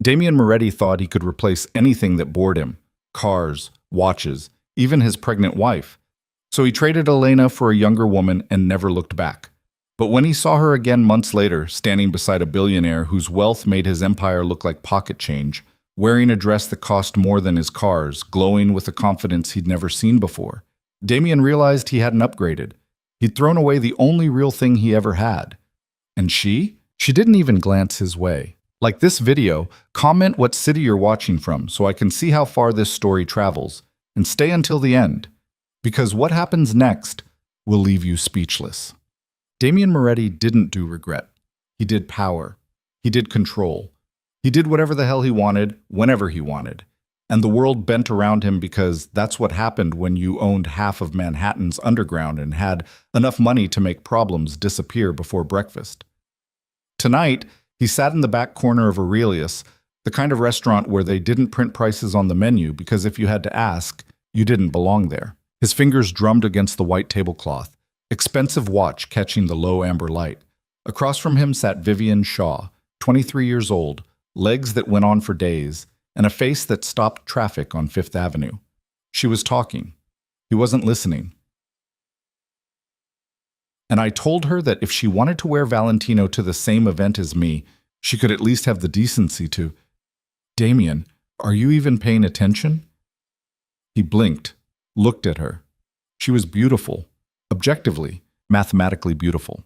Damien Moretti thought he could replace anything that bored him: cars, watches, even his pregnant wife. So he traded Elena for a younger woman and never looked back. But when he saw her again months later, standing beside a billionaire whose wealth made his empire look like pocket change, wearing a dress that cost more than his cars, glowing with a confidence he'd never seen before, Damien realized he hadn't upgraded. He'd thrown away the only real thing he ever had. And she? She didn't even glance his way. Like this video, comment what city you're watching from so I can see how far this story travels. And stay until the end, because what happens next will leave you speechless. Damien Moretti didn't do regret. He did power. He did control. He did whatever the hell he wanted, whenever he wanted. And the world bent around him because that's what happened when you owned half of Manhattan's underground and had enough money to make problems disappear before breakfast. Tonight, he sat in the back corner of Aurelius, the kind of restaurant where they didn't print prices on the menu because if you had to ask, you didn't belong there. His fingers drummed against the white tablecloth, expensive watch catching the low amber light. Across from him sat Vivian Shaw, 23 years old, legs that went on for days, and a face that stopped traffic on Fifth Avenue. She was talking. He wasn't listening. And I told her that if she wanted to wear Valentino to the same event as me, she could at least have the decency to... Damien, are you even paying attention? He blinked, looked at her. She was beautiful, objectively, mathematically beautiful.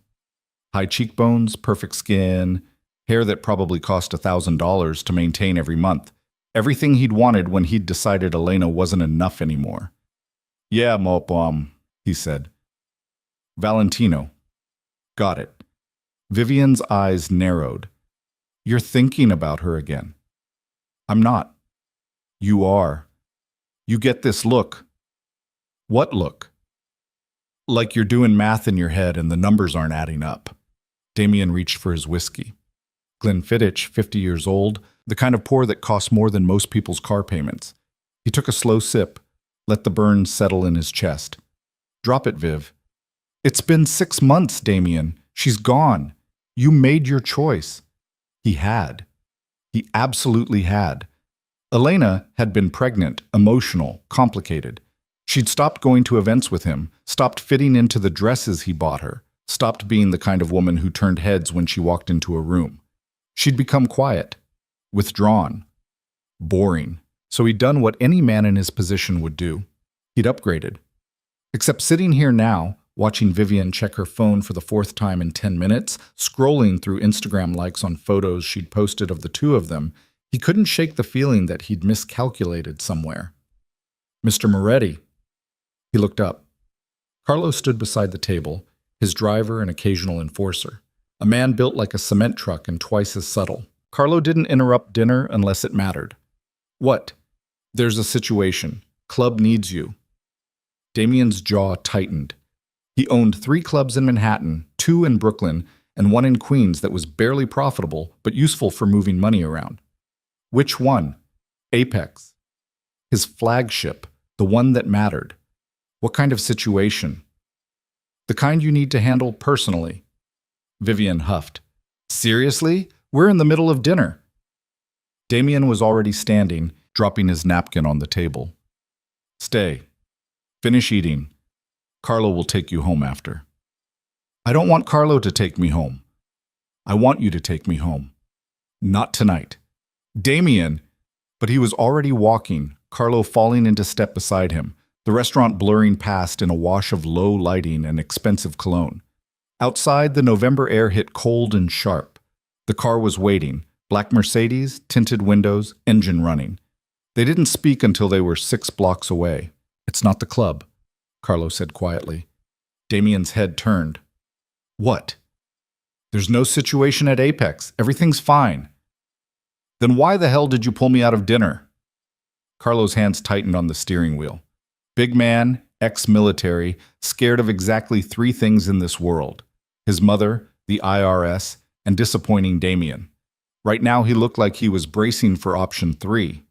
High cheekbones, perfect skin, hair that probably cost $1,000 to maintain every month. Everything he'd wanted when he'd decided Elena wasn't enough anymore. Yeah, Mop, he said. Valentino. Got it. Vivian's eyes narrowed. You're thinking about her again. I'm not. You are. You get this look. What look? Like you're doing math in your head and the numbers aren't adding up. Damien reached for his whiskey. Glenfiddich, 50 years old, the kind of pour that costs more than most people's car payments. He took a slow sip, let the burn settle in his chest. Drop it, Viv. It's been 6 months, Damien. She's gone. You made your choice. He had. He absolutely had. Elena had been pregnant, emotional, complicated. She'd stopped going to events with him, stopped fitting into the dresses he bought her, stopped being the kind of woman who turned heads when she walked into a room. She'd become quiet, withdrawn, boring. So he'd done what any man in his position would do. He'd upgraded. Except sitting here now, watching Vivian check her phone for the 4th time in 10 minutes, scrolling through Instagram likes on photos she'd posted of the two of them, he couldn't shake the feeling that he'd miscalculated somewhere. Mr. Moretti. He looked up. Carlo stood beside the table, his driver and occasional enforcer. A man built like a cement truck and twice as subtle. Carlo didn't interrupt dinner unless it mattered. What? There's a situation. Club needs you. Damien's jaw tightened. He owned 3 clubs in Manhattan, 2 in Brooklyn, and 1 in Queens that was barely profitable but useful for moving money around. Which one? Apex. His flagship, the one that mattered. What kind of situation? The kind you need to handle personally. Vivian huffed. Seriously? We're in the middle of dinner. Damien was already standing, dropping his napkin on the table. Stay. Finish eating. Carlo will take you home after. I don't want Carlo to take me home. I want you to take me home. Not tonight. Damien! But he was already walking, Carlo falling into step beside him, the restaurant blurring past in a wash of low lighting and expensive cologne. Outside, the November air hit cold and sharp. The car was waiting, black Mercedes, tinted windows, engine running. They didn't speak until they were 6 blocks away. It's not the club, Carlo said quietly. Damien's head turned. What? There's no situation at Apex. Everything's fine. Then why the hell did you pull me out of dinner? Carlo's hands tightened on the steering wheel. Big man, ex-military, scared of exactly 3 things in this world. His mother, the IRS, and disappointing Damien. Right now he looked like he was bracing for option 3.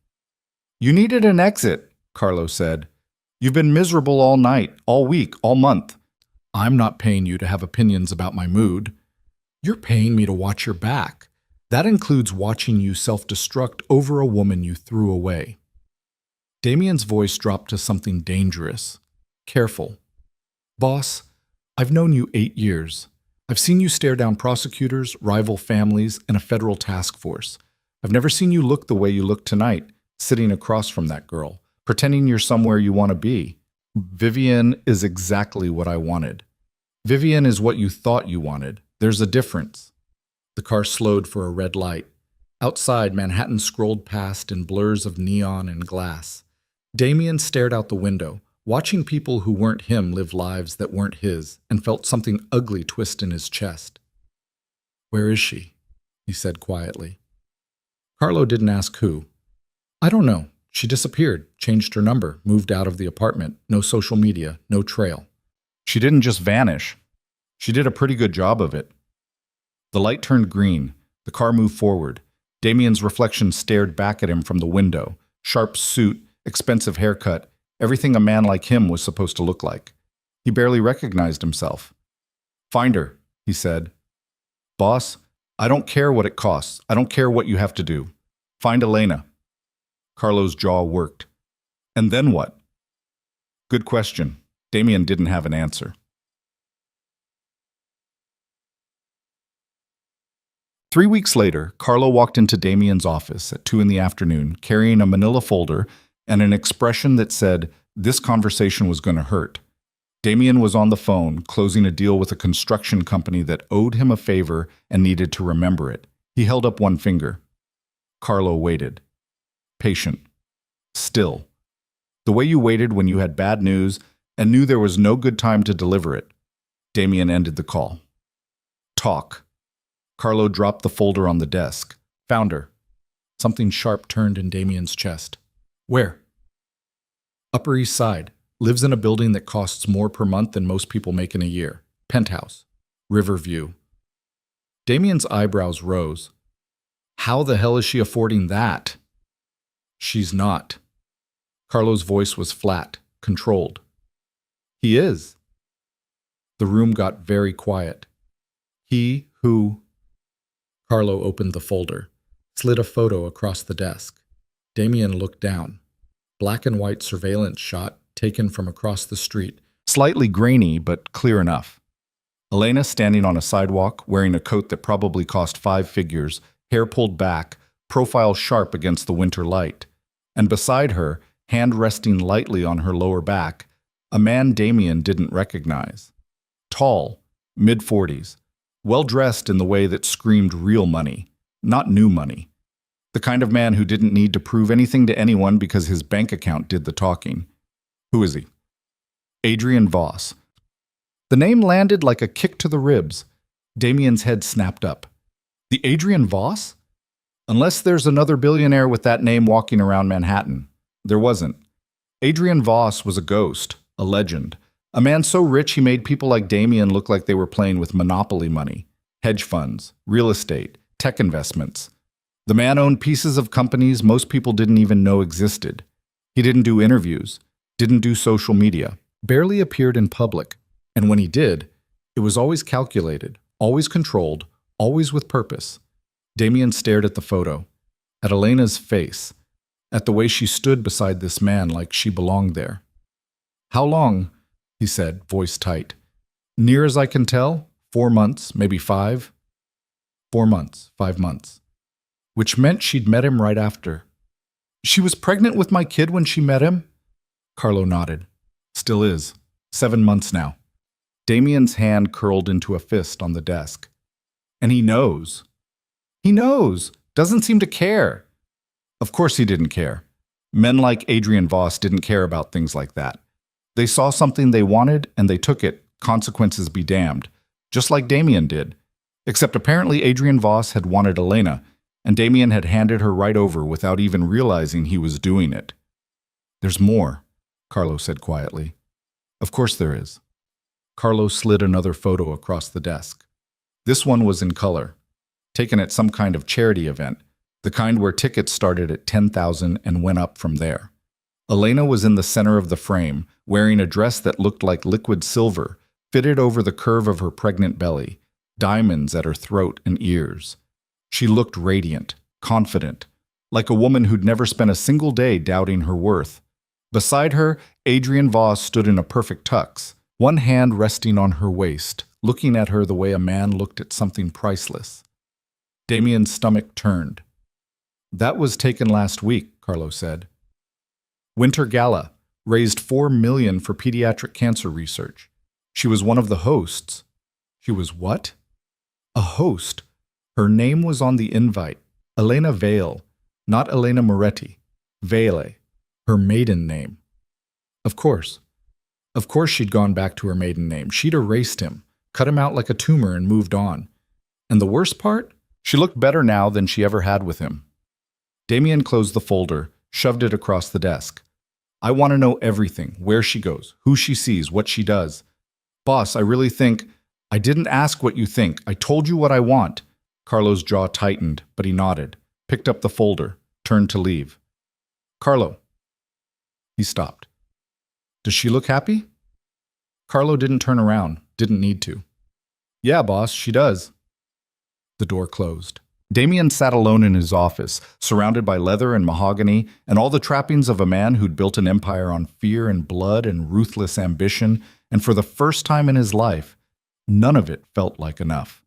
You needed an exit, Carlo said. You've been miserable all night, all week, all month. I'm not paying you to have opinions about my mood. You're paying me to watch your back. That includes watching you self-destruct over a woman you threw away. Damien's voice dropped to something dangerous. Careful. Boss, I've known you 8 years. I've seen you stare down prosecutors, rival families, and a federal task force. I've never seen you look the way you look tonight, sitting across from that girl, pretending you're somewhere you want to be. Vivian is exactly what I wanted. Vivian is what you thought you wanted. There's a difference. The car slowed for a red light. Outside, Manhattan scrolled past in blurs of neon and glass. Damien stared out the window, watching people who weren't him live lives that weren't his, and felt something ugly twist in his chest. "Where is she?" he said quietly. Carlo didn't ask who. "I don't know. She disappeared, changed her number, moved out of the apartment. No social media, no trail." "She didn't just vanish. She did a pretty good job of it." The light turned green. The car moved forward. Damien's reflection stared back at him from the window. Sharp suit, expensive haircut, everything a man like him was supposed to look like. He barely recognized himself. "Find her," he said. "Boss, I don't care what it costs. I don't care what you have to do. Find Elena." Carlo's jaw worked. "And then what?" Good question. Damien didn't have an answer. 3 weeks later, Carlo walked into Damien's office at 2 in the afternoon, carrying a manila folder and an expression that said this conversation was going to hurt. Damien was on the phone, closing a deal with a construction company that owed him a favor and needed to remember it. He held up one finger. Carlo waited. Patient. Still. The way you waited when you had bad news and knew there was no good time to deliver it. Damien ended the call. Talk. Carlo dropped the folder on the desk. Found her. Something sharp turned in Damien's chest. Where? Upper East Side. Lives in a building that costs more per month than most people make in a year. Penthouse. Riverview. Damien's eyebrows rose. How the hell is she affording that? She's not. Carlo's voice was flat, controlled. He is. The room got very quiet. He who... Carlo opened the folder, slid a photo across the desk. Damien looked down. Black and white surveillance shot taken from across the street. Slightly grainy, but clear enough. Elena standing on a sidewalk, wearing a coat that probably cost 5 figures, hair pulled back, profile sharp against the winter light. And beside her, hand resting lightly on her lower back, a man Damien didn't recognize. Tall, mid-40s, well-dressed in the way that screamed real money, not new money. The kind of man who didn't need to prove anything to anyone because his bank account did the talking. Who is he? Adrian Voss. The name landed like a kick to the ribs. Damien's head snapped up. The Adrian Voss? Unless there's another billionaire with that name walking around Manhattan. There wasn't. Adrian Voss was a ghost, a legend. A man so rich he made people like Damien look like they were playing with monopoly money, hedge funds, real estate, tech investments. The man owned pieces of companies most people didn't even know existed. He didn't do interviews, didn't do social media, barely appeared in public. And when he did, it was always calculated, always controlled, always with purpose. Damien stared at the photo, at Elena's face, at the way she stood beside this man like she belonged there. How long? He said, voice tight. Near as I can tell, 4 months, maybe 5. 4 months, 5 months. Which meant she'd met him right after. She was pregnant with my kid when she met him? Carlo nodded. Still is. 7 months now. Damien's hand curled into a fist on the desk. And he knows. He knows. Doesn't seem to care. Of course he didn't care. Men like Adrian Voss didn't care about things like that. They saw something they wanted and they took it, consequences be damned, just like Damien did. Except apparently Adrian Voss had wanted Elena, and Damien had handed her right over without even realizing he was doing it. There's more, Carlo said quietly. Of course there is. Carlo slid another photo across the desk. This one was in color, taken at some kind of charity event, the kind where tickets started at $10,000 and went up from there. Elena was in the center of the frame, wearing a dress that looked like liquid silver, fitted over the curve of her pregnant belly, diamonds at her throat and ears. She looked radiant, confident, like a woman who'd never spent a single day doubting her worth. Beside her, Adrian Voss stood in a perfect tux, one hand resting on her waist, looking at her the way a man looked at something priceless. Damien's stomach turned. That was taken last week, Carlo said. Winter Gala raised $4 million for pediatric cancer research. She was one of the hosts. She was what? A host. Her name was on the invite. Elena Vale, not Elena Moretti. Vale, her maiden name. Of course. Of course she'd gone back to her maiden name. She'd erased him, cut him out like a tumor, and moved on. And the worst part? She looked better now than she ever had with him. Damien closed the folder, shoved it across the desk. I want to know everything, where she goes, who she sees, what she does. Boss, I really think... I didn't ask what you think. I told you what I want. Carlo's jaw tightened, but he nodded, picked up the folder, turned to leave. Carlo. He stopped. Does she look happy? Carlo didn't turn around, didn't need to. Yeah, boss, she does. The door closed. Damien sat alone in his office, surrounded by leather and mahogany and all the trappings of a man who'd built an empire on fear and blood and ruthless ambition, and for the first time in his life, none of it felt like enough.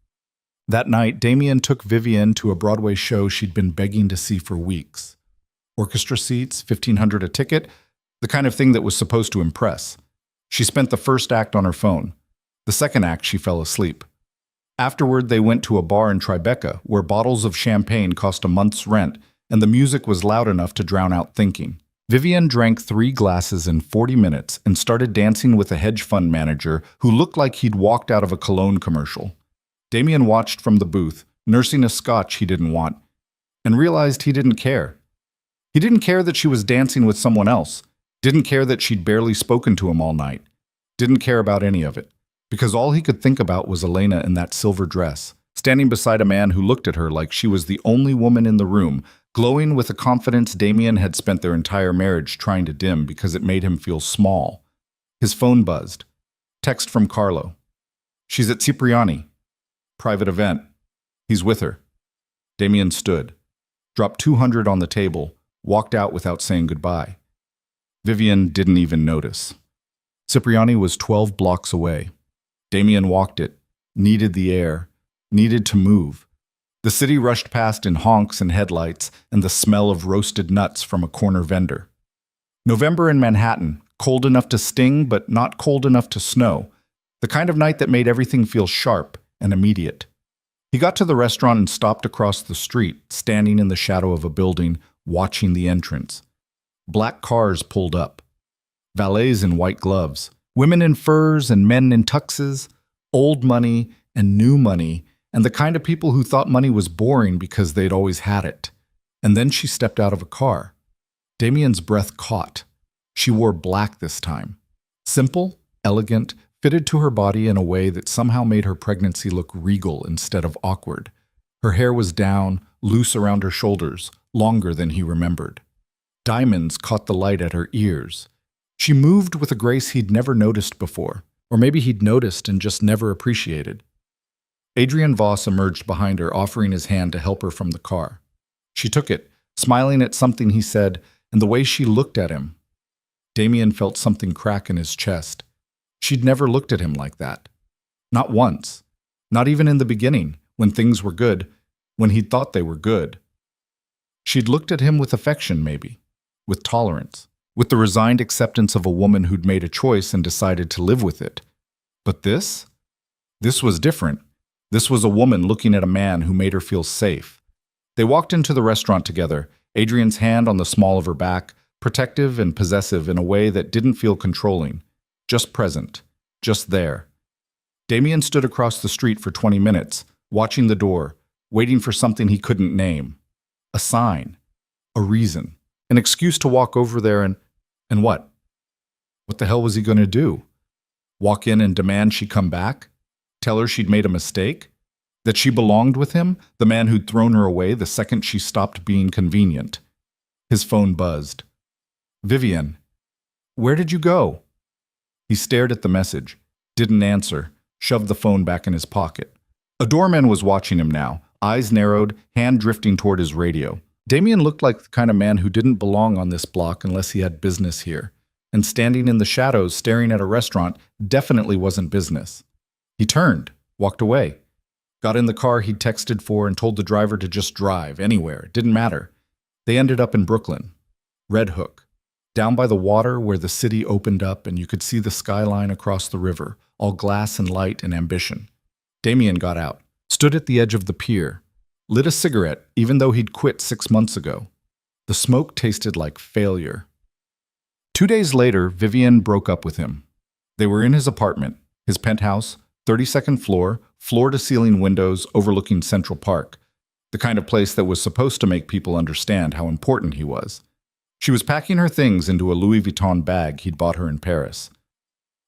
That night, Damien took Vivienne to a Broadway show she'd been begging to see for weeks. Orchestra seats, $1,500 a ticket, the kind of thing that was supposed to impress. She spent the first act on her phone. The second act, she fell asleep. Afterward, they went to a bar in Tribeca where bottles of champagne cost a month's rent and the music was loud enough to drown out thinking. Vivienne drank 3 glasses in 40 minutes and started dancing with a hedge fund manager who looked like he'd walked out of a cologne commercial. Damien watched from the booth, nursing a scotch he didn't want, and realized he didn't care. He didn't care that she was dancing with someone else, didn't care that she'd barely spoken to him all night, didn't care about any of it, because all he could think about was Elena in that silver dress, standing beside a man who looked at her like she was the only woman in the room, glowing with a confidence Damien had spent their entire marriage trying to dim because it made him feel small. His phone buzzed. Text from Carlo. She's at Cipriani. Private event. He's with her. Damien stood, dropped $200 on the table, walked out without saying goodbye. Vivienne didn't even notice. Cipriani was 12 blocks away. Damien walked it, needed the air, needed to move. The city rushed past in honks and headlights and the smell of roasted nuts from a corner vendor. November in Manhattan, cold enough to sting but not cold enough to snow, the kind of night that made everything feel sharp and immediate. He got to the restaurant and stopped across the street, standing in the shadow of a building, watching the entrance. Black cars pulled up. Valets in white gloves, women in furs and men in tuxes, old money and new money, and the kind of people who thought money was boring because they'd always had it. And then she stepped out of a car. Damien's breath caught. She wore black this time. Simple, elegant, fitted to her body in a way that somehow made her pregnancy look regal instead of awkward. Her hair was down, loose around her shoulders, longer than he remembered. Diamonds caught the light at her ears. She moved with a grace he'd never noticed before, or maybe he'd noticed and just never appreciated. Adrian Voss emerged behind her, offering his hand to help her from the car. She took it, smiling at something he said, and the way she looked at him. Damien felt something crack in his chest. She'd never looked at him like that. Not once. Not even in the beginning, when things were good, when he'd thought they were good. She'd looked at him with affection, maybe, with tolerance, with the resigned acceptance of a woman who'd made a choice and decided to live with it. But this? This was different. This was a woman looking at a man who made her feel safe. They walked into the restaurant together, Adrian's hand on the small of her back, protective and possessive in a way that didn't feel controlling. Just present. Just there. Damien stood across the street for 20 minutes, watching the door, waiting for something he couldn't name. A sign. A reason. An excuse to walk over there and what? What the hell was he going to do? Walk in and demand she come back? Tell her she'd made a mistake? That she belonged with him, the man who'd thrown her away the second she stopped being convenient? His phone buzzed. Vivienne, where did you go? He stared at the message, didn't answer, shoved the phone back in his pocket. A doorman was watching him now, eyes narrowed, hand drifting toward his radio. Damien looked like the kind of man who didn't belong on this block unless he had business here. And standing in the shadows staring at a restaurant definitely wasn't business. He turned, walked away, got in the car he'd texted for and told the driver to just drive anywhere. It didn't matter. They ended up in Brooklyn, Red Hook, down by the water where the city opened up and you could see the skyline across the river, all glass and light and ambition. Damien got out, stood at the edge of the pier, lit a cigarette even though he'd quit 6 months ago. The smoke tasted like failure. 2 days later, Vivian broke up with him. They were in his apartment, his penthouse, 32nd floor, floor-to-ceiling windows overlooking Central Park, the kind of place that was supposed to make people understand how important he was. She was packing her things into a Louis Vuitton bag he'd bought her in Paris.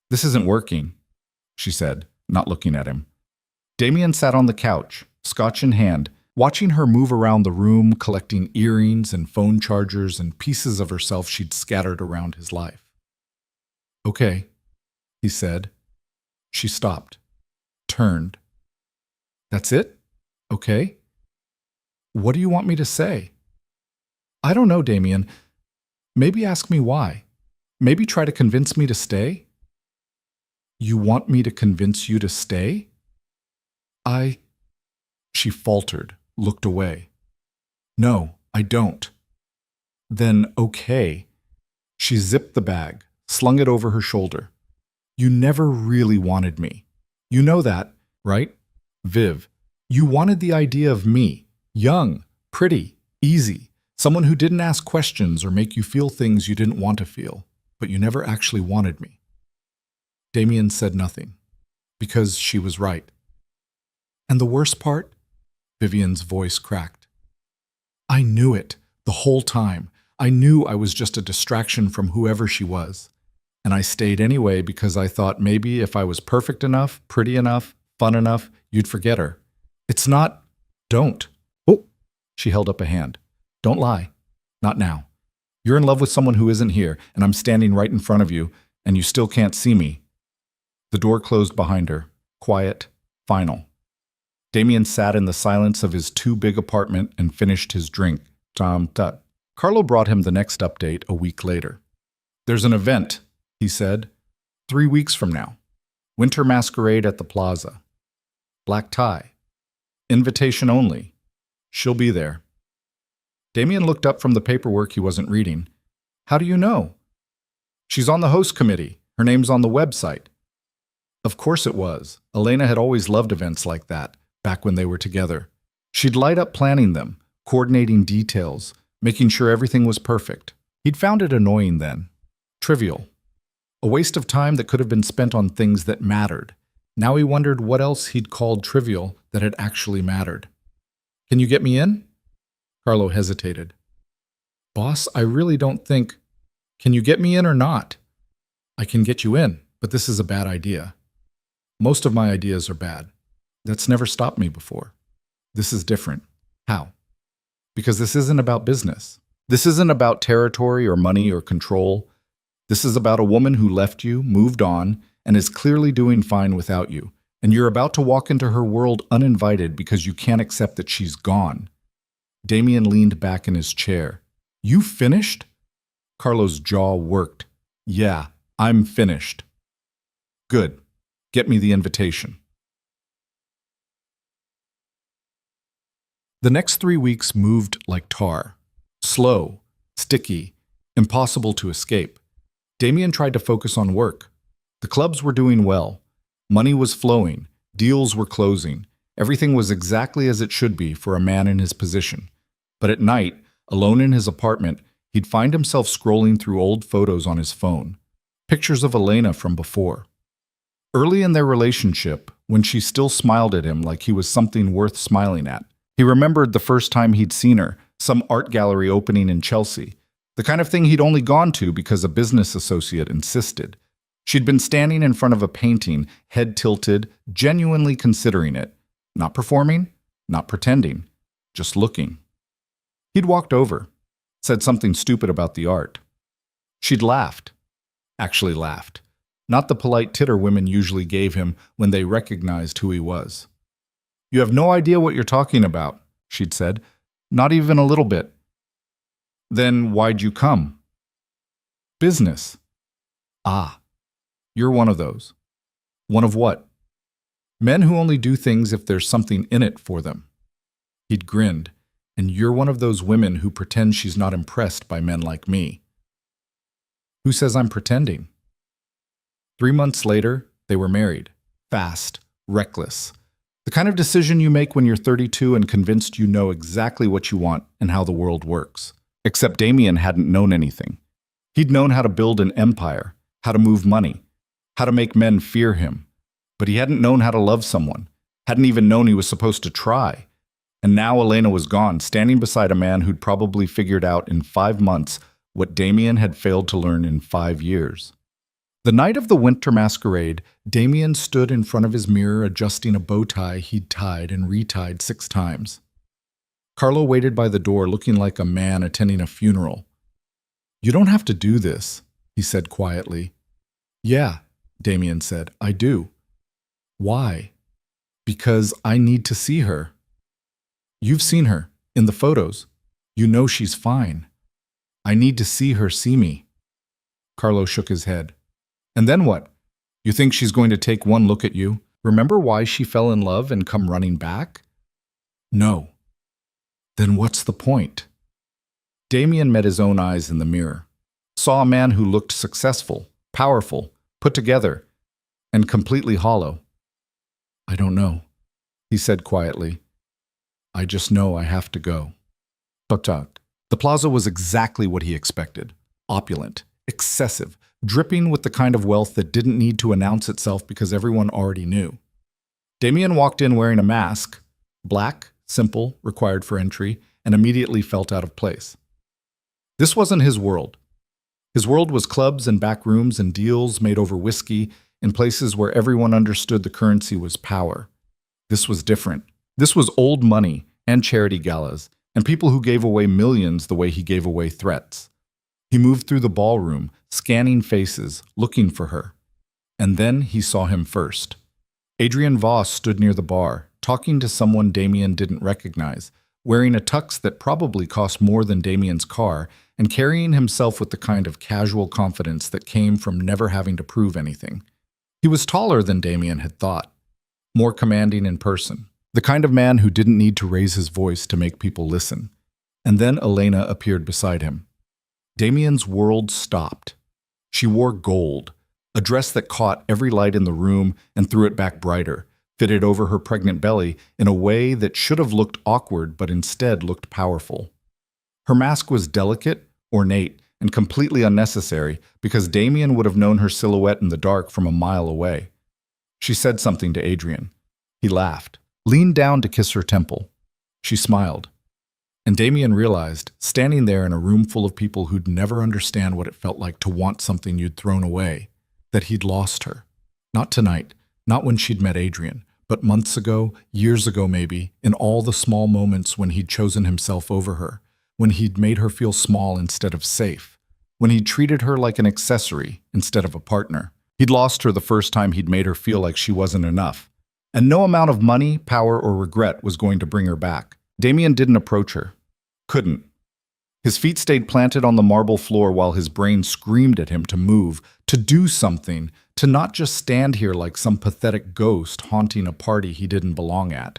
"This isn't working," she said, not looking at him. Damien sat on the couch, scotch in hand, watching her move around the room, collecting earrings and phone chargers and pieces of herself she'd scattered around his life. "Okay," he said. She stopped, turned. "That's it? Okay? What do you want me to say?" "I don't know, Damien. Maybe ask me why. Maybe try to convince me to stay." "You want me to convince you to stay?" She faltered, looked away. "No, I don't." "Then okay." She zipped the bag, slung it over her shoulder. "You never really wanted me. You know that, right? Viv, you wanted the idea of me, young, pretty, easy, someone who didn't ask questions or make you feel things you didn't want to feel, but you never actually wanted me." Damien said nothing, because she was right. "And the worst part?" Vivian's voice cracked. "I knew it the whole time. I knew I was just a distraction from whoever she was. And I stayed anyway because I thought maybe if I was perfect enough, pretty enough, fun enough, you'd forget her. It's not. Don't." "Oh," she held up a hand. "Don't lie. Not now. You're in love with someone who isn't here, and I'm standing right in front of you, and you still can't see me." The door closed behind her, quiet, final. Damien sat in the silence of his too-big apartment and finished his drink. Carlo brought him the next update a week later. "There's an event," he said. 3 weeks from now. Winter masquerade at the plaza. Black tie. Invitation only. She'll be there." Damien looked up from the paperwork he wasn't reading. "How do you know?" "She's on the host committee. Her name's on the website." Of course it was. Elena had always loved events like that, back when they were together. She'd light up planning them, coordinating details, making sure everything was perfect. He'd found it annoying then. Trivial. A waste of time that could have been spent on things that mattered. Now he wondered what else he'd called trivial that had actually mattered. "Can you get me in?" Carlo hesitated. "Boss, I really don't think... Can you get me in or not?" "I can get you in, but this is a bad idea." "Most of my ideas are bad. That's never stopped me before. This is different." "How?" "Because this isn't about business. This isn't about territory or money or control. This is about a woman who left you, moved on, and is clearly doing fine without you. And you're about to walk into her world uninvited because you can't accept that she's gone." Damien leaned back in his chair. "You finished?" Carlo's jaw worked. "Yeah, I'm finished." "Good. Get me the invitation." The next 3 weeks moved like tar. Slow, sticky, impossible to escape. Damien tried to focus on work. The clubs were doing well. Money was flowing. Deals were closing. Everything was exactly as it should be for a man in his position. But at night, alone in his apartment, he'd find himself scrolling through old photos on his phone. Pictures of Elena from before. Early in their relationship, when she still smiled at him like he was something worth smiling at. He remembered the first time he'd seen her, some art gallery opening in Chelsea. The kind of thing he'd only gone to because a business associate insisted. She'd been standing in front of a painting, head tilted, genuinely considering it. Not performing, not pretending, just looking. He'd walked over, said something stupid about the art. She'd laughed. Actually laughed. Not the polite titter women usually gave him when they recognized who he was. You have no idea what you're talking about, she'd said. Not even a little bit. Then why'd you come? Business. Ah, you're one of those. One of what? Men who only do things if there's something in it for them. He'd grinned. And you're one of those women who pretend she's not impressed by men like me. Who says I'm pretending? 3 months later, they were married. Fast, reckless. The kind of decision you make when you're 32 and convinced you know exactly what you want and how the world works. Except Damien hadn't known anything. He'd known how to build an empire, how to move money, how to make men fear him. But he hadn't known how to love someone, hadn't even known he was supposed to try. And now Elena was gone, standing beside a man who'd probably figured out in 5 months what Damien had failed to learn in 5 years. The night of the winter masquerade, Damien stood in front of his mirror adjusting a bow tie he'd tied and retied 6 times. Carlo waited by the door looking like a man attending a funeral. You don't have to do this, he said quietly. Yeah, Damien said, I do. Why? Because I need to see her. You've seen her, in the photos. You know she's fine. I need to see her see me. Carlo shook his head. And then what? You think she's going to take one look at you, remember why she fell in love and come running back? No. Then what's the point? Damien met his own eyes in the mirror, saw a man who looked successful, powerful, put together, and completely hollow. I don't know, he said quietly. I just know I have to go. Tuk-tuk. The plaza was exactly what he expected. Opulent, excessive, dripping with the kind of wealth that didn't need to announce itself because everyone already knew. Damien walked in wearing a mask, black, simple, required for entry, and immediately felt out of place. This wasn't his world. His world was clubs and back rooms and deals made over whiskey in places where everyone understood the currency was power. This was different. This was old money and charity galas, and people who gave away millions the way he gave away threats. He moved through the ballroom, scanning faces, looking for her. And then he saw him first. Adrian Voss stood near the bar, talking to someone Damien didn't recognize, wearing a tux that probably cost more than Damien's car, and carrying himself with the kind of casual confidence that came from never having to prove anything. He was taller than Damien had thought, more commanding in person. The kind of man who didn't need to raise his voice to make people listen. And then Elena appeared beside him. Damien's world stopped. She wore gold, a dress that caught every light in the room and threw it back brighter, fitted over her pregnant belly in a way that should have looked awkward but instead looked powerful. Her mask was delicate, ornate, and completely unnecessary because Damien would have known her silhouette in the dark from a mile away. She said something to Adrian. He laughed, leaned down to kiss her temple. She smiled. And Damien realized, standing there in a room full of people who'd never understand what it felt like to want something you'd thrown away, that he'd lost her. Not tonight, not when she'd met Adrian, but months ago, years ago maybe, in all the small moments when he'd chosen himself over her, when he'd made her feel small instead of safe, when he'd treated her like an accessory instead of a partner. He'd lost her the first time he'd made her feel like she wasn't enough. And no amount of money, power, or regret was going to bring her back. Damien didn't approach her. Couldn't. His feet stayed planted on the marble floor while his brain screamed at him to move, to do something, to not just stand here like some pathetic ghost haunting a party he didn't belong at.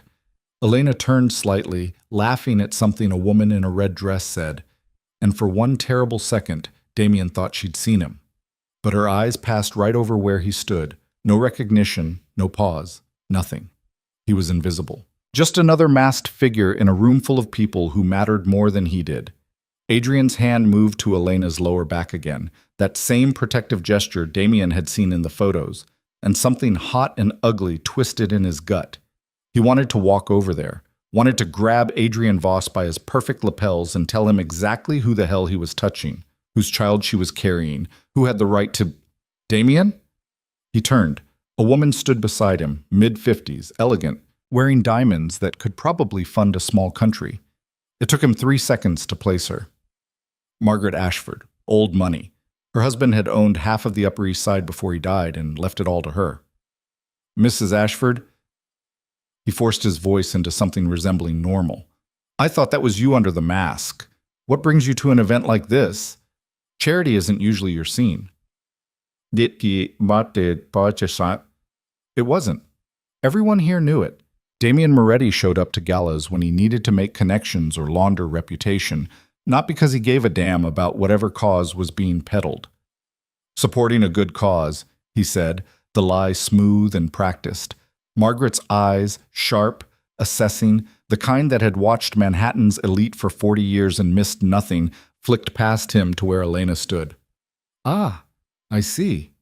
Elena turned slightly, laughing at something a woman in a red dress said, and for one terrible second, Damien thought she'd seen him. But her eyes passed right over where he stood. No recognition, no pause. Nothing. He was invisible. Just another masked figure in a room full of people who mattered more than he did. Adrian's hand moved to Elena's lower back again, that same protective gesture Damien had seen in the photos, and something hot and ugly twisted in his gut. He wanted to walk over there, wanted to grab Adrian Voss by his perfect lapels and tell him exactly who the hell he was touching, whose child she was carrying, who had the right to... Damien? He turned. A woman stood beside him, mid-50s, elegant, wearing diamonds that could probably fund a small country. It took him 3 seconds to place her. Margaret Ashford, old money. Her husband had owned half of the Upper East Side before he died and left it all to her. Mrs. Ashford? He forced his voice into something resembling normal. I thought that was you under the mask. What brings you to an event like this? Charity isn't usually your scene. It wasn't. Everyone here knew it. Damien Moretti showed up to galas when he needed to make connections or launder reputation, not because he gave a damn about whatever cause was being peddled. Supporting a good cause, he said, the lie smooth and practiced. Margaret's eyes, sharp, assessing, the kind that had watched Manhattan's elite for 40 years and missed nothing, flicked past him to where Elena stood. Ah, I see.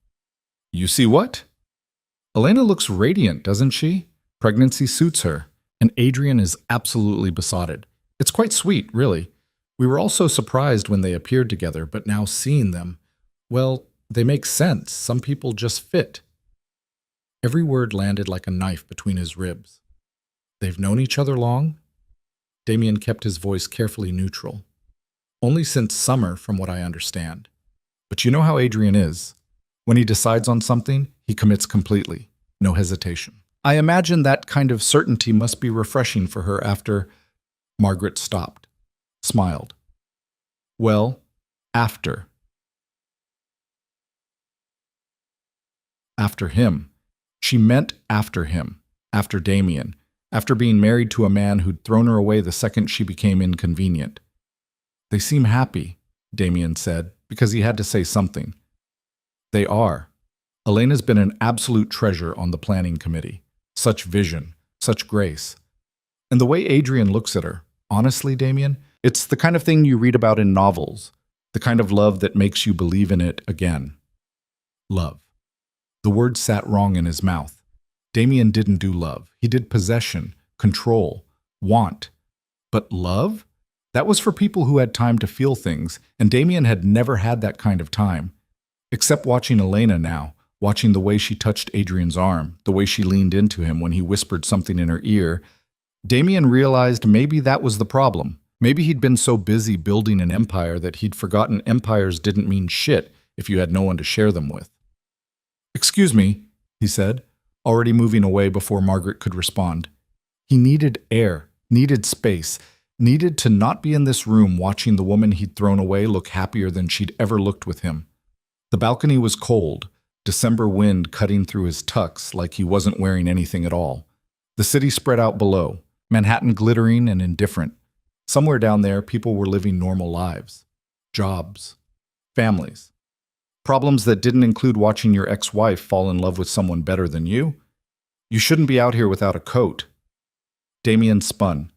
You see what? Elena looks radiant, doesn't she? Pregnancy suits her, and Adrian is absolutely besotted. It's quite sweet, really. We were all so surprised when they appeared together, but now seeing them, well, they make sense. Some people just fit. Every word landed like a knife between his ribs. They've known each other long? Damien kept his voice carefully neutral. Only since summer, from what I understand. But you know how Adrian is. When he decides on something, he commits completely. No hesitation. I imagine that kind of certainty must be refreshing for her after... Margaret stopped, smiled. Well, after. After him. She meant after him, after Damien, after being married to a man who'd thrown her away the second she became inconvenient. They seem happy, Damien said, because he had to say something. They are. Elena's been an absolute treasure on the planning committee. Such vision, such grace. And the way Adrian looks at her, honestly, Damien, it's the kind of thing you read about in novels, the kind of love that makes you believe in it again. Love. The word sat wrong in his mouth. Damien didn't do love. He did possession, control, want. But love? That was for people who had time to feel things, and Damien had never had that kind of time. Except watching Elena now, watching the way she touched Adrian's arm, the way she leaned into him when he whispered something in her ear, Damien realized maybe that was the problem. Maybe he'd been so busy building an empire that he'd forgotten empires didn't mean shit if you had no one to share them with. Excuse me, he said, already moving away before Margaret could respond. He needed air, needed space, needed to not be in this room watching the woman he'd thrown away look happier than she'd ever looked with him. The balcony was cold, December wind cutting through his tux like he wasn't wearing anything at all. The city spread out below, Manhattan glittering and indifferent. Somewhere down there, people were living normal lives. Jobs. Families. Problems that didn't include watching your ex-wife fall in love with someone better than you. You shouldn't be out here without a coat. Damien spun.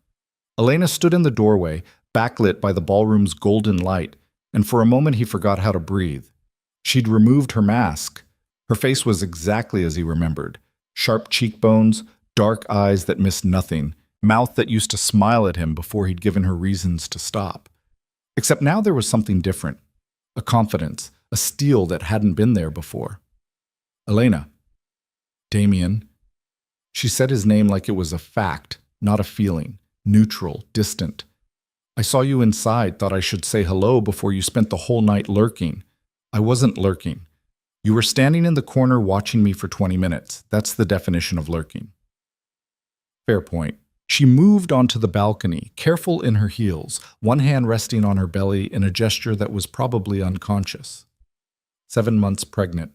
Elena stood in the doorway, backlit by the ballroom's golden light, and for a moment he forgot how to breathe. She'd removed her mask. Her face was exactly as he remembered. Sharp cheekbones, dark eyes that missed nothing, mouth that used to smile at him before he'd given her reasons to stop. Except now there was something different. A confidence, a steel that hadn't been there before. Elena. Damien. She said his name like it was a fact, not a feeling. Neutral, distant. I saw you inside, thought I should say hello before you spent the whole night lurking. I wasn't lurking. You were standing in the corner watching me for 20 minutes. That's the definition of lurking. Fair point. She moved onto the balcony, careful in her heels, one hand resting on her belly in a gesture that was probably unconscious. 7 months pregnant,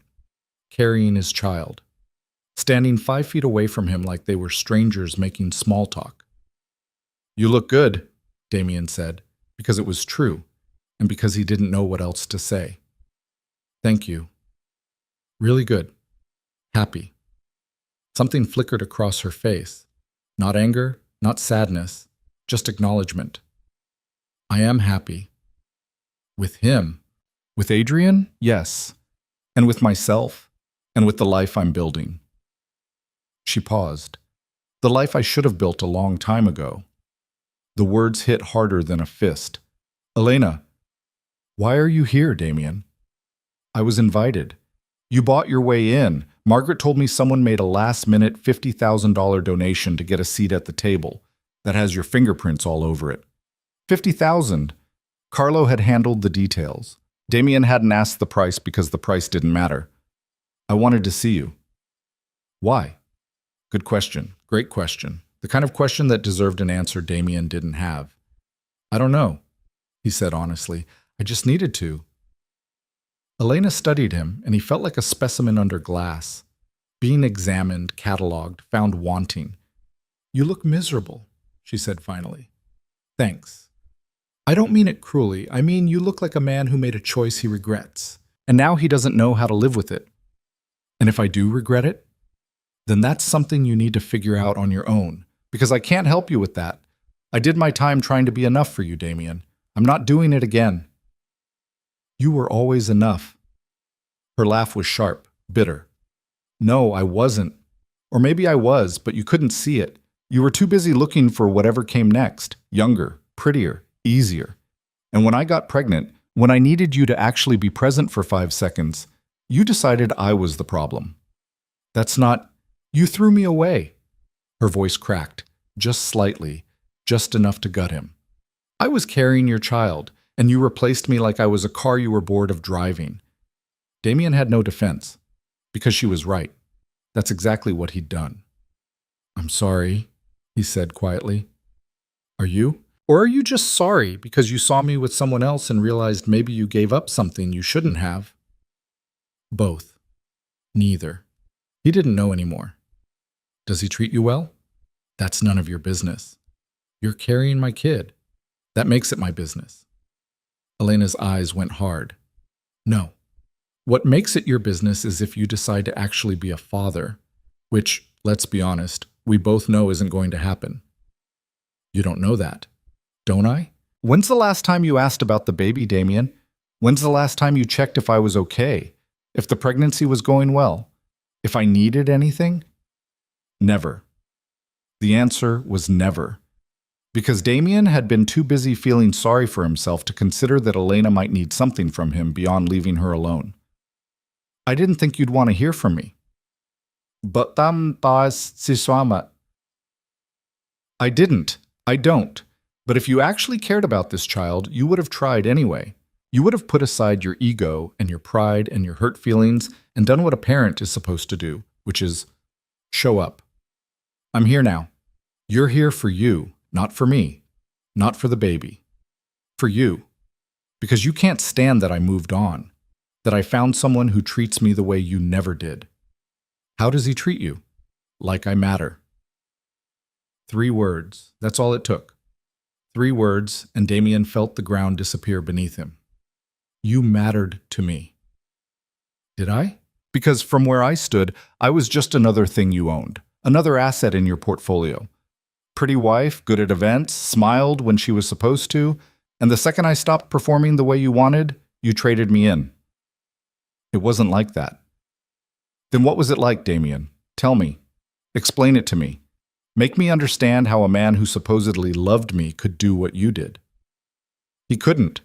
carrying his child, standing 5 feet away from him like they were strangers making small talk. You look good, Damien said, because it was true, and because he didn't know what else to say. Thank you. Really good. Happy. Something flickered across her face. Not anger, not sadness, just acknowledgement. I am happy. With him. With Adrian? Yes. And with myself, and with the life I'm building. She paused. The life I should have built a long time ago. The words hit harder than a fist. Elena, why are you here, Damien? I was invited. You bought your way in. Margaret told me someone made a last-minute $50,000 donation to get a seat at the table that has your fingerprints all over it. $50,000. Carlo had handled the details. Damien hadn't asked the price because the price didn't matter. I wanted to see you. Why? Good question. Great question. The kind of question that deserved an answer Damien didn't have. I don't know, he said honestly. I just needed to. Elena studied him, and he felt like a specimen under glass. Being examined, catalogued, found wanting. You look miserable, she said finally. Thanks. I don't mean it cruelly. I mean you look like a man who made a choice he regrets, and now he doesn't know how to live with it. And if I do regret it, then that's something you need to figure out on your own, because I can't help you with that. I did my time trying to be enough for you, Damien. I'm not doing it again. You were always enough. Her laugh was sharp, bitter. No, I wasn't. Or maybe I was, but you couldn't see it. You were too busy looking for whatever came next, younger, prettier, easier. And when I got pregnant, when I needed you to actually be present for 5 seconds, you decided I was the problem. That's not... You threw me away. Her voice cracked, just slightly, just enough to gut him. I was carrying your child, and you replaced me like I was a car you were bored of driving. Damien had no defense, because she was right. That's exactly what he'd done. I'm sorry, he said quietly. Are you? Or are you just sorry because you saw me with someone else and realized maybe you gave up something you shouldn't have? Both. Neither. He didn't know anymore. Does he treat you well? That's none of your business. You're carrying my kid. That makes it my business. Elena's eyes went hard. No. What makes it your business is if you decide to actually be a father, which, let's be honest, we both know isn't going to happen. You don't know that, don't I? When's the last time you asked about the baby, Damien? When's the last time you checked if I was okay? If the pregnancy was going well? If I needed anything? Never. The answer was never. Because Damien had been too busy feeling sorry for himself to consider that Elena might need something from him beyond leaving her alone. I didn't think you'd want to hear from me. But I didn't. I don't. But if you actually cared about this child, you would have tried anyway. You would have put aside your ego and your pride and your hurt feelings and done what a parent is supposed to do, which is show up. I'm here now. You're here for you, not for me, not for the baby. For you. Because you can't stand that I moved on, that I found someone who treats me the way you never did. How does he treat you? Like I matter. 3 words. That's all it took. 3 words, and Damien felt the ground disappear beneath him. You mattered to me. Did I? Because from where I stood, I was just another thing you owned, another asset in your portfolio. Pretty wife, good at events, smiled when she was supposed to, and the second I stopped performing the way you wanted, you traded me in. It wasn't like that. Then what was it like, Damien? Tell me. Explain it to me. Make me understand how a man who supposedly loved me could do what you did. He couldn't,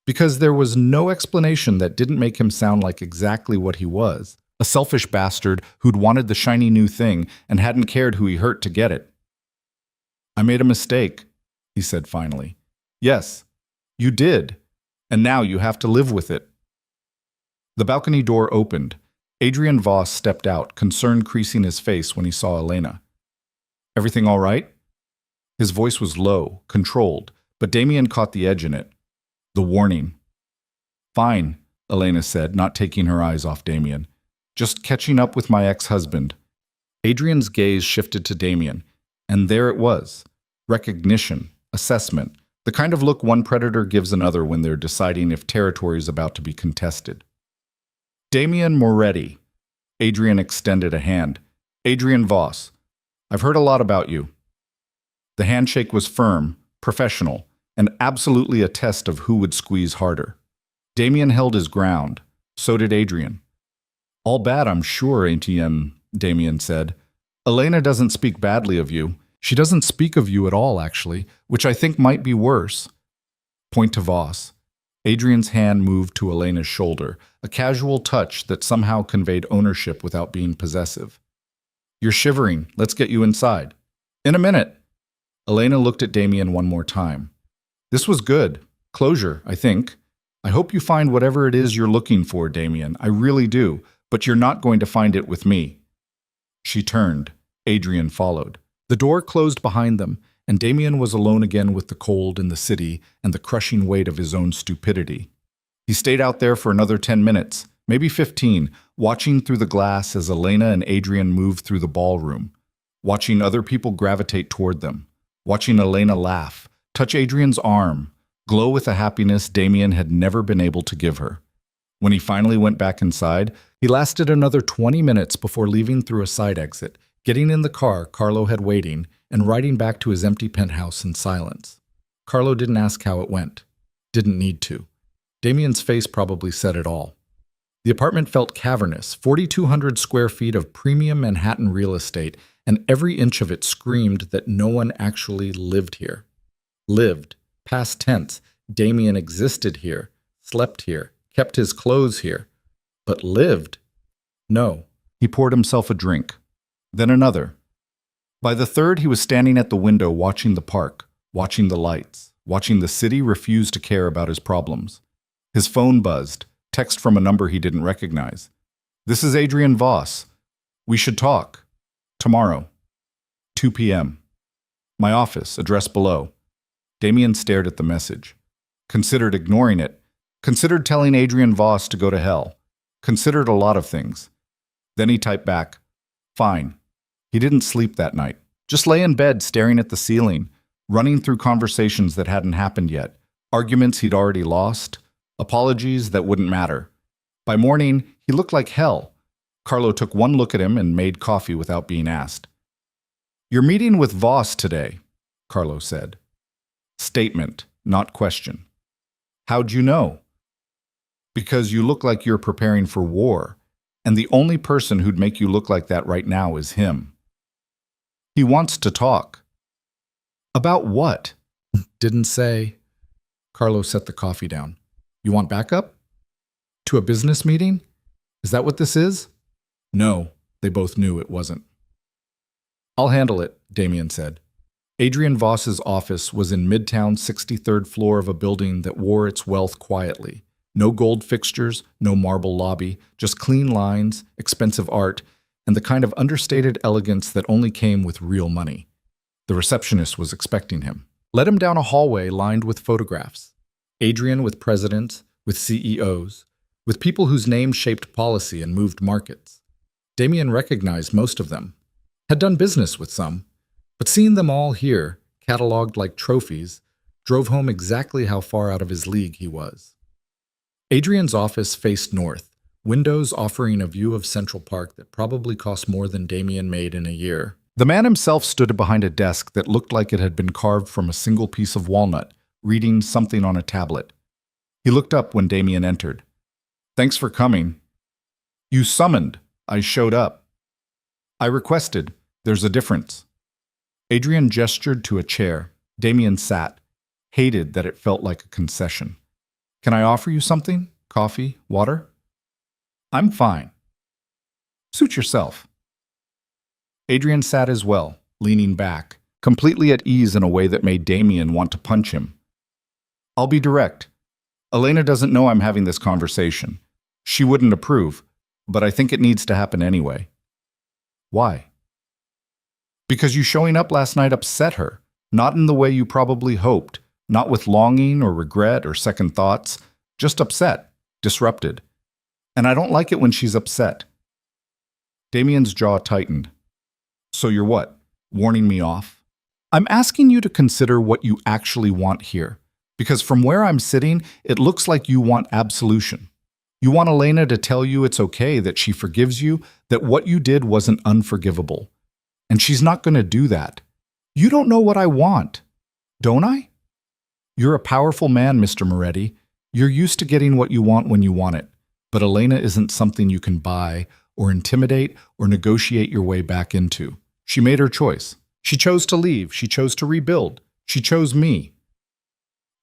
because there was no explanation that didn't make him sound like exactly what he was, a selfish bastard who'd wanted the shiny new thing and hadn't cared who he hurt to get it. I made a mistake, he said finally. Yes, you did, and now you have to live with it. The balcony door opened. Adrian Voss stepped out, concern creasing his face when he saw Elena. Everything all right? His voice was low, controlled, but Damien caught the edge in it. The warning. Fine, Elena said, not taking her eyes off Damien. Just catching up with my ex-husband. Adrian's gaze shifted to Damien, and there it was. Recognition, assessment, the kind of look one predator gives another when they're deciding if territory is about to be contested. Damien Moretti. Adrian extended a hand. Adrian Voss. I've heard a lot about you. The handshake was firm, professional, and absolutely a test of who would squeeze harder. Damien held his ground. So did Adrian. All bad, I'm sure, ATM, Damien said. Elena doesn't speak badly of you. She doesn't speak of you at all, actually, which I think might be worse. Point to Voss. Adrian's hand moved to Elena's shoulder, a casual touch that somehow conveyed ownership without being possessive. You're shivering. Let's get you inside. In a minute. Elena looked at Damien one more time. This was good. Closure, I think. I hope you find whatever it is you're looking for, Damien. I really do. But you're not going to find it with me. She turned. Adrian followed. The door closed behind them, and Damien was alone again with the cold in the city and the crushing weight of his own stupidity. He stayed out there for another 10 minutes, maybe 15, watching through the glass as Elena and Adrian moved through the ballroom, watching other people gravitate toward them, watching Elena laugh, touch Adrian's arm, glow with a happiness Damien had never been able to give her. When he finally went back inside, he lasted another 20 minutes before leaving through a side exit, getting in the car Carlo had waiting, and riding back to his empty penthouse in silence. Carlo didn't ask how it went. Didn't need to. Damien's face probably said it all. The apartment felt cavernous, 4,200 square feet of premium Manhattan real estate, and every inch of it screamed that no one actually lived here. Lived. Past tense. Damien existed here, slept here, kept his clothes here. But lived? No. He poured himself a drink. Then another. By the third, he was standing at the window watching the park, watching the lights, watching the city refuse to care about his problems. His phone buzzed, text from a number he didn't recognize. "This is Adrian Voss. We should talk. Tomorrow. 2 p.m. My office, address below." Damien stared at the message. Considered ignoring it. Considered telling Adrian Voss to go to hell. Considered a lot of things. Then he typed back, "Fine." He didn't sleep that night. Just lay in bed staring at the ceiling, running through conversations that hadn't happened yet, arguments he'd already lost, apologies that wouldn't matter. By morning, he looked like hell. Carlo took one look at him and made coffee without being asked. "You're meeting with Voss today," Carlo said. Statement, not question. "How'd you know?" "Because you look like you're preparing for war, and the only person who'd make you look like that right now is him." "He wants to talk." "About what?" "Didn't say." Carlo set the coffee down. "You want backup? To a business meeting? Is that what this is?" No, they both knew it wasn't. "I'll handle it," Damien said. Adrian Voss's office was in Midtown's 63rd floor of a building that wore its wealth quietly. No gold fixtures, no marble lobby, just clean lines, expensive art, and the kind of understated elegance that only came with real money. The receptionist was expecting him. Led him down a hallway lined with photographs. Adrian with presidents, with CEOs, with people whose names shaped policy and moved markets. Damien recognized most of them, had done business with some, but seeing them all here, cataloged like trophies, drove home exactly how far out of his league he was. Adrian's office faced north, windows offering a view of Central Park that probably cost more than Damien made in a year. The man himself stood behind a desk that looked like it had been carved from a single piece of walnut, reading something on a tablet. He looked up when Damien entered. "Thanks for coming." "You summoned. I showed up." "I requested. There's a difference." Adrian gestured to a chair. Damien sat, hated that it felt like a concession. "Can I offer you something? Coffee? Water?" "I'm fine." "Suit yourself." Adrian sat as well, leaning back, completely at ease in a way that made Damien want to punch him. "I'll be direct. Elena doesn't know I'm having this conversation. She wouldn't approve, but I think it needs to happen anyway." "Why?" "Because you showing up last night upset her, not in the way you probably hoped, not with longing or regret or second thoughts, just upset, disrupted. And I don't like it when she's upset." Damien's jaw tightened. "So you're what, warning me off?" "I'm asking you to consider what you actually want here, because from where I'm sitting, it looks like you want absolution. You want Elena to tell you it's okay, that she forgives you, that what you did wasn't unforgivable. And she's not going to do that. You don't know what I want, don't I? You're a powerful man, Mr. Moretti. You're used to getting what you want when you want it. But Elena isn't something you can buy or intimidate or negotiate your way back into. She made her choice. She chose to leave. She chose to rebuild. She chose me."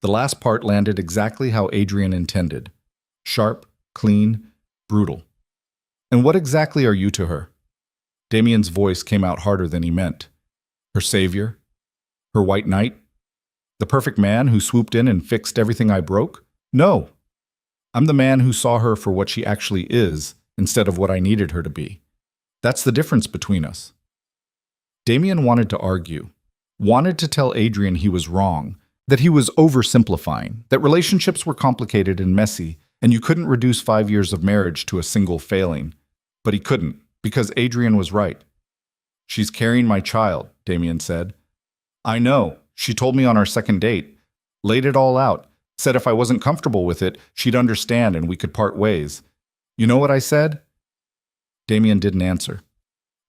The last part landed exactly how Adrian intended. Sharp, clean, brutal. "And what exactly are you to her?" Damien's voice came out harder than he meant. "Her savior? Her white knight? The perfect man who swooped in and fixed everything I broke? No. I'm the man who saw her for what she actually is, instead of what I needed her to be. That's the difference between us." Damien wanted to argue, wanted to tell Adrian he was wrong, that he was oversimplifying, that relationships were complicated and messy, and you couldn't reduce 5 years of marriage to a single failing. But he couldn't, because Adrian was right. "She's carrying my child," Damien said. "I know. She told me on our second date. Laid it all out. Said if I wasn't comfortable with it, she'd understand and we could part ways. You know what I said?" Damien didn't answer.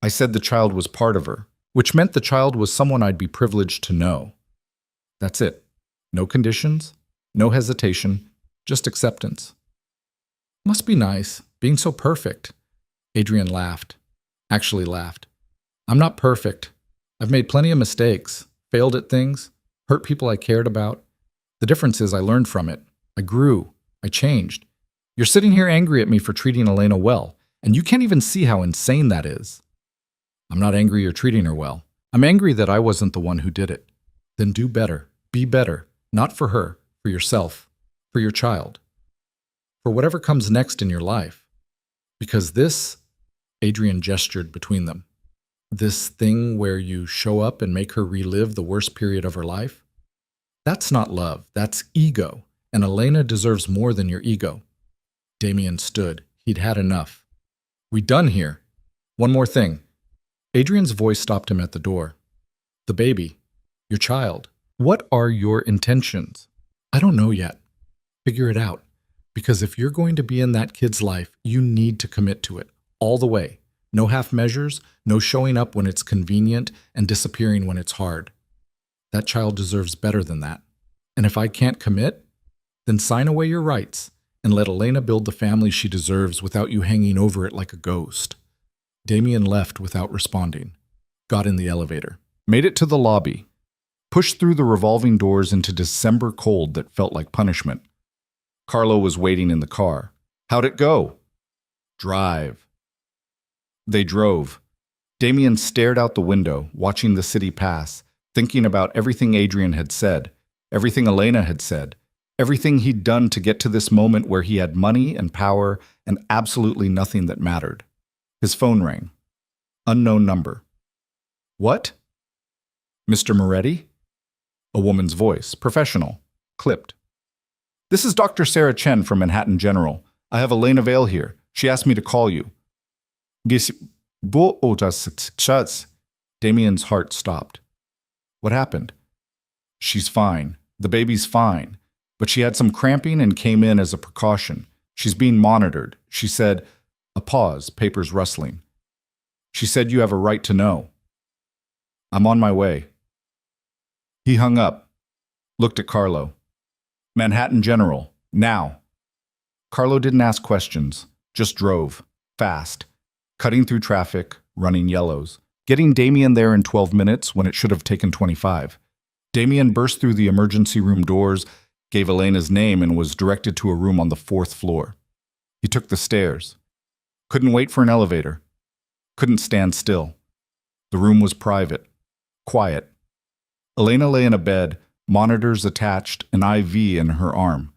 "I said the child was part of her, which meant the child was someone I'd be privileged to know. That's it. No conditions, no hesitation, just acceptance." "Must be nice, being so perfect." Adrian laughed. Actually laughed. "I'm not perfect. I've made plenty of mistakes, failed at things, hurt people I cared about. The difference is I learned from it. I grew. I changed. You're sitting here angry at me for treating Elena well, and you can't even see how insane that is." "I'm not angry you're treating her well. I'm angry that I wasn't the one who did it." "Then do better. Be better. Not for her, for yourself, for your child, for whatever comes next in your life. Because this," Adrian gestured between them, "this thing where you show up and make her relive the worst period of her life, that's not love, that's ego, and Elena deserves more than your ego." Damien stood. He'd had enough. "We done here. One more thing." Adrian's voice stopped him at the door. "The baby, your child. What are your intentions?" "I don't know yet. Figure it out. Because if you're going to be in that kid's life, you need to commit to it, all the way. No half measures, no showing up when it's convenient and disappearing when it's hard. That child deserves better than that. And if I can't commit, then sign away your rights and let Elena build the family she deserves without you hanging over it like a ghost." Damien left without responding, got in the elevator, made it to the lobby, pushed through the revolving doors into December cold that felt like punishment. Carlo was waiting in the car. "How'd it go?" "Drive." They drove. Damien stared out the window, watching the city pass, thinking about everything Adrian had said, everything Elena had said, everything he'd done to get to this moment where he had money and power and absolutely nothing that mattered. His phone rang. Unknown number. "What?" "Mr. Moretti?" A woman's voice, professional, clipped. "This is Dr. Sarah Chen from Manhattan General. I have Elena Vale here. She asked me to call you." Damien's heart stopped. "What happened?" "She's fine. The baby's fine. But she had some cramping and came in as a precaution. She's being monitored. She said," a pause, papers rustling. "She said you have a right to know." "I'm on my way." He hung up, looked at Carlo. "Manhattan General, now." Carlo didn't ask questions, just drove, fast, cutting through traffic, running yellows, getting Damien there in 12 minutes when it should have taken 25. Damien burst through the emergency room doors, gave Elena's name, and was directed to a room on the 4th floor. He took the stairs. Couldn't wait for an elevator. Couldn't stand still. The room was private, quiet. Elena lay in a bed, monitors attached, an IV in her arm.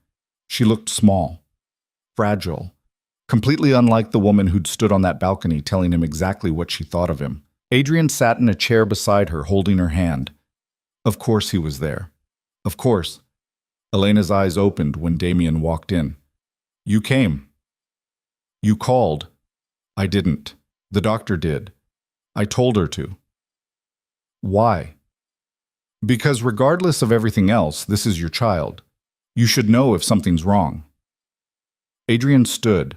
She looked small, fragile, completely unlike the woman who'd stood on that balcony telling him exactly what she thought of him. Adrian sat in a chair beside her, holding her hand. Of course he was there. Of course. Elena's eyes opened when Damien walked in. "You came. You called." "I didn't. The doctor did. I told her to." "Why?" "Because regardless of everything else, this is your child. You should know if something's wrong." Adrian stood.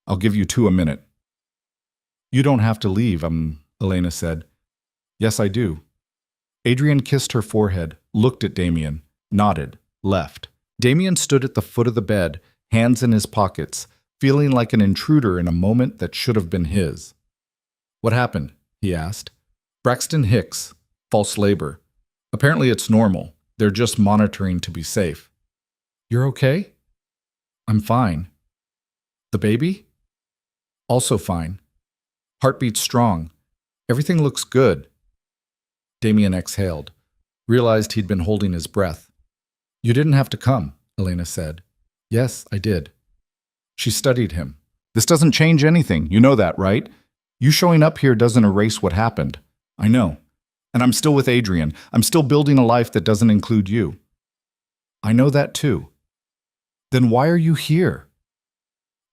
"I'll give you 2 a minute." "You don't have to leave, Elena said. "Yes, I do." Adrian kissed her forehead, looked at Damien, nodded, left. Damien stood at the foot of the bed, hands in his pockets, feeling like an intruder in a moment that should have been his. "What happened?" he asked. "Braxton Hicks. False labor. Apparently it's normal. They're just monitoring to be safe." "You're okay?" "I'm fine." "The baby?" "Also fine. Heartbeat strong. Everything looks good." Damien exhaled, realized he'd been holding his breath. "You didn't have to come," Elena said. "Yes, I did." She studied him. "This doesn't change anything. You know that, right? You showing up here doesn't erase what happened. I know. And I'm still with Adrian. I'm still building a life that doesn't include you. I know that too. Then why are you here?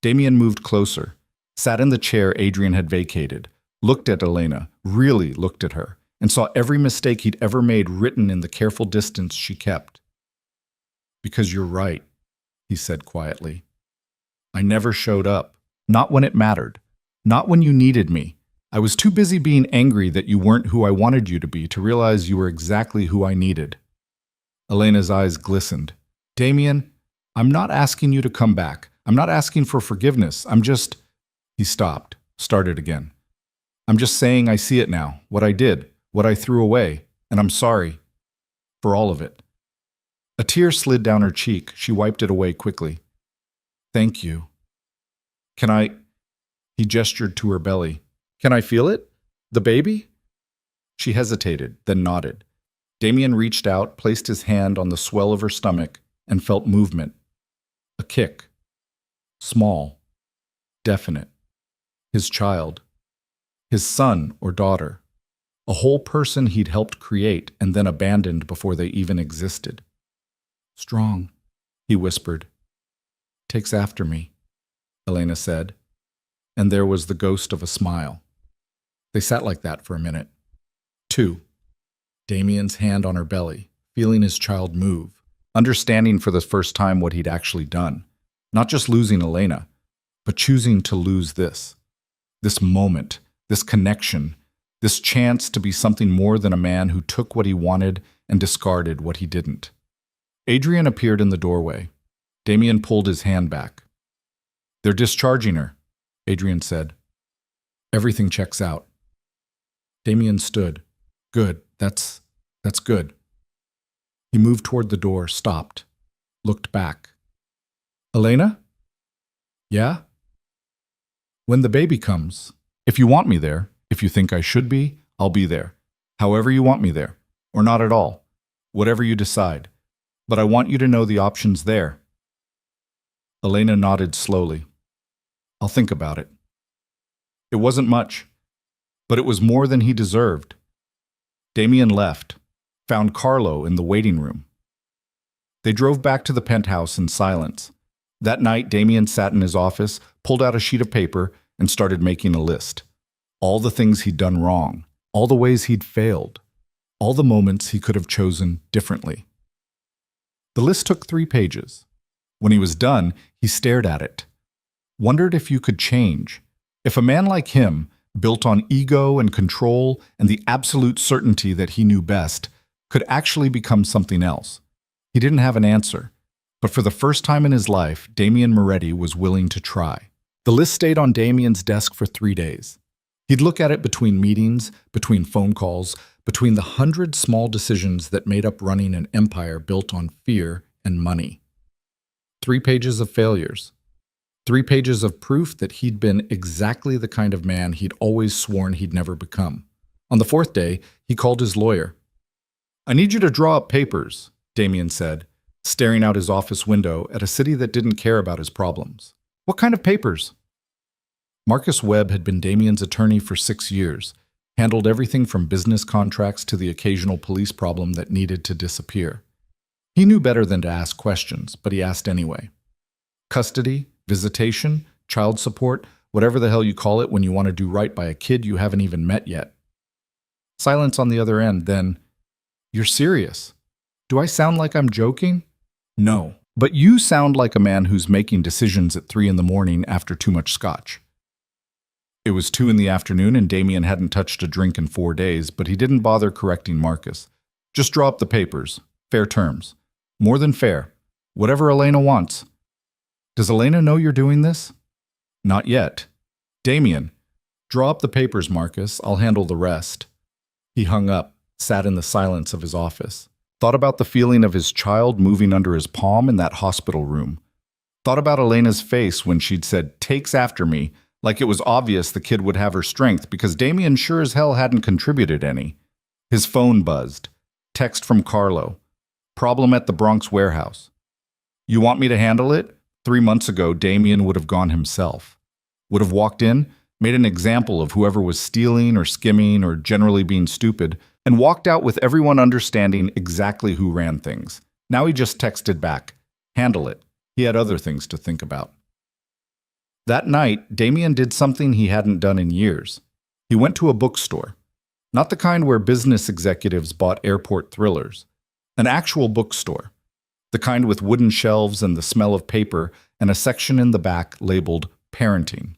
Damien moved closer, sat in the chair Adrian had vacated, looked at Elena, really looked at her, and saw every mistake he'd ever made written in the careful distance she kept. Because you're right, he said quietly. I never showed up. Not when it mattered. Not when you needed me. I was too busy being angry that you weren't who I wanted you to be to realize you were exactly who I needed. Elena's eyes glistened. Damien, I'm not asking you to come back. I'm not asking for forgiveness. I'm just... He stopped, started again. I'm just saying I see it now, what I did, what I threw away, and I'm sorry. For all of it. A tear slid down her cheek. She wiped it away quickly. Thank you. Can I... He gestured to her belly. Can I feel it? The baby? She hesitated, then nodded. Damien reached out, placed his hand on the swell of her stomach, and felt movement. A kick. Small. Definite. His child. His son or daughter. A whole person he'd helped create and then abandoned before they even existed. Strong, he whispered. Takes after me, Elena said, and there was the ghost of a smile. They sat like that for a minute. 2. Damien's hand on her belly, feeling his child move, understanding for the first time what he'd actually done. Not just losing Elena, but choosing to lose this. This moment, this connection, this chance to be something more than a man who took what he wanted and discarded what he didn't. Adrian appeared in the doorway. Damien pulled his hand back. They're discharging her, Adrian said. Everything checks out. Damien stood. Good, that's good. He moved toward the door, stopped, looked back. Elena? Yeah? When the baby comes, if you want me there, if you think I should be, I'll be there. However you want me there, or not at all. Whatever you decide. But I want you to know the option's there. Elena nodded slowly. I'll think about it. It wasn't much, but it was more than he deserved. Damien left, found Carlo in the waiting room. They drove back to the penthouse in silence. That night, Damien sat in his office, pulled out a sheet of paper, and started making a list. All the things he'd done wrong, all the ways he'd failed, all the moments he could have chosen differently. The list took 3 pages. When he was done, he stared at it. Wondered if you could change. If a man like him, built on ego and control and the absolute certainty that he knew best, could actually become something else. He didn't have an answer. But for the first time in his life, Damien Moretti was willing to try. The list stayed on Damien's desk for 3 days. He'd look at it between meetings, between phone calls, between the 100 small decisions that made up running an empire built on fear and money. 3 pages of failures. 3 pages of proof that he'd been exactly the kind of man he'd always sworn he'd never become. On the 4th day, he called his lawyer. I need you to draw up papers, Damien said, staring out his office window at a city that didn't care about his problems. What kind of papers? Marcus Webb had been Damien's attorney for 6 years, handled everything from business contracts to the occasional police problem that needed to disappear. He knew better than to ask questions, but he asked anyway. Custody, visitation, child support, whatever the hell you call it when you want to do right by a kid you haven't even met yet. Silence on the other end, then, you're serious? Do I sound like I'm joking? No, but you sound like a man who's making decisions at 3 a.m. after too much scotch. It was 2 p.m. and Damien hadn't touched a drink in 4 days, but he didn't bother correcting Marcus. Just draw up the papers. Fair terms. More than fair. Whatever Elena wants. Does Elena know you're doing this? Not yet. Damien, draw up the papers, Marcus. I'll handle the rest. He hung up, sat in the silence of his office. Thought about the feeling of his child moving under his palm in that hospital room. Thought about Elena's face when she'd said, takes after me, like it was obvious the kid would have her strength because Damien sure as hell hadn't contributed any. His phone buzzed. Text from Carlo. Problem at the Bronx warehouse. You want me to handle it? 3 months ago, Damien would have gone himself. Would have walked in, made an example of whoever was stealing or skimming or generally being stupid, and walked out with everyone understanding exactly who ran things. Now he just texted back, "Handle it." He had other things to think about. That night, Damien did something he hadn't done in years. He went to a bookstore. Not the kind where business executives bought airport thrillers. An actual bookstore. The kind with wooden shelves and the smell of paper and a section in the back labeled Parenting.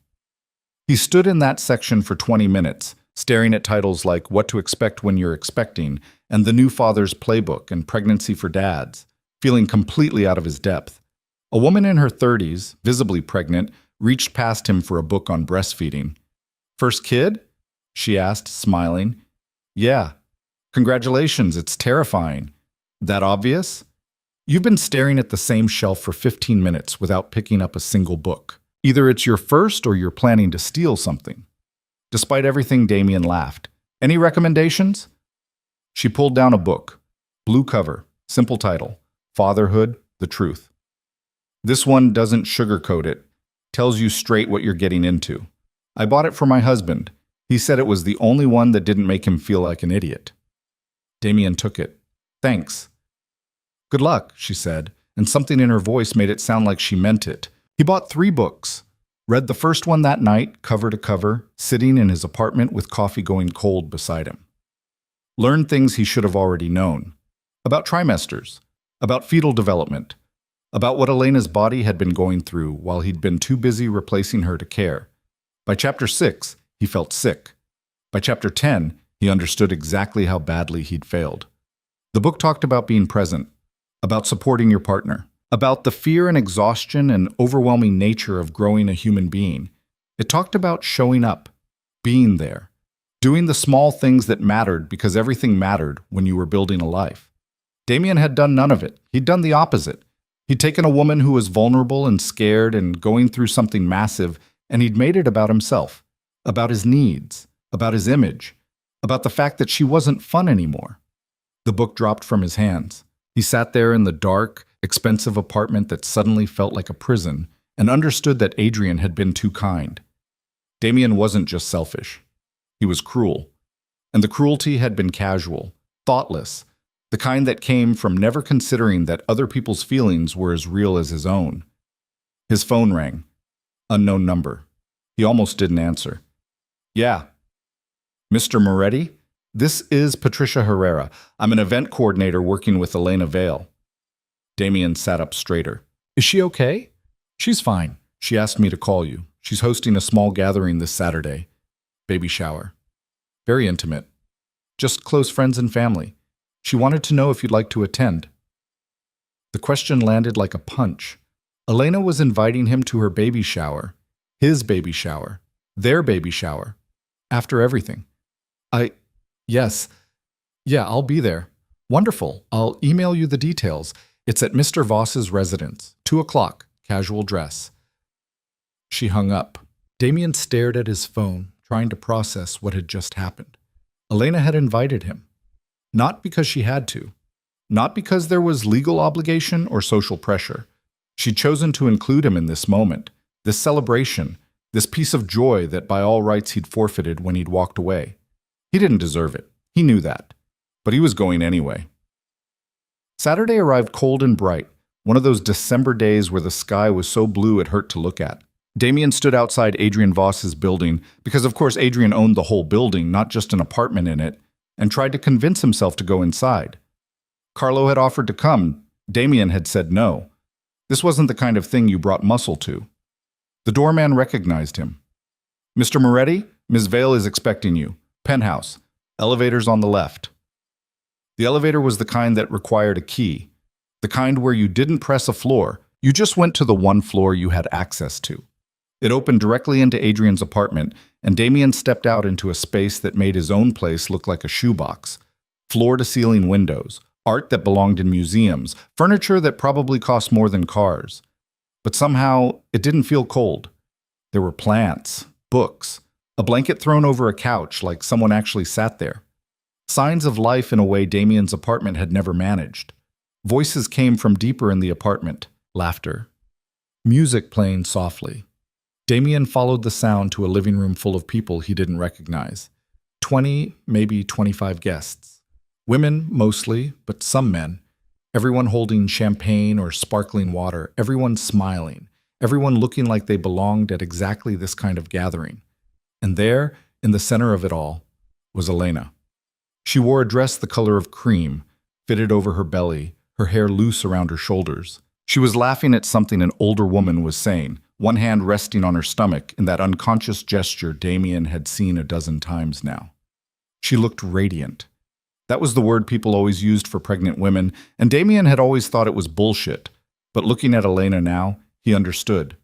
He stood in that section for 20 minutes, staring at titles like What to Expect When You're Expecting and The New Father's Playbook and Pregnancy for Dads, feeling completely out of his depth. A woman in her 30s, visibly pregnant, reached past him for a book on breastfeeding. "First kid?" she asked, smiling. "Yeah." "Congratulations, it's terrifying." "That obvious?" You've been staring at the same shelf for 15 minutes without picking up a single book. Either it's your first or you're planning to steal something. Despite everything, Damien laughed. "Any recommendations?" She pulled down a book. Blue cover, simple title, Fatherhood, the Truth. "This one doesn't sugarcoat it. Tells you straight what you're getting into. I bought it for my husband. He said it was the only one that didn't make him feel like an idiot." Damien took it. "Thanks." "Good luck," she said, and something in her voice made it sound like she meant it. He bought 3 books. Read the first one that night, cover to cover, sitting in his apartment with coffee going cold beside him. Learned things he should have already known. About trimesters. About fetal development. About what Elena's body had been going through while he'd been too busy replacing her to care. By chapter 6, he felt sick. By chapter 10, he understood exactly how badly he'd failed. The book talked about being present, about supporting your partner, about the fear and exhaustion and overwhelming nature of growing a human being. It talked about showing up, being there, doing the small things that mattered because everything mattered when you were building a life. Damien had done none of it. He'd done the opposite. He'd taken a woman who was vulnerable and scared and going through something massive, and he'd made it about himself, about his needs, about his image, about the fact that she wasn't fun anymore. The book dropped from his hands. He sat there in the dark, expensive apartment that suddenly felt like a prison and understood that Adrian had been too kind. Damien wasn't just selfish. He was cruel. And the cruelty had been casual, thoughtless, the kind that came from never considering that other people's feelings were as real as his own. His phone rang. Unknown number. He almost didn't answer. "Yeah." "Mr. Moretti? This is Patricia Herrera. I'm an event coordinator working with Elena Vale." Damien sat up straighter. "Is she okay?" "She's fine. She asked me to call you. She's hosting a small gathering this Saturday. Baby shower. Very intimate. Just close friends and family. She wanted to know if you'd like to attend." The question landed like a punch. Elena was inviting him to her baby shower. His baby shower. Their baby shower. After everything. Yes. Yeah, I'll be there." "Wonderful. I'll email you the details. It's at Mr. Voss's residence. 2:00, casual dress." She hung up. Damien stared at his phone, trying to process what had just happened. Elena had invited him. Not because she had to. Not because there was legal obligation or social pressure. She'd chosen to include him in this moment, this celebration, this piece of joy that by all rights he'd forfeited when he'd walked away. He didn't deserve it. He knew that. But he was going anyway. Saturday arrived cold and bright, one of those December days where the sky was so blue it hurt to look at. Damien stood outside Adrian Voss's building, because of course Adrian owned the whole building, not just an apartment in it, and tried to convince himself to go inside. Carlo had offered to come. Damien had said no. This wasn't the kind of thing you brought muscle to. The doorman recognized him. "Mr. Moretti, Ms. Vale is expecting you. Penthouse. Elevators on the left." The elevator was the kind that required a key. The kind where you didn't press a floor. You just went to the one floor you had access to. It opened directly into Adrian's apartment, and Damien stepped out into a space that made his own place look like a shoebox. Floor-to-ceiling windows, art that belonged in museums, furniture that probably cost more than cars. But somehow, it didn't feel cold. There were plants, books, a blanket thrown over a couch like someone actually sat there. Signs of life in a way Damien's apartment had never managed. Voices came from deeper in the apartment, laughter. Music playing softly. Damien followed the sound to a living room full of people he didn't recognize. 20, maybe 25 guests. Women, mostly, but some men. Everyone holding champagne or sparkling water. Everyone smiling. Everyone looking like they belonged at exactly this kind of gathering. And there, in the center of it all, was Elena. She wore a dress the color of cream, fitted over her belly, her hair loose around her shoulders. She was laughing at something an older woman was saying, one hand resting on her stomach in that unconscious gesture Damien had seen a dozen times now. She looked radiant. That was the word people always used for pregnant women, and Damien had always thought it was bullshit. But looking at Elena now, he understood.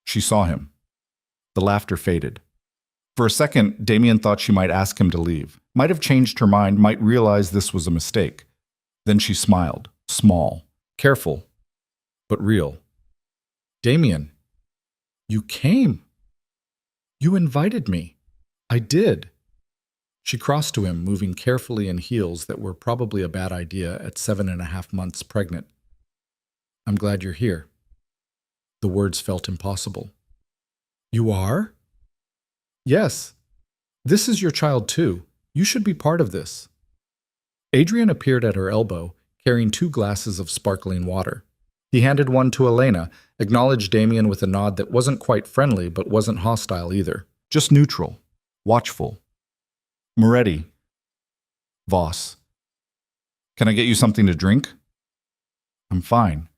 She saw him. The laughter faded. For a second, Damien thought she might ask him to leave, might have changed her mind, might realize this was a mistake. Then she smiled, small, careful, but real. Damien, you came. You invited me. I did. She crossed to him, moving carefully in heels that were probably a bad idea at 7.5 months pregnant. I'm glad you're here. The words felt impossible. You are? Yes. This is your child too. You should be part of this. Adrian appeared at her elbow, carrying 2 glasses of sparkling water. He handed one to Elena, acknowledged Damien with a nod that wasn't quite friendly but wasn't hostile either. Just neutral, watchful. Moretti. Voss. Can I get you something to drink? I'm fine.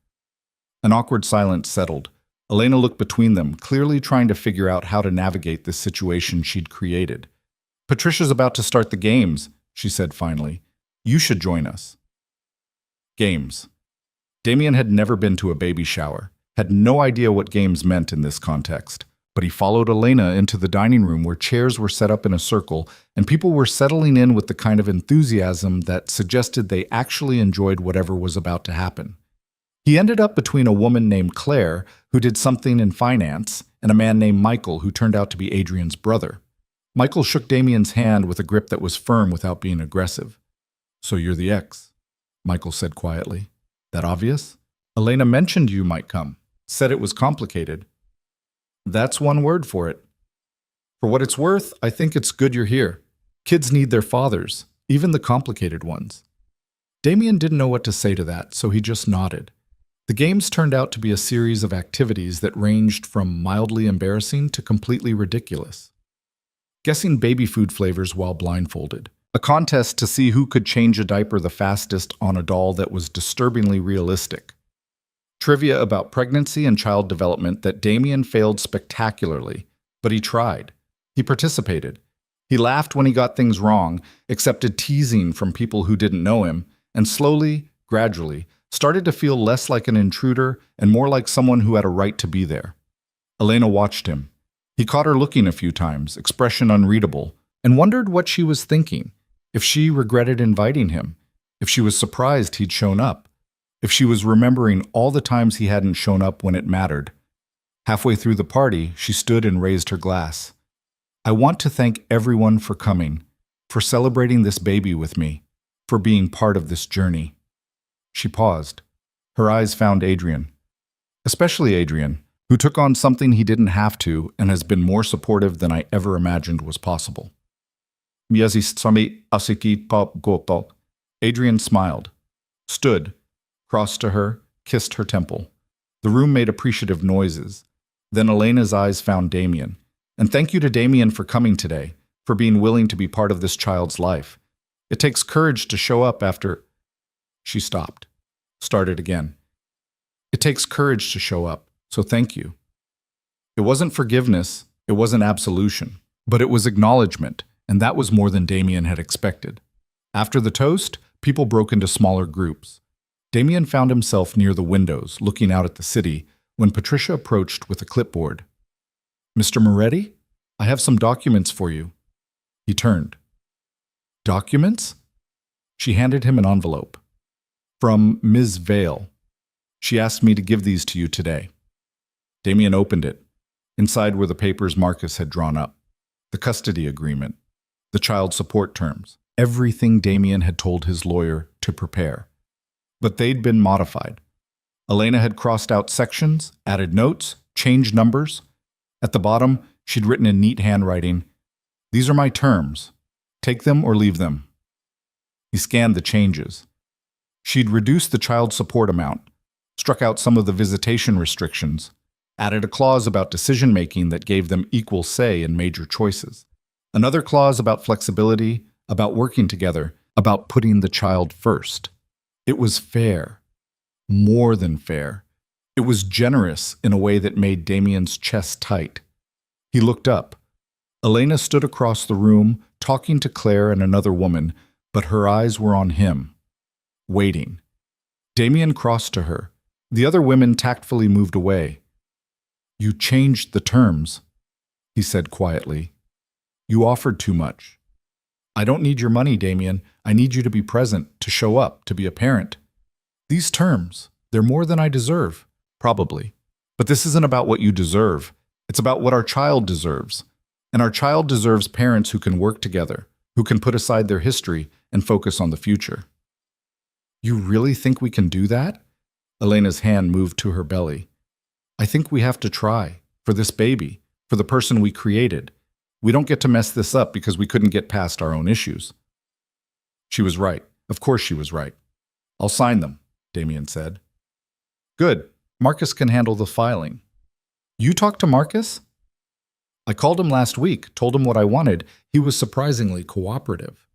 An awkward silence settled. Elena looked between them, clearly trying to figure out how to navigate this situation she'd created. Patricia's about to start the games, she said finally. You should join us. Games. Damien had never been to a baby shower, had no idea what games meant in this context. But he followed Elena into the dining room where chairs were set up in a circle and people were settling in with the kind of enthusiasm that suggested they actually enjoyed whatever was about to happen. He ended up between a woman named Claire, who did something in finance, and a man named Michael, who turned out to be Adrian's brother. Michael shook Damien's hand with a grip that was firm without being aggressive. So you're the ex, Michael said quietly. That obvious? Elena mentioned you might come, said it was complicated. That's one word for it. For what it's worth, I think it's good you're here. Kids need their fathers, even the complicated ones. Damien didn't know what to say to that, so he just nodded. The games turned out to be a series of activities that ranged from mildly embarrassing to completely ridiculous. Guessing baby food flavors while blindfolded. A contest to see who could change a diaper the fastest on a doll that was disturbingly realistic. Trivia about pregnancy and child development that Damien failed spectacularly, but he tried. He participated. He laughed when he got things wrong, accepted teasing from people who didn't know him, and slowly, gradually, started to feel less like an intruder and more like someone who had a right to be there. Elena watched him. He caught her looking a few times, expression unreadable, and wondered what she was thinking, if she regretted inviting him, if she was surprised he'd shown up. If she was remembering all the times he hadn't shown up when it mattered. Halfway through the party, she stood and raised her glass. I want to thank everyone for coming, for celebrating this baby with me, for being part of this journey. She paused. Her eyes found Adrian. Especially Adrian, who took on something he didn't have to and has been more supportive than I ever imagined was possible. Adrian smiled, stood, crossed to her, kissed her temple. The room made appreciative noises. Then Elena's eyes found Damien. And thank you to Damien for coming today, for being willing to be part of this child's life. It takes courage to show up after... She stopped. Started again. It takes courage to show up, so thank you. It wasn't forgiveness, it wasn't absolution, but it was acknowledgement, and that was more than Damien had expected. After the toast, people broke into smaller groups. Damien found himself near the windows, looking out at the city, when Patricia approached with a clipboard. Mr. Moretti, I have some documents for you. He turned. Documents? She handed him an envelope. From Ms. Vale. She asked me to give these to you today. Damien opened it. Inside were the papers Marcus had drawn up. The custody agreement. The child support terms. Everything Damien had told his lawyer to prepare. But they'd been modified. Elena had crossed out sections, added notes, changed numbers. At the bottom, she'd written in neat handwriting, "These are my terms. Take them or leave them." He scanned the changes. She'd reduced the child support amount, struck out some of the visitation restrictions, added a clause about decision-making that gave them equal say in major choices. Another clause about flexibility, about working together, about putting the child first. It was fair. More than fair. It was generous in a way that made Damien's chest tight. He looked up. Elena stood across the room, talking to Claire and another woman, but her eyes were on him, waiting. Damien crossed to her. The other women tactfully moved away. "You changed the terms," he said quietly. "You offered too much. I don't need your money, Damien. I need you to be present, to show up, to be a parent. These terms, they're more than I deserve, probably. But this isn't about what you deserve. It's about what our child deserves. And our child deserves parents who can work together, who can put aside their history and focus on the future." "You really think we can do that?" Elena's hand moved to her belly. "I think we have to try, for this baby, for the person we created. We don't get to mess this up because we couldn't get past our own issues." She was right. Of course she was right. "I'll sign them," Damien said. "Good. Marcus can handle the filing." "You talked to Marcus?" "I called him last week, told him what I wanted. He was surprisingly cooperative."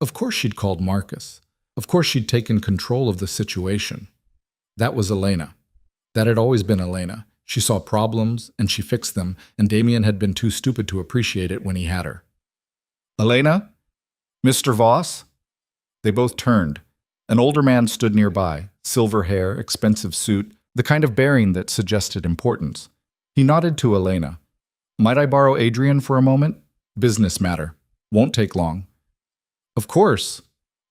Of course she'd called Marcus. Of course she'd taken control of the situation. That was Elena. That had always been Elena. She saw problems, and she fixed them, and Damien had been too stupid to appreciate it when he had her. "Elena? Mr. Voss?" They both turned. An older man stood nearby, silver hair, expensive suit, the kind of bearing that suggested importance. He nodded to Elena. "Might I borrow Adrian for a moment? Business matter. Won't take long." "Of course,"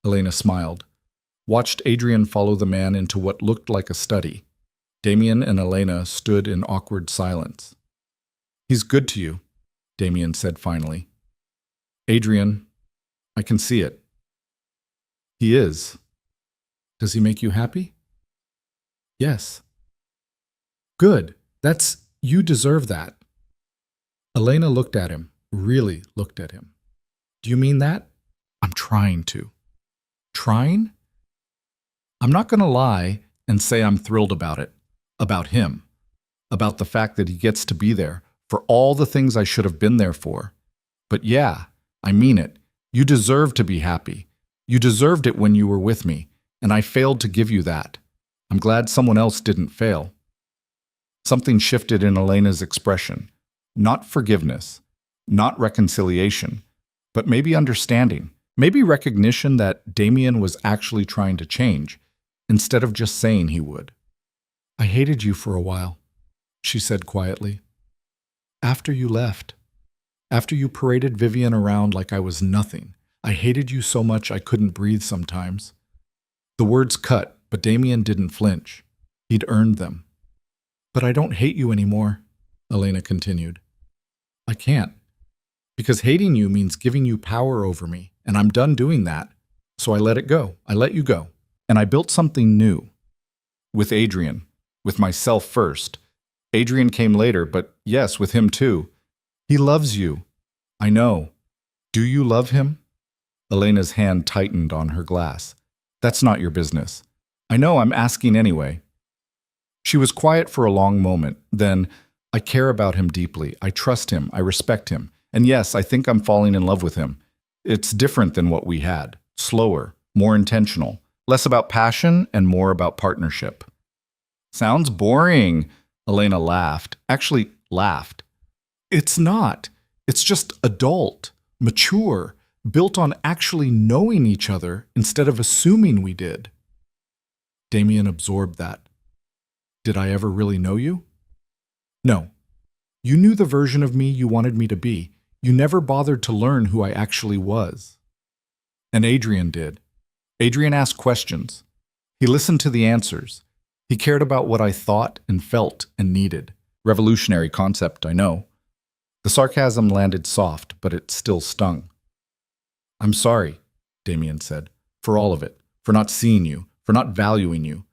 Elena smiled, watched Adrian follow the man into what looked like a study. Damien and Elena stood in awkward silence. "He's good to you," Damien said finally. "Adrian, I can see it." "He is. Does he make you happy?" "Yes." "Good. You deserve that." Elena looked at him, really looked at him. "Do you mean that?" "I'm trying to." "Trying?" "I'm not going to lie and say I'm thrilled about it. About him. About the fact that he gets to be there, for all the things I should have been there for. But yeah, I mean it. You deserve to be happy. You deserved it when you were with me, and I failed to give you that. I'm glad someone else didn't fail." Something shifted in Elena's expression. Not forgiveness, not reconciliation, but maybe understanding, maybe recognition that Damien was actually trying to change, instead of just saying he would. "I hated you for a while," she said quietly. "After you left. After you paraded Vivian around like I was nothing. I hated you so much I couldn't breathe sometimes." The words cut, but Damien didn't flinch. He'd earned them. "But I don't hate you anymore," Elena continued. "I can't. Because hating you means giving you power over me, and I'm done doing that. So I let it go. I let you go. And I built something new. With Adrian. With myself first. Adrian came later, but yes, with him too. He loves you. I know. Do you love him?" Elena's hand tightened on her glass. "That's not your business. I know, I'm asking anyway." She was quiet for a long moment. Then, "I care about him deeply. I trust him. I respect him. And yes, I think I'm falling in love with him. It's different than what we had. Slower, more intentional. Less about passion and more about partnership." "Sounds boring," Elena laughed. Actually, laughed. "It's not. It's just adult, mature, built on actually knowing each other instead of assuming we did." Damien absorbed that. "Did I ever really know you?" "No. You knew the version of me you wanted me to be. You never bothered to learn who I actually was." "And Adrian did. Adrian asked questions. He listened to the answers. He cared about what I thought and felt and needed. Revolutionary concept, I know." The sarcasm landed soft, but it still stung. "I'm sorry," Damien said, "for all of it, for not seeing you, for not valuing you,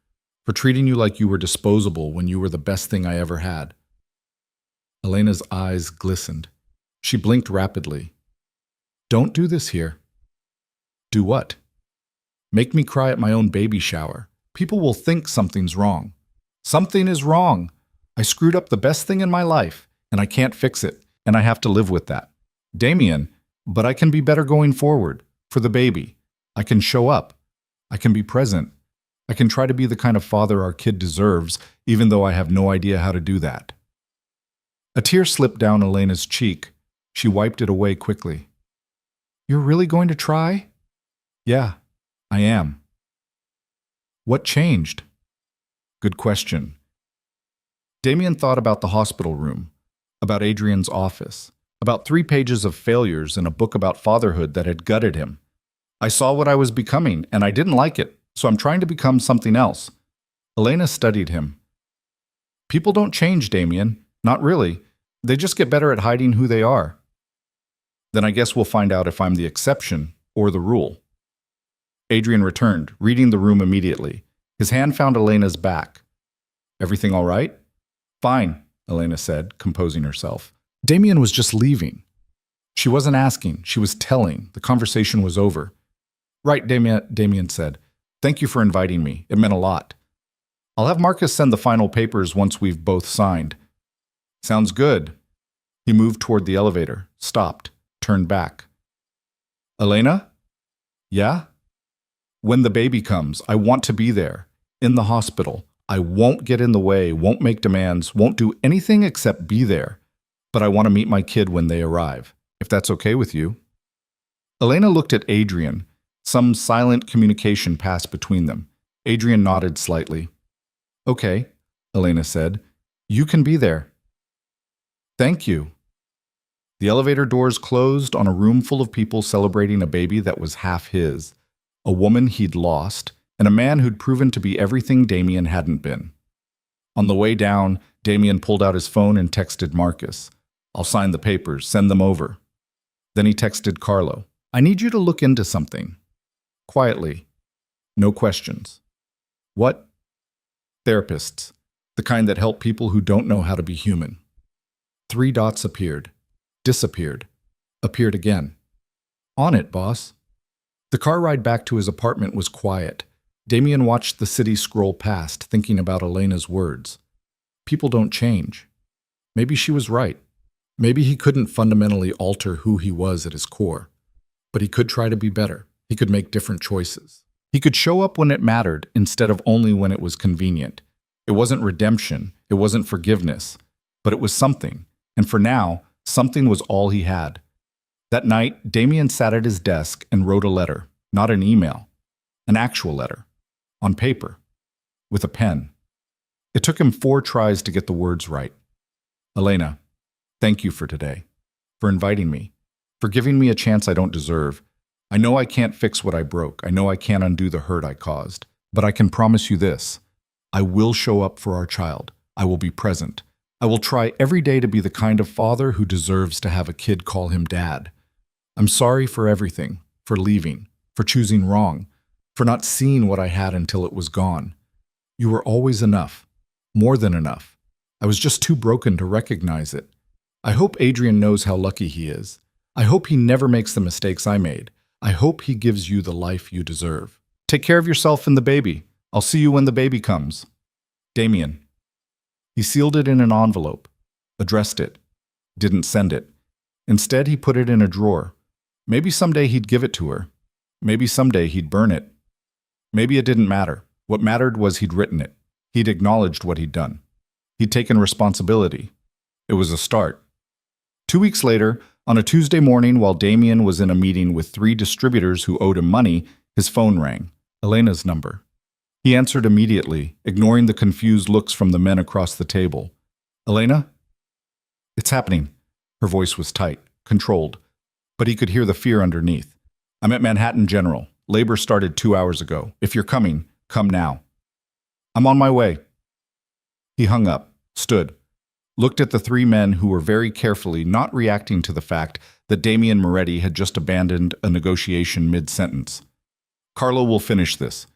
for treating you like you were disposable when you were the best thing I ever had." Elena's eyes glistened. She blinked rapidly. Don't do this here. Do what? Make me cry at my own baby shower. People will think something's wrong. Something is wrong. I screwed up the best thing in my life, and I can't fix it, and I have to live with that. Damien, but I can be better going forward. For the baby. I can show up. I can be present. I can try to be the kind of father our kid deserves, even though I have no idea how to do that. A tear slipped down Elena's cheek. She wiped it away quickly. You're really going to try? Yeah, I am. What changed? Good question. Damien thought about the hospital room, about Adrian's office, about 3 pages of failures in a book about fatherhood that had gutted him. I saw what I was becoming, and I didn't like it, so I'm trying to become something else. Elena studied him. People don't change, Damien. Not really. They just get better at hiding who they are. Then I guess we'll find out if I'm the exception or the rule. Adrian returned, reading the room immediately. His hand found Elena's back. Everything all right? Fine, Elena said, composing herself. Damien was just leaving. She wasn't asking, she was telling. The conversation was over. Right, Damien said. Thank you for inviting me. It meant a lot. I'll have Marcus send the final papers once we've both signed. Sounds good. He moved toward the elevator, stopped, turned back. Elena? Yeah? When the baby comes, I want to be there, in the hospital. I won't get in the way, won't make demands, won't do anything except be there. But I want to meet my kid when they arrive, if that's okay with you. Elena looked at Adrian. Some silent communication passed between them. Adrian nodded slightly. Okay, Elena said. You can be there. Thank you. The elevator doors closed on a room full of people celebrating a baby that was half his, a woman he'd lost, and a man who'd proven to be everything Damien hadn't been. On the way down, Damien pulled out his phone and texted Marcus. I'll sign the papers, send them over. Then he texted Carlo. I need you to look into something. Quietly. No questions. What? Therapists. The kind that help people who don't know how to be human. 3 dots appeared. Disappeared. Appeared again. On it, boss. The car ride back to his apartment was quiet. Damien watched the city scroll past, thinking about Elena's words. People don't change. Maybe she was right. Maybe he couldn't fundamentally alter who he was at his core. But he could try to be better. He could make different choices. He could show up when it mattered instead of only when it was convenient. It wasn't redemption. It wasn't forgiveness. But it was something. And for now, something was all he had. That night, Damien sat at his desk and wrote a letter. Not an email. An actual letter. On paper. With a pen. It took him 4 tries to get the words right. Elena, thank you for today. For inviting me. For giving me a chance I don't deserve. I know I can't fix what I broke. I know I can't undo the hurt I caused. But I can promise you this. I will show up for our child. I will be present. I will try every day to be the kind of father who deserves to have a kid call him dad. I'm sorry for everything. For leaving. For choosing wrong. For not seeing what I had until it was gone. You were always enough. More than enough. I was just too broken to recognize it. I hope Adrian knows how lucky he is. I hope he never makes the mistakes I made. I hope he gives you the life you deserve. Take care of yourself and the baby. I'll see you when the baby comes. Damien. He sealed it in an envelope. Addressed it. Didn't send it. Instead, he put it in a drawer. Maybe someday he'd give it to her. Maybe someday he'd burn it. Maybe it didn't matter. What mattered was he'd written it. He'd acknowledged what he'd done. He'd taken responsibility. It was a start. 2 weeks later, on a Tuesday morning while Damien was in a meeting with 3 distributors who owed him money, his phone rang. Elena's number. He answered immediately, ignoring the confused looks from the men across the table. Elena? It's happening. Her voice was tight, controlled, but he could hear the fear underneath. I'm at Manhattan General. Labor started 2 hours ago. If you're coming, come now. I'm on my way. He hung up, stood, looked at the 3 men who were very carefully not reacting to the fact that Damien Moretti had just abandoned a negotiation mid-sentence. Carlo will finish this,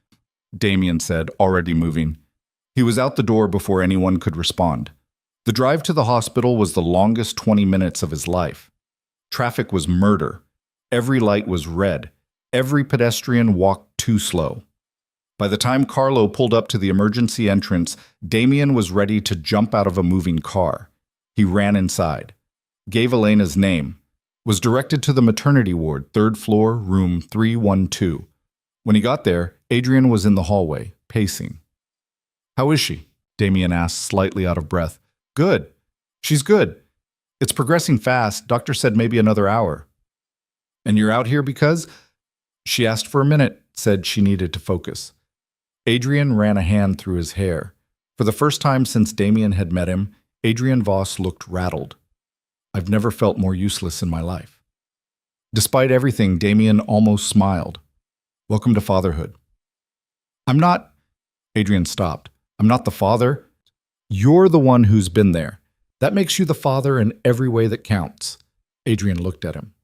Damien said, already moving. He was out the door before anyone could respond. The drive to the hospital was the longest 20 minutes of his life. Traffic was murder. Every light was red. Every pedestrian walked too slow. By the time Carlo pulled up to the emergency entrance, Damien was ready to jump out of a moving car. He ran inside, gave Elena's name, was directed to the maternity ward, 3rd floor, room 312. When he got there, Adrian was in the hallway, pacing. "How is she?" Damien asked, slightly out of breath. "Good. She's good. It's progressing fast. Doctor said maybe another hour." "And you're out here because?" She asked for a minute, said she needed to focus. Adrian ran a hand through his hair. For the first time since Damien had met him, Adrian Voss looked rattled. "I've never felt more useless in my life." Despite everything, Damien almost smiled. "Welcome to fatherhood." "I'm not—" Adrian stopped. "I'm not the father. You're the one who's been there. That makes you the father in every way that counts." Adrian looked at him.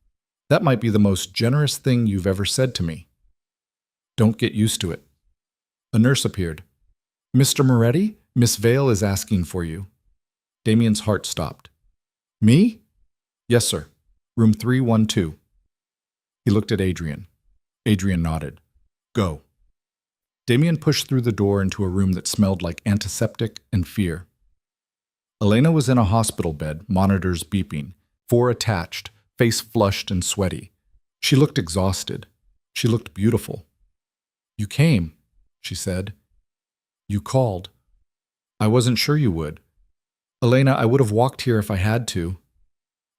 "That might be the most generous thing you've ever said to me." "Don't get used to it." A nurse appeared. "Mr. Moretti, Miss Vale is asking for you." Damien's heart stopped. "Me?" "Yes, sir. Room 312. He looked at Adrian. Adrian nodded. "Go." Damien pushed through the door into a room that smelled like antiseptic and fear. Elena was in a hospital bed, monitors beeping, 4 attached, face flushed and sweaty. She looked exhausted. She looked beautiful. "You came," she said. "You called. I wasn't sure you would. Elena, I would have walked here if I had to."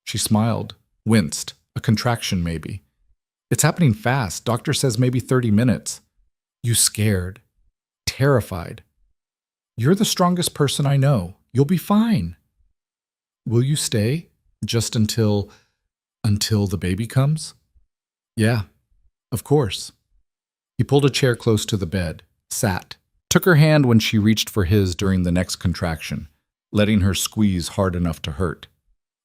She smiled, winced, a contraction maybe. "It's happening fast. Doctor says maybe 30 minutes. You scared. Terrified. You're the strongest person I know. You'll be fine." "Will you stay? Just until the baby comes?" "Yeah, of course." He pulled a chair close to the bed, sat, took her hand when she reached for his during the next contraction, letting her squeeze hard enough to hurt.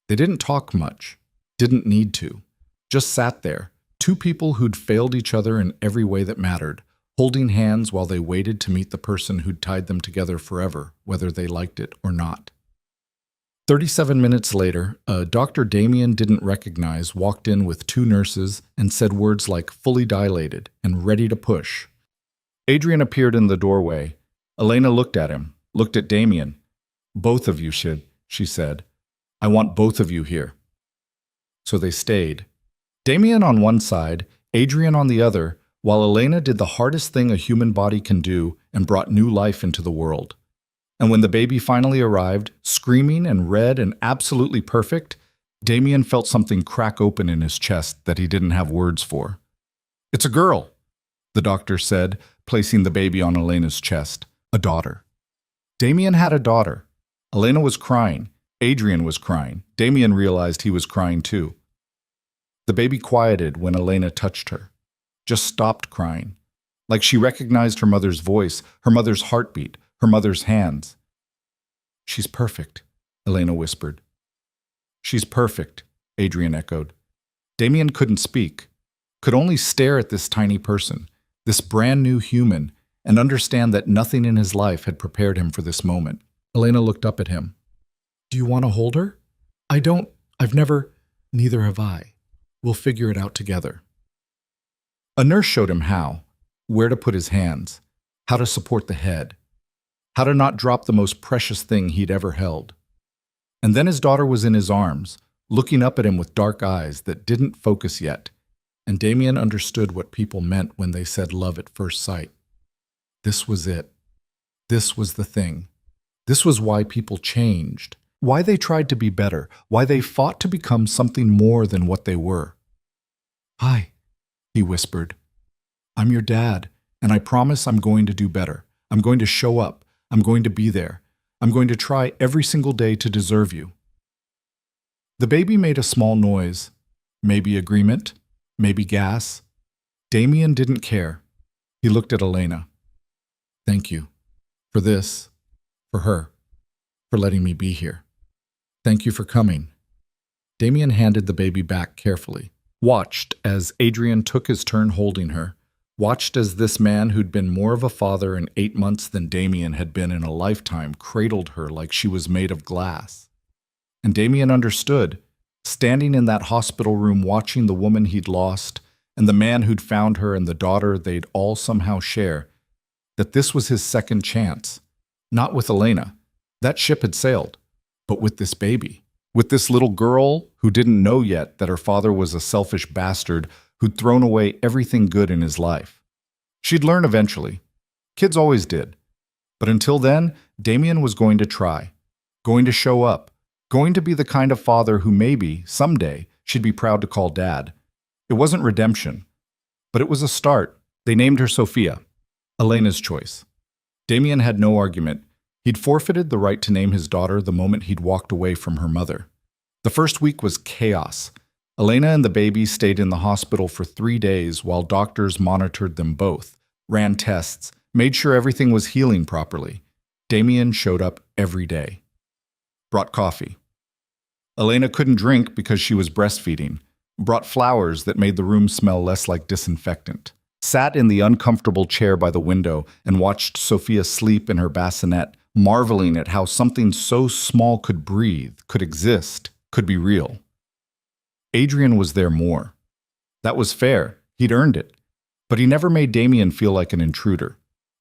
They didn't talk much, didn't need to, just sat there, 2 people who'd failed each other in every way that mattered, holding hands while they waited to meet the person who'd tied them together forever, whether they liked it or not. 37 minutes later, a Dr. Damien didn't recognize walked in with 2 nurses and said words like fully dilated and ready to push. Adrian appeared in the doorway. Elena looked at him, looked at Damien. "Both of you should," she said. "I want both of you here." So they stayed. Damien on one side, Adrian on the other, while Elena did the hardest thing a human body can do and brought new life into the world. And when the baby finally arrived, screaming and red and absolutely perfect, Damien felt something crack open in his chest that he didn't have words for. "It's a girl," the doctor said, placing the baby on Elena's chest. "A daughter." Damien had a daughter. Elena was crying. Adrian was crying. Damien realized he was crying too. The baby quieted when Elena touched her. Just stopped crying. Like she recognized her mother's voice, her mother's heartbeat, her mother's hands. "She's perfect," Elena whispered. "She's perfect," Adrian echoed. Damien couldn't speak, could only stare at this tiny person, this brand new human, and understand that nothing in his life had prepared him for this moment. Elena looked up at him. "Do you want to hold her?" I've never." "Neither have I. We'll figure it out together." A nurse showed him how, where to put his hands, how to support the head, how to not drop the most precious thing he'd ever held. And then his daughter was in his arms, looking up at him with dark eyes that didn't focus yet, and Damien understood what people meant when they said love at first sight. This was it. This was the thing. This was why people changed, why they tried to be better, why they fought to become something more than what they were. "Hi," he whispered. "I'm your dad, and I promise I'm going to do better. I'm going to show up. I'm going to be there. I'm going to try every single day to deserve you." The baby made a small noise. Maybe agreement, maybe gas. Damien didn't care. He looked at Elena. "Thank you. For this. For her. For letting me be here. Thank you for coming." Damien handed the baby back carefully, watched as Adrian took his turn holding her, watched as this man who'd been more of a father in 8 months than Damien had been in a lifetime cradled her like she was made of glass. And Damien understood, standing in that hospital room watching the woman he'd lost and the man who'd found her and the daughter they'd all somehow share, that this was his second chance. Not with Elena. That ship had sailed. But with this baby. With this little girl who didn't know yet that her father was a selfish bastard who'd thrown away everything good in his life. She'd learn eventually. Kids always did. But until then, Damien was going to try. Going to show up. Going to be the kind of father who maybe, someday, she'd be proud to call dad. It wasn't redemption. But it was a start. They named her Sophia. Elena's choice. Damien had no argument. He'd forfeited the right to name his daughter the moment he'd walked away from her mother. The first week was chaos. Elena and the baby stayed in the hospital for 3 days while doctors monitored them both, ran tests, made sure everything was healing properly. Damien showed up every day. Brought coffee. Elena couldn't drink because she was breastfeeding. Brought flowers that made the room smell less like disinfectant. Sat in the uncomfortable chair by the window and watched Sophia sleep in her bassinet, marveling at how something so small could breathe, could exist, could be real. Adrian was there more. That was fair. He'd earned it. But he never made Damien feel like an intruder.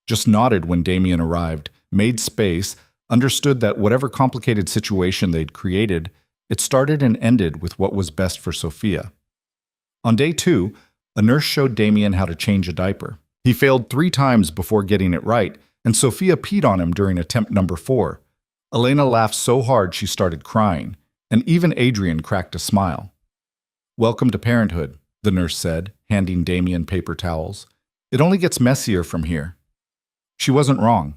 Just nodded when Damien arrived, made space, understood that whatever complicated situation they'd created, it started and ended with what was best for Sophia. On day 2, a nurse showed Damien how to change a diaper. He failed 3 times before getting it right, and Sophia peed on him during attempt number 4. Elena laughed so hard she started crying, and even Adrian cracked a smile. "Welcome to parenthood," the nurse said, handing Damien paper towels. "It only gets messier from here." She wasn't wrong.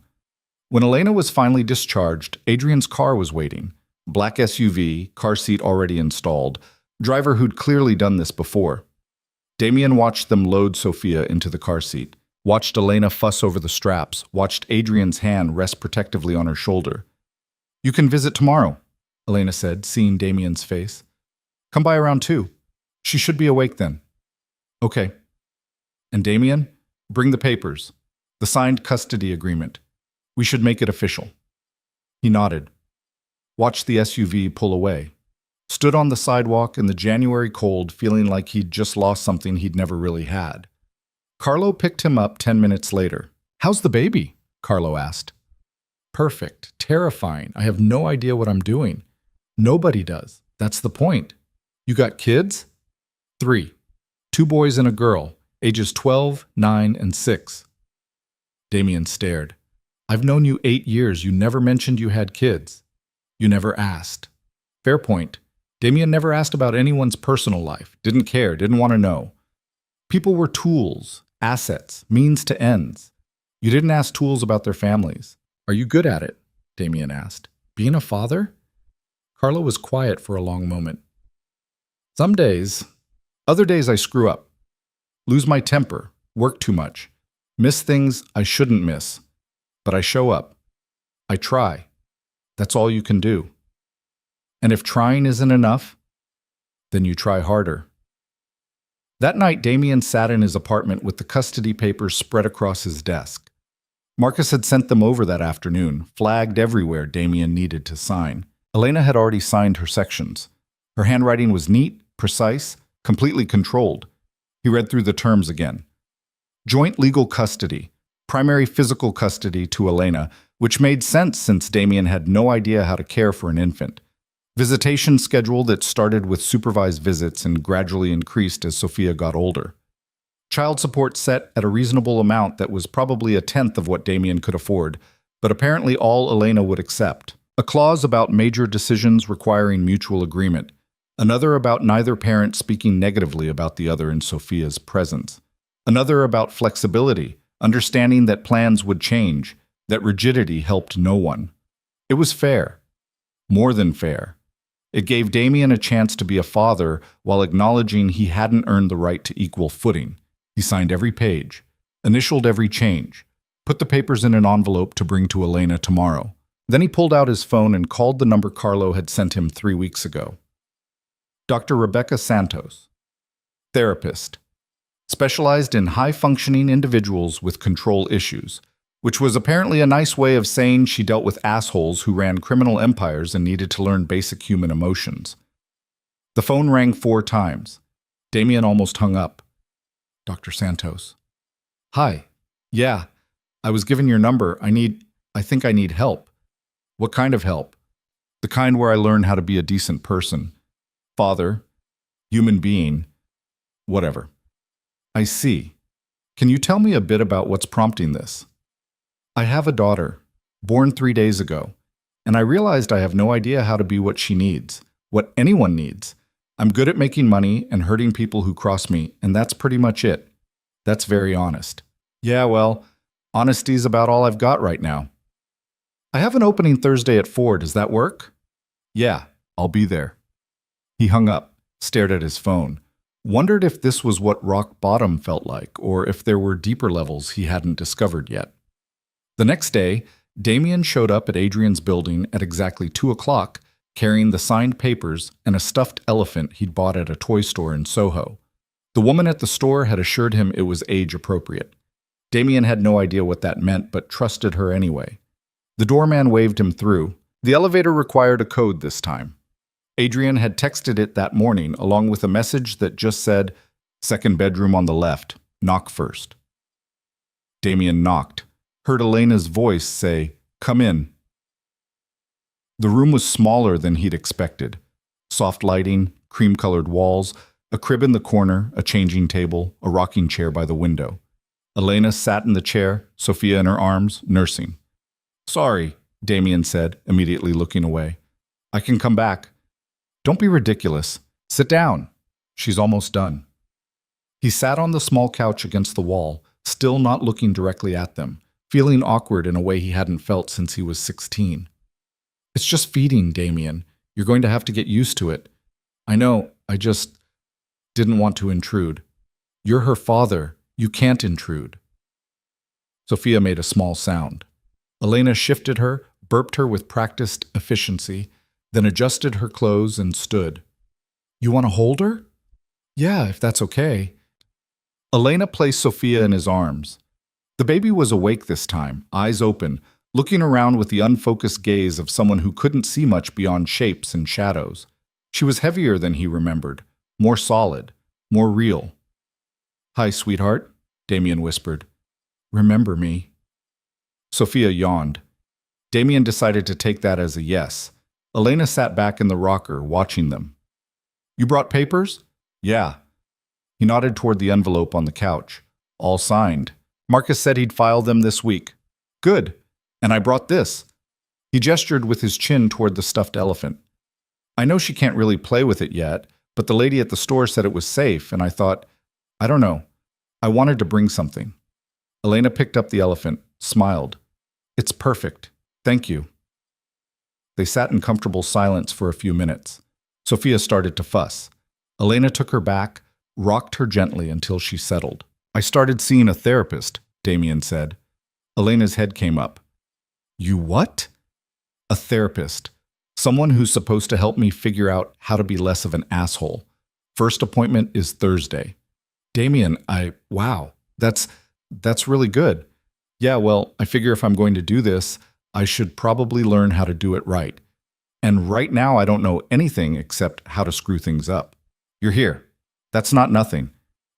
When Elena was finally discharged, Adrian's car was waiting. Black SUV, car seat already installed, driver who'd clearly done this before. Damien watched them load Sophia into the car seat, watched Elena fuss over the straps, watched Adrian's hand rest protectively on her shoulder. "You can visit tomorrow," Elena said, seeing Damien's face. "Come by around 2. She should be awake then." "Okay." "And Damien, bring the papers. The signed custody agreement. We should make it official." He nodded. Watched the SUV pull away. Stood on the sidewalk in the January cold feeling like he'd just lost something he'd never really had. Carlo picked him up 10 minutes later. "How's the baby?" Carlo asked. "Perfect. Terrifying. I have no idea what I'm doing." "Nobody does. That's the point." "You got kids?" 3. 2 boys and a girl, ages 12, 9, and 6. Damien stared. "I've known you 8 years. You never mentioned you had kids. You never asked." Fair point. Damien never asked about anyone's personal life, didn't care, didn't want to know. People were tools, assets, means to ends. You didn't ask tools about their families. "Are you good at it?" Damien asked. "Being a father?" Carlo was quiet for a long moment. "Some days. Other days I screw up. Lose my temper, work too much, miss things I shouldn't miss. But I show up. I try. That's all you can do. And if trying isn't enough, then you try harder." That night, Damien sat in his apartment with the custody papers spread across his desk. Marcus had sent them over that afternoon, flagged everywhere Damien needed to sign. Elena had already signed her sections. Her handwriting was neat, precise, completely controlled. He read through the terms again. Joint legal custody, primary physical custody to Elena, which made sense since Damien had no idea how to care for an infant. Visitation schedule that started with supervised visits and gradually increased as Sophia got older. Child support set at a reasonable amount that was probably a tenth of what Damien could afford, but apparently all Elena would accept. A clause about major decisions requiring mutual agreement. Another about neither parent speaking negatively about the other in Sophia's presence. Another about flexibility, understanding that plans would change, that rigidity helped no one. It was fair. More than fair. It gave Damien a chance to be a father while acknowledging he hadn't earned the right to equal footing. He signed every page, initialed every change, put the papers in an envelope to bring to Elena tomorrow. Then he pulled out his phone and called the number Carlo had sent him 3 weeks ago. Dr. Rebecca Santos. Therapist. specialized in high-functioning individuals with control issues, which was apparently a nice way of saying she dealt with assholes who ran criminal empires and needed to learn basic human emotions. The phone rang 4 times. Damien almost hung up. Dr. Santos. Hi. Yeah, I was given your number. I think I need help. What kind of help? The kind where I learn how to be a decent person. Father, human being, whatever. I see. Can you tell me a bit about what's prompting this? I have a daughter, born 3 days ago, and I realized I have no idea how to be what she needs, what anyone needs. I'm good at making money and hurting people who cross me, and that's pretty much it. That's very honest. Yeah, well, honesty's about all I've got right now. I have an opening Thursday at 4. Does that work? Yeah, I'll be there. He hung up, stared at his phone, wondered if this was what rock bottom felt like, or if there were deeper levels he hadn't discovered yet. The next day, Damien showed up at Adrian's building at exactly 2 o'clock, carrying the signed papers and a stuffed elephant he'd bought at a toy store in Soho. The woman at the store had assured him it was age appropriate. Damien had no idea what that meant, but trusted her anyway. The doorman waved him through. The elevator required a code this time. Adrian had texted it that morning, along with a message that just said, "Second bedroom on the left, knock first." Damien knocked, heard Elena's voice say, "Come in." The room was smaller than he'd expected. Soft lighting, cream-colored walls, a crib in the corner, a changing table, a rocking chair by the window. Elena sat in the chair, Sophia in her arms, nursing. "Sorry," Damien said, immediately looking away. "I can come back." "Don't be ridiculous. Sit down. She's almost done." He sat on the small couch against the wall, still not looking directly at them, feeling awkward in a way he hadn't felt since he was 16. "It's just feeding, Damien. You're going to have to get used to it. I know, I just didn't want to intrude. You're her father. You can't intrude." Sophia made a small sound. Elena shifted her, burped her with practiced efficiency, then adjusted her clothes and stood. "You want to hold her?" "Yeah, if that's okay." Elena placed Sophia in his arms. The baby was awake this time, eyes open, looking around with the unfocused gaze of someone who couldn't see much beyond shapes and shadows. She was heavier than he remembered, more solid, more real. "Hi, sweetheart," Damien whispered. "Remember me." Sophia yawned. Damien decided to take that as a yes. Elena sat back in the rocker, watching them. "You brought papers?" "Yeah." He nodded toward the envelope on the couch. "All signed. Marcus said he'd file them this week." "Good. And I brought this." He gestured with his chin toward the stuffed elephant. "I know she can't really play with it yet, but the lady at the store said it was safe, and I thought, I don't know. I wanted to bring something." Elena picked up the elephant, smiled. "It's perfect. Thank you." They sat in comfortable silence for a few minutes. Sophia started to fuss. Elena took her back, rocked her gently until she settled. "I started seeing a therapist," Damien said. Elena's head came up. "You what?" "A therapist. Someone who's supposed to help me figure out how to be less of an asshole. First appointment is Thursday." "Damien, wow, that's really good. Yeah, well, I figure if I'm going to do this, I should probably learn how to do it right. And right now I don't know anything except how to screw things up. You're here. That's not nothing.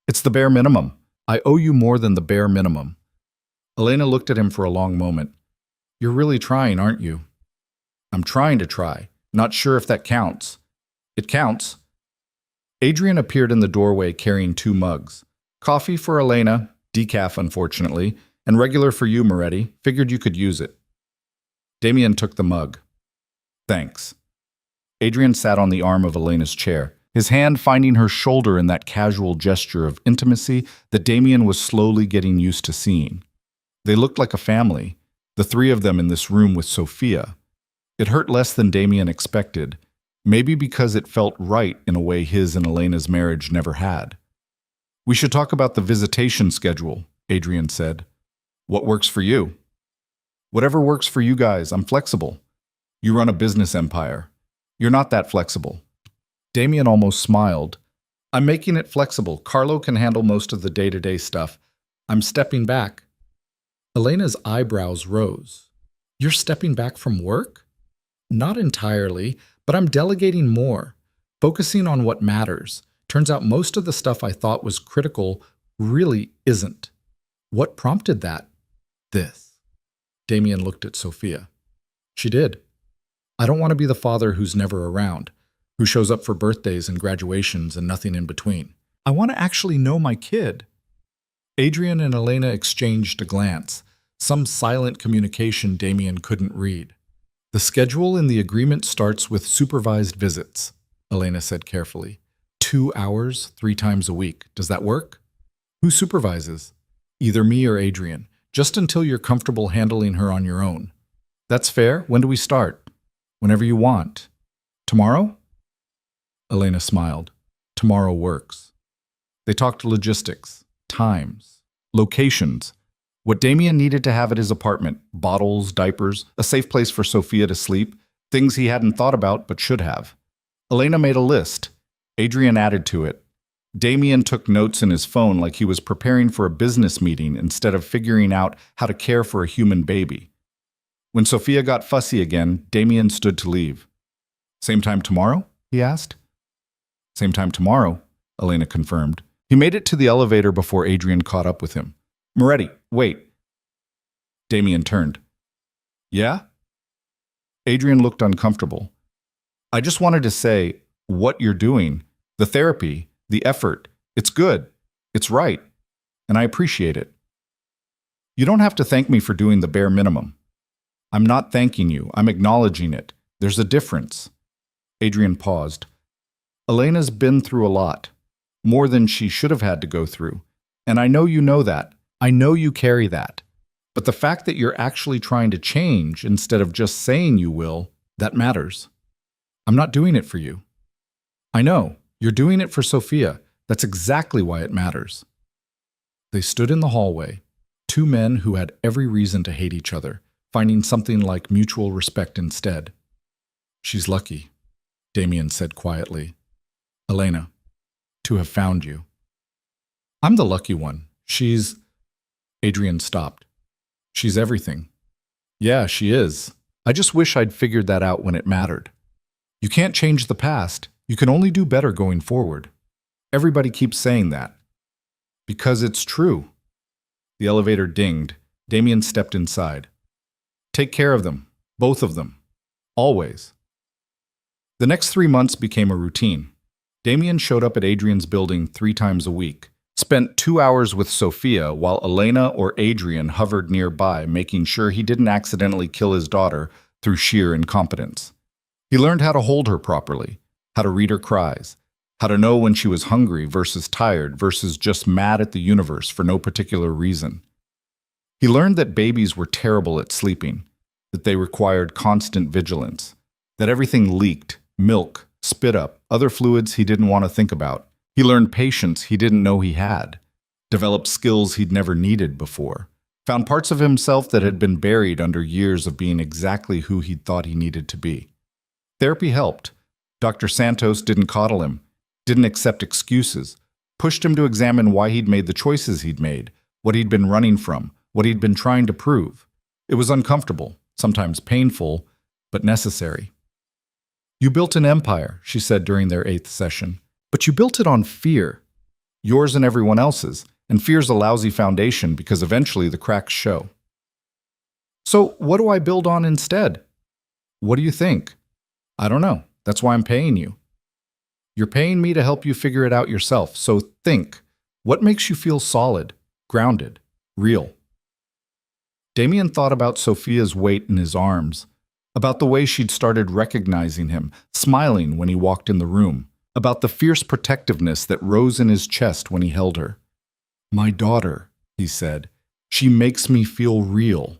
It's the bare minimum. I owe you more than the bare minimum." Elena looked at him for a long moment. "You're really trying, aren't you?" "I'm trying to try. Not sure if that counts." "It counts." Adrian appeared in the doorway carrying 2 mugs. "Coffee for Elena, decaf unfortunately, and regular for you, Moretti. Figured you could use it." Damien took the mug. "Thanks." Adrian sat on the arm of Elena's chair, his hand finding her shoulder in that casual gesture of intimacy that Damien was slowly getting used to seeing. They looked like a family, the 3 of them in this room with Sophia. It hurt less than Damien expected, maybe because it felt right in a way his and Elena's marriage never had. "We should talk about the visitation schedule," Adrian said. "What works for you?" "Whatever works for you guys. I'm flexible. You run a business empire. You're not that flexible." Damien almost smiled. I'm making it flexible. Carlo can handle most of the day-to-day stuff. I'm stepping back. Elena's eyebrows rose. You're stepping back from work? Not entirely, but I'm delegating more, focusing on what matters. Turns out most of the stuff I thought was critical really isn't. What prompted that? This. Damien looked at Sophia. She did. I don't want to be the father who's never around, who shows up for birthdays and graduations and nothing in between. I want to actually know my kid. Adrian and Elena exchanged a glance, some silent communication Damien couldn't read. The schedule in the agreement starts with supervised visits, Elena said carefully. 2 hours, 3 times a week. Does that work? Who supervises? Either me or Adrian, just until you're comfortable handling her on your own. That's fair. When do we start? Whenever you want. Tomorrow? Elena smiled. Tomorrow works. They talked logistics, times, locations, what Damien needed to have at his apartment, bottles, diapers, a safe place for Sophia to sleep, things he hadn't thought about but should have. Elena made a list. Adrian added to it. Damien took notes in his phone like he was preparing for a business meeting instead of figuring out how to care for a human baby. When Sophia got fussy again, Damien stood to leave. Same time tomorrow? He asked. Same time tomorrow, Elena confirmed. He made it to the elevator before Adrian caught up with him. Moretti, wait. Damien turned. Yeah? Adrian looked uncomfortable. I just wanted to say, what you're doing, the therapy, the effort, it's good, it's right, and I appreciate it. You don't have to thank me for doing the bare minimum. I'm not thanking you, I'm acknowledging it. There's a difference. Adrian paused. Elena's been through a lot, more than she should have had to go through, and I know you know that. I know you carry that. But the fact that you're actually trying to change instead of just saying you will, that matters. I'm not doing it for you. I know. You're doing it for Sophia. That's exactly why it matters. They stood in the hallway, 2 men who had every reason to hate each other, finding something like mutual respect instead. She's lucky, Damien said quietly. Elena, to have found you. I'm the lucky one. She's... Adrian stopped. She's everything. Yeah, she is. I just wish I'd figured that out when it mattered. You can't change the past. You can only do better going forward. Everybody keeps saying that. Because it's true. The elevator dinged. Damien stepped inside. Take care of them. Both of them. Always. The next 3 months became a routine. Damien showed up at Adrian's building 3 times a week. Spent 2 hours with Sophia while Elena or Adrian hovered nearby, making sure he didn't accidentally kill his daughter through sheer incompetence. He learned how to hold her properly, how to read her cries, how to know when she was hungry versus tired versus just mad at the universe for no particular reason. He learned that babies were terrible at sleeping, that they required constant vigilance, that everything leaked, milk, spit up, other fluids he didn't want to think about. He learned patience he didn't know he had, developed skills he'd never needed before, found parts of himself that had been buried under years of being exactly who he'd thought he needed to be. Therapy helped. Dr. Santos didn't coddle him, didn't accept excuses, pushed him to examine why he'd made the choices he'd made, what he'd been running from, what he'd been trying to prove. It was uncomfortable, sometimes painful, but necessary. You built an empire, she said during their 8th session. But you built it on fear, yours and everyone else's, and fear's a lousy foundation because eventually the cracks show. So what do I build on instead? What do you think? I don't know. That's why I'm paying you. You're paying me to help you figure it out yourself, so think. What makes you feel solid, grounded, real? Damien thought about Sophia's weight in his arms, about the way she'd started recognizing him, smiling when he walked in the room, about the fierce protectiveness that rose in his chest when he held her. My daughter, he said, she makes me feel real.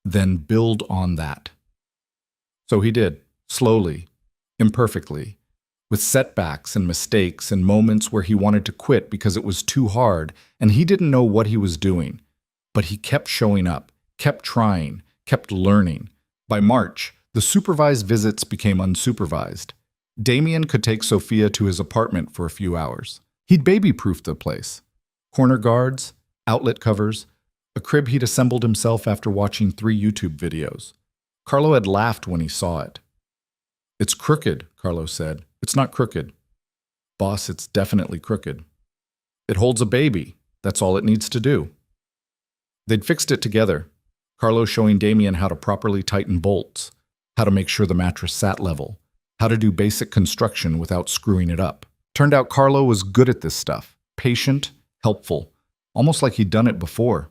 Then build on that. So he did, slowly, imperfectly, with setbacks and mistakes and moments where he wanted to quit because it was too hard and he didn't know what he was doing. But he kept showing up, kept trying, kept learning. By March, the supervised visits became unsupervised. Damien could take Sophia to his apartment for a few hours. He'd baby-proofed the place. Corner guards, outlet covers, a crib he'd assembled himself after watching 3 YouTube videos. Carlo had laughed when he saw it. "It's crooked," Carlo said. "It's not crooked." "Boss, it's definitely crooked." "It holds a baby. That's all it needs to do." They'd fixed it together, Carlo showing Damien how to properly tighten bolts, how to make sure the mattress sat level, how to do basic construction without screwing it up. Turned out Carlo was good at this stuff, patient, helpful, almost like he'd done it before.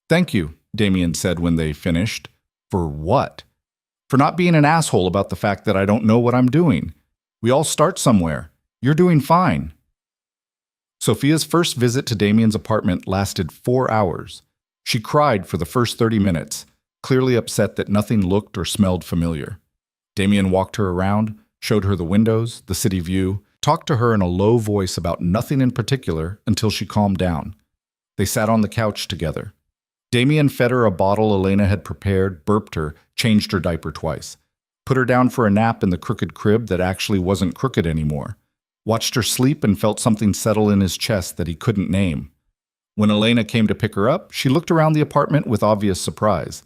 "Thank you," Damien said when they finished. "For what?" "For not being an asshole about the fact that I don't know what I'm doing. We all start somewhere. You're doing fine." Sophia's first visit to Damien's apartment lasted 4 hours. She cried for the first 30 minutes, clearly upset that nothing looked or smelled familiar. Damien walked her around, showed her the windows, the city view, talked to her in a low voice about nothing in particular until she calmed down. They sat on the couch together. Damien fed her a bottle Elena had prepared, burped her, changed her diaper twice, put her down for a nap in the crooked crib that actually wasn't crooked anymore, watched her sleep and felt something settle in his chest that he couldn't name. When Elena came to pick her up, she looked around the apartment with obvious surprise.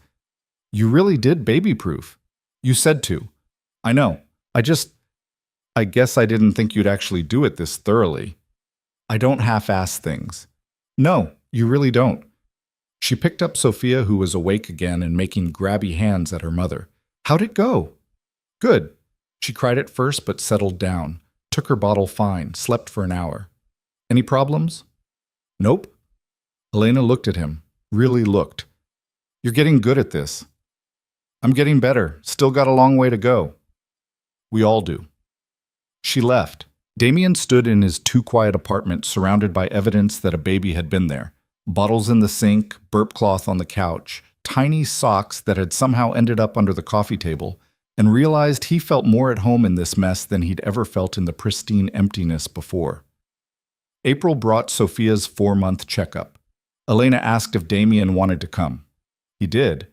"You really did baby-proof. You said to." "I know. I guess I didn't think you'd actually do it this thoroughly." "I don't half-ass things." "No, you really don't." She picked up Sophia, who was awake again and making grabby hands at her mother. "How'd it go?" "Good." She cried at first but settled down, took her bottle fine, slept for an hour. "Any problems?" "Nope." Elena looked at him, really looked. "You're getting good at this." "I'm getting better, still got a long way to go." "We all do." She left. Damien stood in his too-quiet apartment surrounded by evidence that a baby had been there. Bottles in the sink, burp cloth on the couch, tiny socks that had somehow ended up under the coffee table, and realized he felt more at home in this mess than he'd ever felt in the pristine emptiness before. April brought Sophia's 4-month checkup. Elena asked if Damien wanted to come. He did.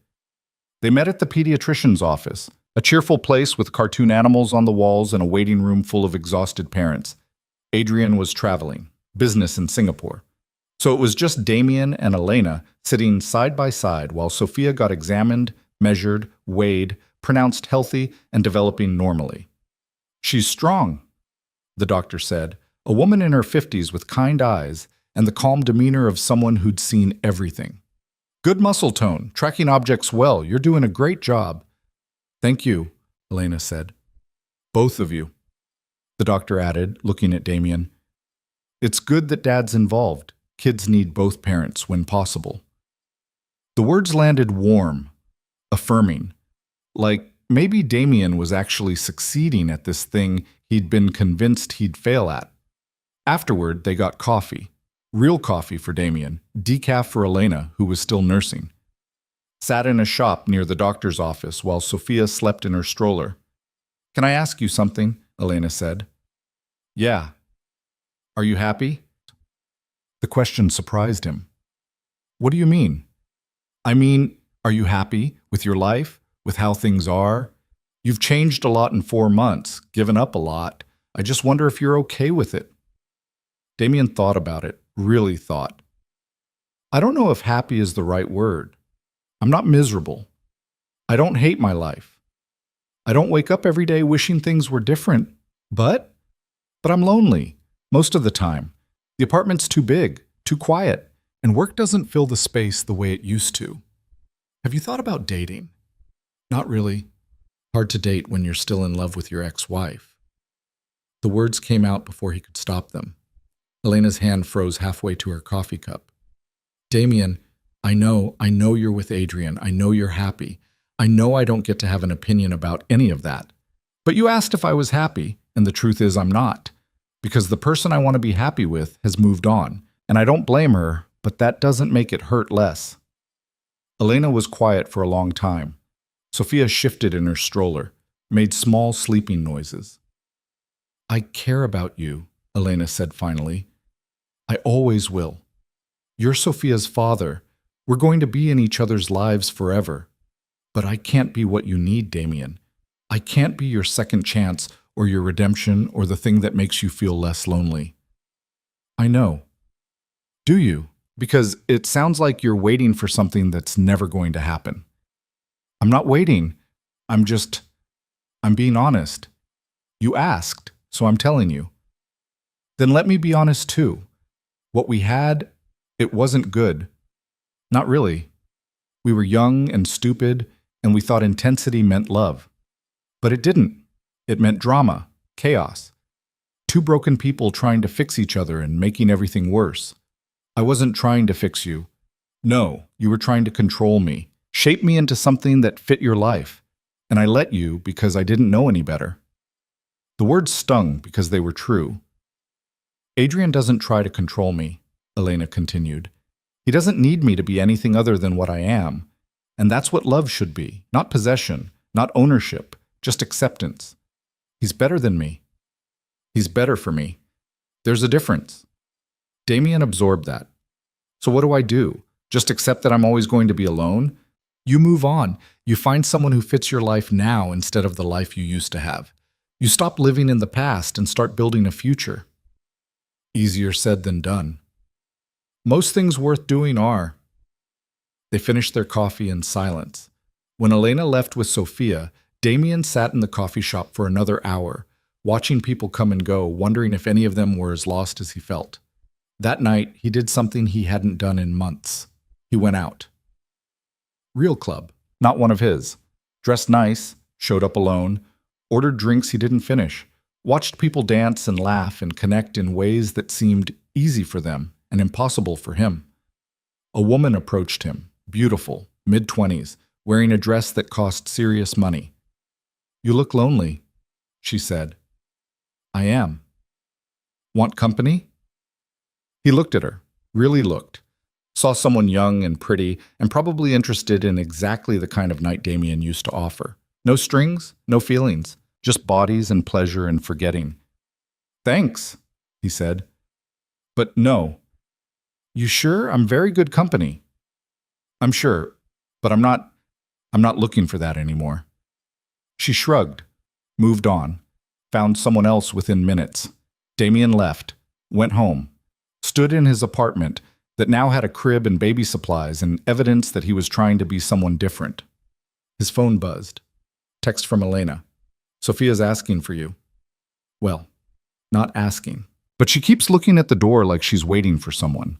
They met at the pediatrician's office, a cheerful place with cartoon animals on the walls and a waiting room full of exhausted parents. Adrian was traveling, business in Singapore. So it was just Damien and Elena sitting side by side while Sophia got examined, measured, weighed, pronounced healthy, and developing normally. "She's strong," the doctor said, a woman in her 50s with kind eyes and the calm demeanor of someone who'd seen everything. "Good muscle tone, tracking objects well. You're doing a great job." "Thank you," Elena said. "Both of you," the doctor added, looking at Damien. "It's good that Dad's involved. Kids need both parents when possible." The words landed warm, affirming, like maybe Damien was actually succeeding at this thing he'd been convinced he'd fail at. Afterward, they got coffee. Real coffee for Damien, decaf for Elena, who was still nursing. Sat in a shop near the doctor's office while Sophia slept in her stroller. "Can I ask you something?" Elena said. "Yeah." "Are you happy?" The question surprised him. "What do you mean?" "I mean, are you happy with your life, with how things are? You've changed a lot in 4 months, given up a lot. I just wonder if you're okay with it." Damien thought about it, really thought. "I don't know if happy is the right word. I'm not miserable. I don't hate my life. I don't wake up every day wishing things were different, but I'm lonely, most of the time. The apartment's too big, too quiet, and work doesn't fill the space the way it used to. Have you thought about dating?" "Not really. Hard to date when you're still in love with your ex-wife." The words came out before he could stop them. Elena's hand froze halfway to her coffee cup. "Damien, I know you're with Adrian. I know you're happy. I know I don't get to have an opinion about any of that. But you asked if I was happy, and the truth is I'm not. Because the person I want to be happy with has moved on, and I don't blame her, but that doesn't make it hurt less." Elena was quiet for a long time. Sophia shifted in her stroller, made small sleeping noises. "I care about you," Elena said finally. "I always will. You're Sophia's father. We're going to be in each other's lives forever. But I can't be what you need, Damien. I can't be your second chance or your redemption or the thing that makes you feel less lonely. I know. Do you? Because it sounds like you're waiting for something that's never going to happen. I'm not waiting. I'm being honest. You asked, so I'm telling you. Then let me be honest too. What we had, it wasn't good. Not really. We were young and stupid, and we thought intensity meant love. But it didn't. It meant drama, chaos. Two broken people trying to fix each other and making everything worse. I wasn't trying to fix you. No, you were trying to control me, shape me into something that fit your life. And I let you because I didn't know any better. The words stung because they were true. Adrian doesn't try to control me, Elena continued. He doesn't need me to be anything other than what I am. And that's what love should be, not possession, not ownership, just acceptance. He's better than me. He's better for me. There's a difference. Damien absorbed that. So what do I do? Just accept that I'm always going to be alone? You move on. You find someone who fits your life now instead of the life you used to have. You stop living in the past and start building a future. Easier said than done. Most things worth doing are. They finished their coffee in silence. When Elena left with Sophia, Damien sat in the coffee shop for another hour, watching people come and go, wondering if any of them were as lost as he felt. That night, he did something he hadn't done in months. He went out. Real club, not one of his. Dressed nice, showed up alone, ordered drinks he didn't finish, watched people dance and laugh and connect in ways that seemed easy for them and impossible for him. A woman approached him, beautiful, mid-20s, wearing a dress that cost serious money. "You look lonely," she said. "I am." "Want company?" He looked at her, really looked. Saw someone young and pretty and probably interested in exactly the kind of night Damien used to offer. No strings, no feelings, just bodies and pleasure and forgetting. "Thanks," he said. "But no." "You sure? I'm very good company." "I'm sure, but I'm not looking for that anymore." She shrugged, moved on, found someone else within minutes. Damien left, went home, stood in his apartment that now had a crib and baby supplies and evidence that he was trying to be someone different. His phone buzzed. Text from Elena. "Sophia's asking for you." Well, not asking. But she keeps looking at the door like she's waiting for someone.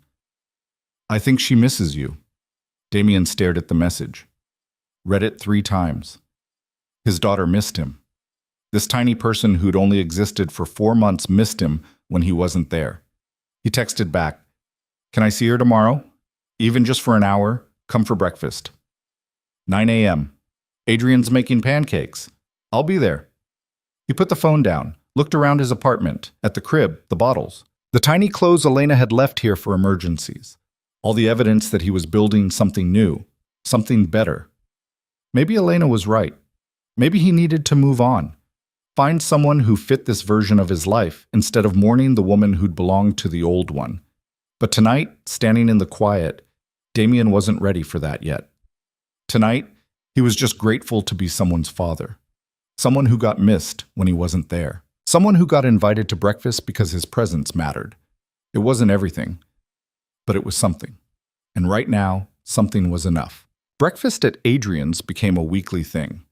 "I think she misses you." Damien stared at the message. Read it 3 times. His daughter missed him. This tiny person who'd only existed for 4 months missed him when he wasn't there. He texted back, "Can I see her tomorrow? Even just for an hour? Come for breakfast." 9 a.m. "Adrian's making pancakes. I'll be there." He put the phone down, looked around his apartment, at the crib, the bottles, the tiny clothes Elena had left here for emergencies. All the evidence that he was building something new, something better. Maybe Elena was right. Maybe he needed to move on. Find someone who fit this version of his life instead of mourning the woman who'd belonged to the old one. But tonight, standing in the quiet, Damien wasn't ready for that yet. Tonight, he was just grateful to be someone's father. Someone who got missed when he wasn't there. Someone who got invited to breakfast because his presence mattered. It wasn't everything, but it was something. And right now, something was enough. Breakfast at Adrian's became a weekly thing.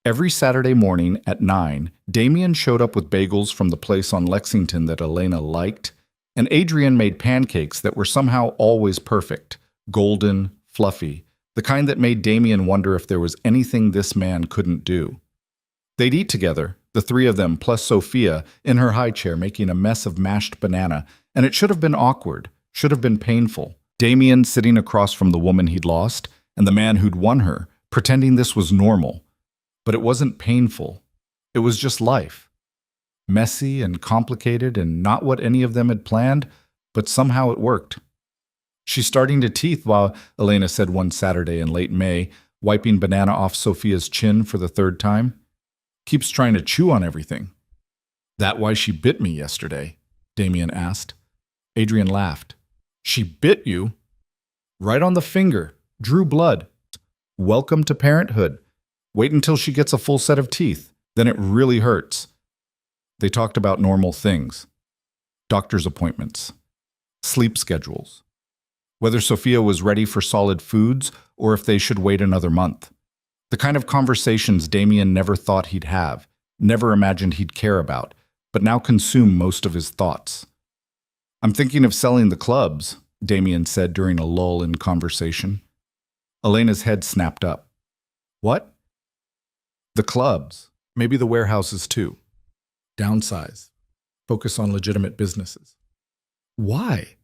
Every Saturday morning at 9, Damien showed up with bagels from the place on Lexington that Elena liked, and Adrian made pancakes that were somehow always perfect, golden, fluffy, the kind that made Damien wonder if there was anything this man couldn't do. They'd eat together, the 3 of them plus Sophia, in her high chair making a mess of mashed banana, and it should have been awkward, should have been painful. Damien sitting across from the woman he'd lost, and the man who'd won her, pretending this was normal. But it wasn't painful. It was just life. Messy and complicated and not what any of them had planned, but somehow it worked. "She's starting to teeth," Elena said one Saturday in late May, wiping banana off Sophia's chin for the 3rd time. "Keeps trying to chew on everything." "That why she bit me yesterday?" Damien asked. Adrian laughed. "She bit you?" "Right on the finger. Drew blood. Welcome to parenthood. Wait until she gets a full set of teeth. Then it really hurts." They talked about normal things: doctor's appointments, sleep schedules, whether Sophia was ready for solid foods or if they should wait another month. The kind of conversations Damien never thought he'd have, never imagined he'd care about, but now consume most of his thoughts. "I'm thinking of selling the clubs," Damien said during a lull in conversation. Elena's head snapped up. "What?" "The clubs. Maybe the warehouses too. Downsize. Focus on legitimate businesses." "Why?"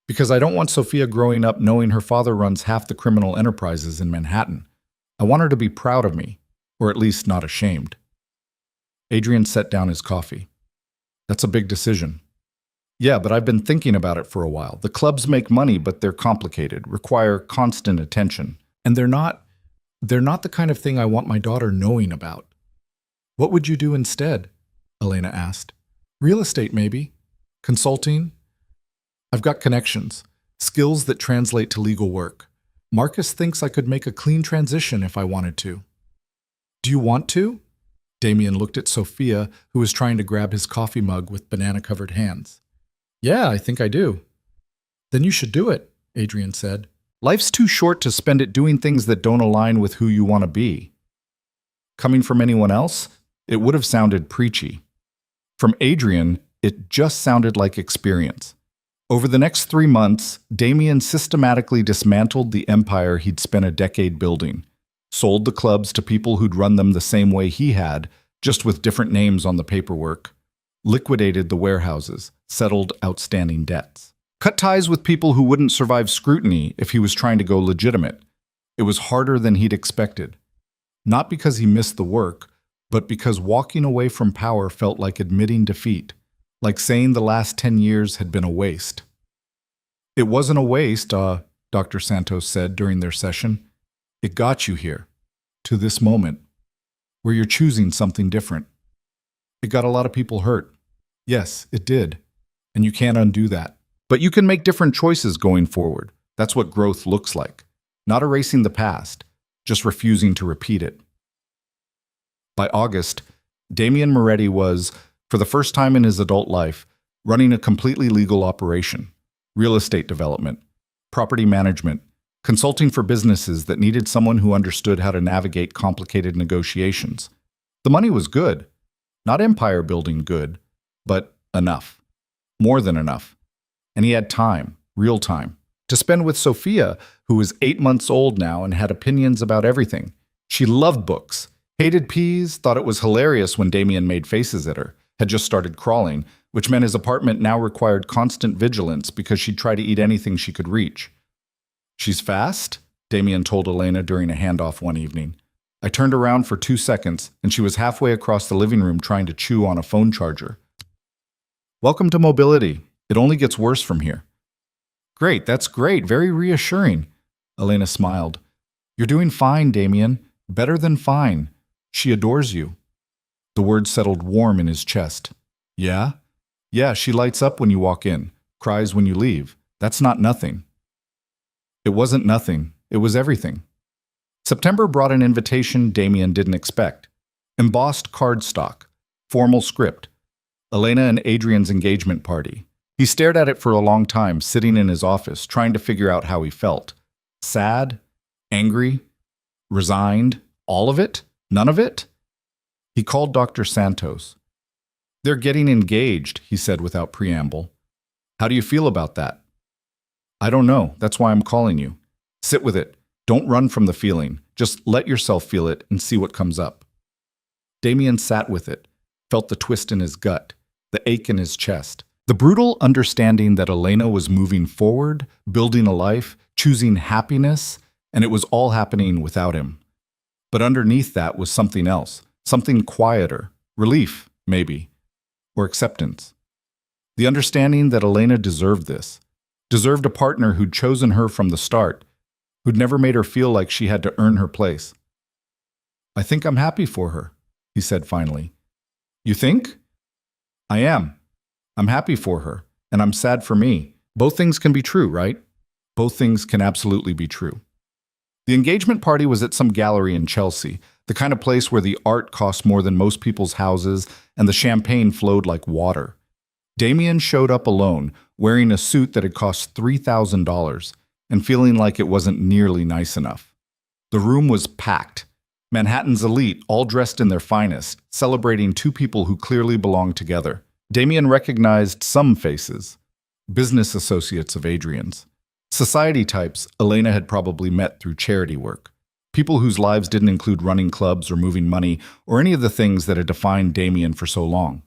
"Because I don't want Sophia growing up knowing her father runs half the criminal enterprises in Manhattan. I want her to be proud of me, or at least not ashamed." Adrian set down his coffee. "That's a big decision." "Yeah, but I've been thinking about it for a while. The clubs make money, but they're complicated, require constant attention. And they're not the kind of thing I want my daughter knowing about." "What would you do instead?" Elena asked. "Real estate, maybe. Consulting. I've got connections, skills that translate to legal work. Marcus thinks I could make a clean transition if I wanted to." "Do you want to?" Damien looked at Sophia, who was trying to grab his coffee mug with banana-covered hands. "Yeah, I think I do." "Then you should do it," Adrian said. "Life's too short to spend it doing things that don't align with who you want to be." Coming from anyone else, it would have sounded preachy. From Adrian, it just sounded like experience. Over the next 3 months, Damien systematically dismantled the empire he'd spent a decade building, sold the clubs to people who'd run them the same way he had, just with different names on the paperwork, liquidated the warehouses, settled outstanding debts, cut ties with people who wouldn't survive scrutiny if he was trying to go legitimate. It was harder than he'd expected. Not because he missed the work, but because walking away from power felt like admitting defeat, like saying the last 10 years had been a waste. "It wasn't a waste," Dr. Santos said during their session. "It got you here, to this moment, where you're choosing something different. It got a lot of people hurt. Yes, it did, and you can't undo that. But you can make different choices going forward. That's what growth looks like. Not erasing the past, just refusing to repeat it." By August, Damien Moretti was, for the first time in his adult life, running a completely legal operation: real estate development, property management, consulting for businesses that needed someone who understood how to navigate complicated negotiations. The money was good. Not empire building good, but enough. More than enough. And he had time, real time, to spend with Sophia, who was 8 months old now and had opinions about everything. She loved books, hated peas, thought it was hilarious when Damien made faces at her, had just started crawling, which meant his apartment now required constant vigilance because she'd try to eat anything she could reach. "She's fast," Damien told Elena during a handoff one evening. "I turned around for 2 seconds, and she was halfway across the living room trying to chew on a phone charger." "Welcome to mobility. It only gets worse from here." "Great, that's great. Very reassuring." Elena smiled. "You're doing fine, Damien. Better than fine. She adores you." The words settled warm in his chest. "Yeah? Yeah, she lights up when you walk in, cries when you leave. That's not nothing." It wasn't nothing. It was everything. September brought an invitation Damien didn't expect. Embossed cardstock, formal script, Elena and Adrian's engagement party. He stared at it for a long time, sitting in his office, trying to figure out how he felt. Sad? Angry? Resigned? All of it? None of it? He called Dr. Santos. "They're getting engaged," he said without preamble. "How do you feel about that?" "I don't know. That's why I'm calling you. Sit with it. Don't run from the feeling. Just let yourself feel it and see what comes up." Damien sat with it, felt the twist in his gut, the ache in his chest, the brutal understanding that Elena was moving forward, building a life, choosing happiness, and it was all happening without him. But underneath that was something else, something quieter, relief, maybe, or acceptance. The understanding that Elena deserved this, deserved a partner who'd chosen her from the start, who'd never made her feel like she had to earn her place. "I think I'm happy for her," he said finally. "You think?" "I am. I'm happy for her, and I'm sad for me. Both things can be true, right? Both things can absolutely be true." The engagement party was at some gallery in Chelsea, the kind of place where the art cost more than most people's houses and the champagne flowed like water. Damien showed up alone, wearing a suit that had cost $3,000 and feeling like it wasn't nearly nice enough. The room was packed. Manhattan's elite, all dressed in their finest, celebrating two people who clearly belonged together. Damien recognized some faces. Business associates of Adrian's. Society types Elena had probably met through charity work. People whose lives didn't include running clubs or moving money or any of the things that had defined Damien for so long.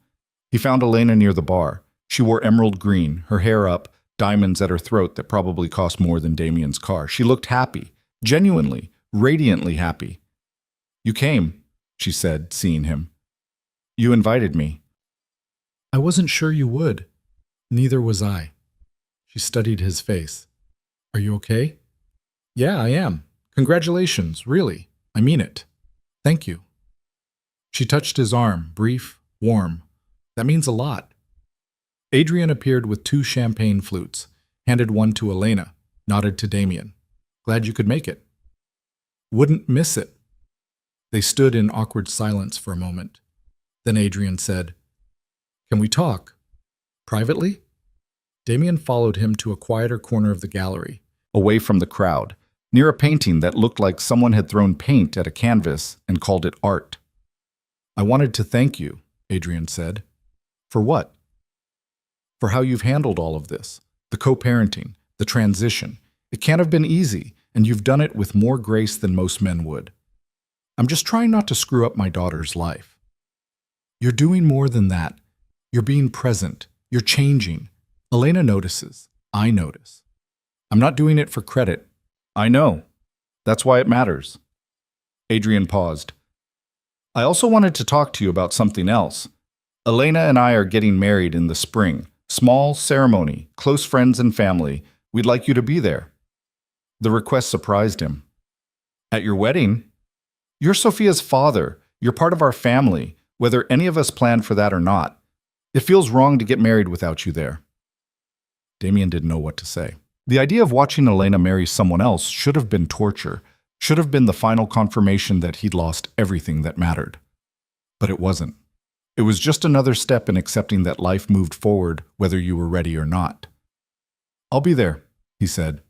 He found Elena near the bar. She wore emerald green, her hair up, diamonds at her throat that probably cost more than Damien's car. She looked happy, genuinely, radiantly happy. "You came," she said, seeing him. "You invited me." "I wasn't sure you would. Neither was I." She studied his face. "Are you okay?" "Yeah, I am. Congratulations, really. I mean it. Thank you." She touched his arm, brief, warm. "That means a lot." Adrian appeared with 2 champagne flutes, handed one to Elena, nodded to Damien. "Glad you could make it." "Wouldn't miss it." They stood in awkward silence for a moment. Then Adrian said, "Can we talk? Privately?" Damien followed him to a quieter corner of the gallery, Away from the crowd, near a painting that looked like someone had thrown paint at a canvas and called it art. "I wanted to thank you," Adrian said. "For what?" "For how you've handled all of this. The co-parenting, the transition. It can't have been easy, and you've done it with more grace than most men would. I'm just trying not to screw up my daughter's life." "You're doing more than that. You're being present. You're changing. Elena notices. I notice. I'm not doing it for credit." "I know. That's why it matters." Adrian paused. "I also wanted to talk to you about something else. Elena and I are getting married in the spring. Small ceremony, close friends and family. We'd like you to be there." The request surprised him. "At your wedding? You're Sophia's father. You're part of our family, whether any of us planned for that or not. It feels wrong to get married without you there." Damien didn't know what to say. The idea of watching Elena marry someone else should have been torture, should have been the final confirmation that he'd lost everything that mattered. But it wasn't. It was just another step in accepting that life moved forward whether you were ready or not. "I'll be there," he said.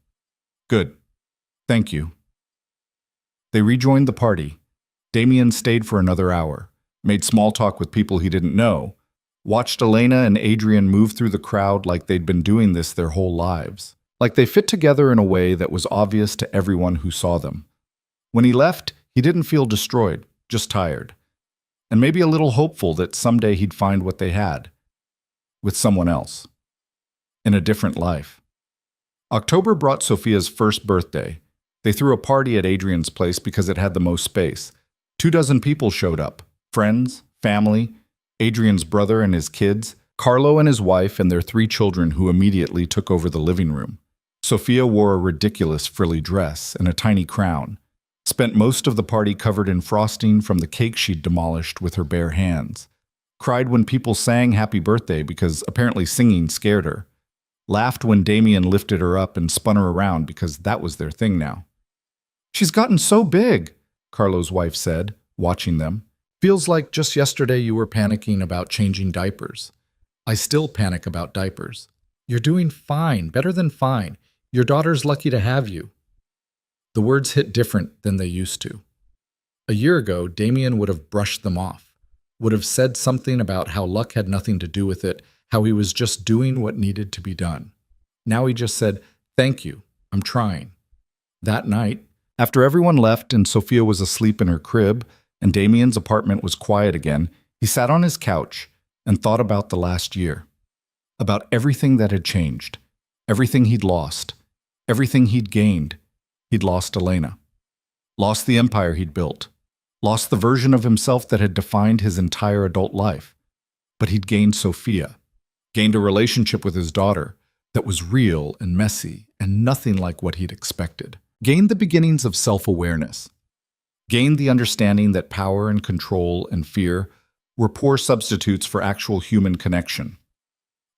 "Good. Thank you." They rejoined the party. Damien stayed for another hour, made small talk with people he didn't know, watched Elena and Adrian move through the crowd like they'd been doing this their whole lives, like they fit together in a way that was obvious to everyone who saw them. When he left, he didn't feel destroyed, just tired, and maybe a little hopeful that someday he'd find what they had, with someone else, in a different life. October brought Sophia's first birthday. They threw a party at Adrian's place because it had the most space. 24 people showed up, friends, family, Adrian's brother and his kids, Carlo and his wife and their 3 children who immediately took over the living room. Sophia wore a ridiculous frilly dress and a tiny crown, spent most of the party covered in frosting from the cake she'd demolished with her bare hands, cried when people sang happy birthday because apparently singing scared her, laughed when Damien lifted her up and spun her around because that was their thing now. "She's gotten so big," Carlo's wife said, watching them. "Feels like just yesterday you were panicking about changing diapers." "I still panic about diapers." "You're doing fine, better than fine. Your daughter's lucky to have you." The words hit different than they used to. A year ago, Damien would have brushed them off, would have said something about how luck had nothing to do with it, how he was just doing what needed to be done. Now he just said, "Thank you, I'm trying." That night, after everyone left and Sophia was asleep in her crib and Damien's apartment was quiet again, he sat on his couch and thought about the last year, about everything that had changed, everything he'd lost, everything he'd gained. He'd lost Elena, lost the empire he'd built, lost the version of himself that had defined his entire adult life. But he'd gained Sophia, gained a relationship with his daughter that was real and messy and nothing like what he'd expected. Gained the beginnings of self-awareness. Gained the understanding that power and control and fear were poor substitutes for actual human connection.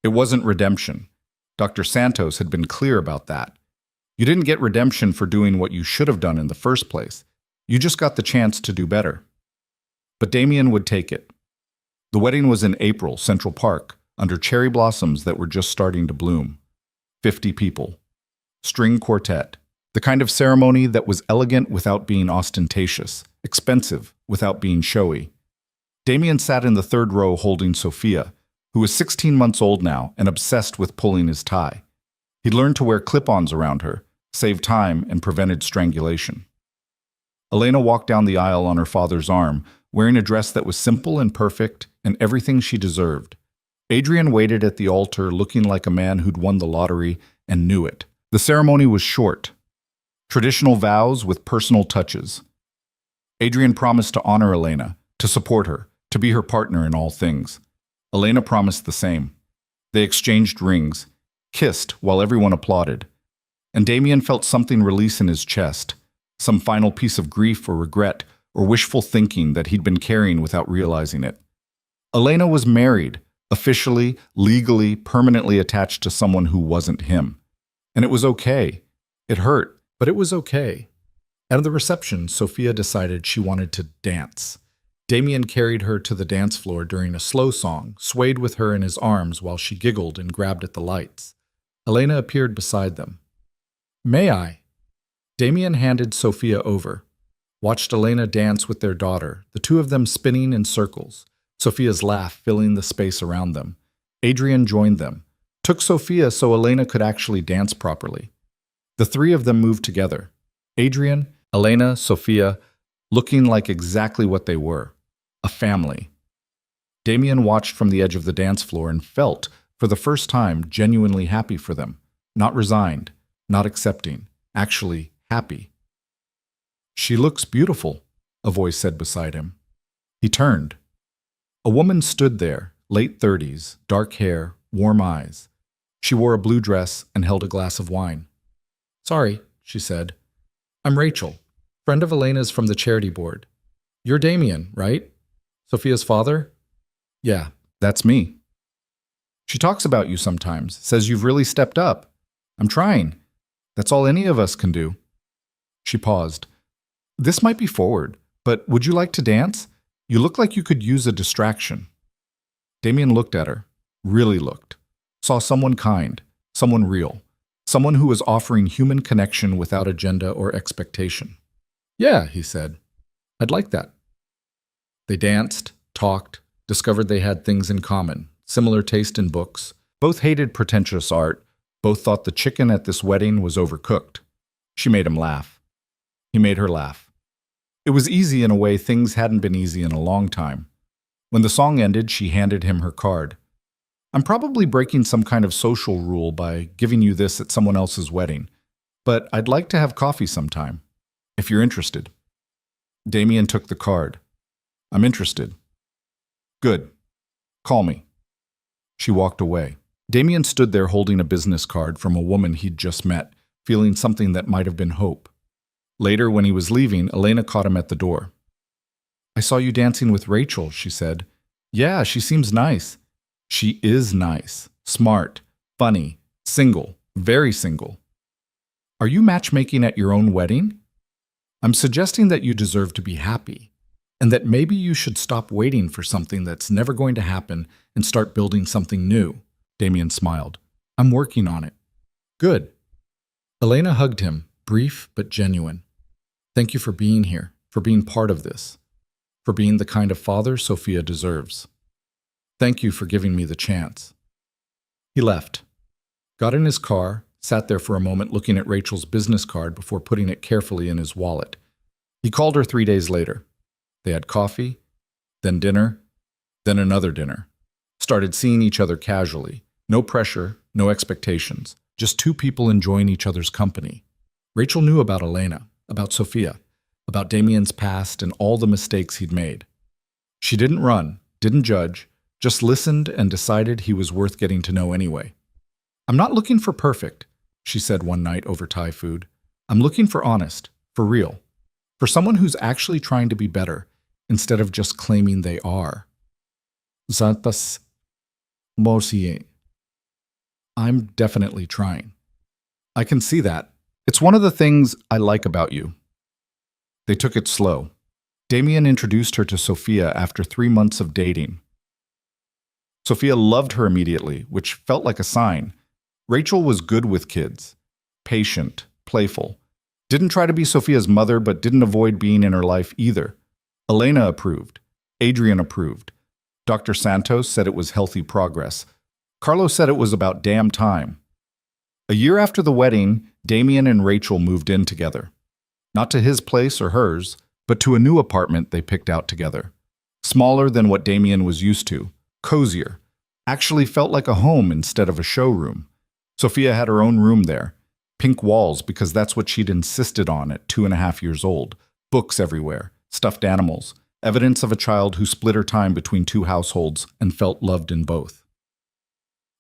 It wasn't redemption. Dr. Santos had been clear about that. You didn't get redemption for doing what you should have done in the first place. You just got the chance to do better. But Damien would take it. The wedding was in April, Central Park, under cherry blossoms that were just starting to bloom. 50 people. String quartet. The kind of ceremony that was elegant without being ostentatious, expensive without being showy. Damien sat in the third row holding Sophia, who was 16 months old now and obsessed with pulling his tie. He'd learned to wear clip-ons around her, saved time and prevented strangulation. Elena walked down the aisle on her father's arm, wearing a dress that was simple and perfect and everything she deserved. Adrian waited at the altar looking like a man who'd won the lottery and knew it. The ceremony was short. Traditional vows with personal touches. Adrian promised to honor Elena, to support her, to be her partner in all things. Elena promised the same. They exchanged rings, kissed while everyone applauded. And Damien felt something release in his chest, some final piece of grief or regret or wishful thinking that he'd been carrying without realizing it. Elena was married, officially, legally, permanently attached to someone who wasn't him. And it was okay. It hurt, but it was okay. At the reception, Sophia decided she wanted to dance. Damien carried her to the dance floor during a slow song, swayed with her in his arms while she giggled and grabbed at the lights. Elena appeared beside them. "May I?" Damien handed Sophia over, watched Elena dance with their daughter, the two of them spinning in circles, Sophia's laugh filling the space around them. Adrian joined them, took Sophia so Elena could actually dance properly. The three of them moved together. Adrian, Elena, Sophia, looking like exactly what they were, a family. Damien watched from the edge of the dance floor and felt, for the first time, genuinely happy for them. Not resigned, not accepting, actually happy. "She looks beautiful," a voice said beside him. He turned. A woman stood there, late 30s, dark hair, warm eyes. She wore a blue dress and held a glass of wine. "Sorry," she said. "I'm Rachel, friend of Elena's from the charity board. You're Damien, right? Sophia's father?" "Yeah, that's me." "She talks about you sometimes, says you've really stepped up." "I'm trying. That's all any of us can do." She paused. "This might be forward, but would you like to dance? You look like you could use a distraction." Damien looked at her, really looked, saw someone kind, someone real, someone who was offering human connection without agenda or expectation. "Yeah," he said. "I'd like that." They danced, talked, discovered they had things in common, similar taste in books. Both hated pretentious art. Both thought the chicken at this wedding was overcooked. She made him laugh. He made her laugh. It was easy in a way things hadn't been easy in a long time. When the song ended, she handed him her card. "I'm probably breaking some kind of social rule by giving you this at someone else's wedding, but I'd like to have coffee sometime, if you're interested." Damien took the card. "I'm interested." "Good. Call me." She walked away. Damien stood there holding a business card from a woman he'd just met, feeling something that might have been hope. Later, when he was leaving, Elena caught him at the door. "I saw you dancing with Rachel," she said. "Yeah, she seems nice." "She is nice, smart, funny, single, very single." "Are you matchmaking at your own wedding?" "I'm suggesting that you deserve to be happy, and that maybe you should stop waiting for something that's never going to happen and start building something new." Damien smiled. "I'm working on it." "Good." Elena hugged him, brief but genuine. "Thank you for being here, for being part of this, for being the kind of father Sophia deserves. Thank you for giving me the chance." He left, got in his car, sat there for a moment looking at Rachel's business card before putting it carefully in his wallet. He called her 3 days later. They had coffee, then dinner, then another dinner. Started seeing each other casually. No pressure, no expectations. Just two people enjoying each other's company. Rachel knew about Elena, about Sophia, about Damien's past and all the mistakes he'd made. She didn't run, didn't judge, just listened and decided he was worth getting to know anyway. "I'm not looking for perfect," she said one night over Thai food. "I'm looking for honest, for real, for someone who's actually trying to be better instead of just claiming they are." Zantas Mosie. "I'm definitely trying." "I can see that. It's one of the things I like about you." They took it slow. Damien introduced her to Sophia after 3 months of dating. Sophia loved her immediately, which felt like a sign. Rachel was good with kids, patient, playful. Didn't try to be Sophia's mother, but didn't avoid being in her life either. Elena approved. Adrian approved. Dr. Santos said it was healthy progress. Carlos said it was about damn time. A year after the wedding, Damien and Rachel moved in together. Not to his place or hers, but to a new apartment they picked out together. Smaller than what Damien was used to, cozier. Actually felt like a home instead of a showroom. Sophia had her own room there. Pink walls because that's what she'd insisted on at 2.5 years old. Books everywhere, stuffed animals, evidence of a child who split her time between 2 households and felt loved in both.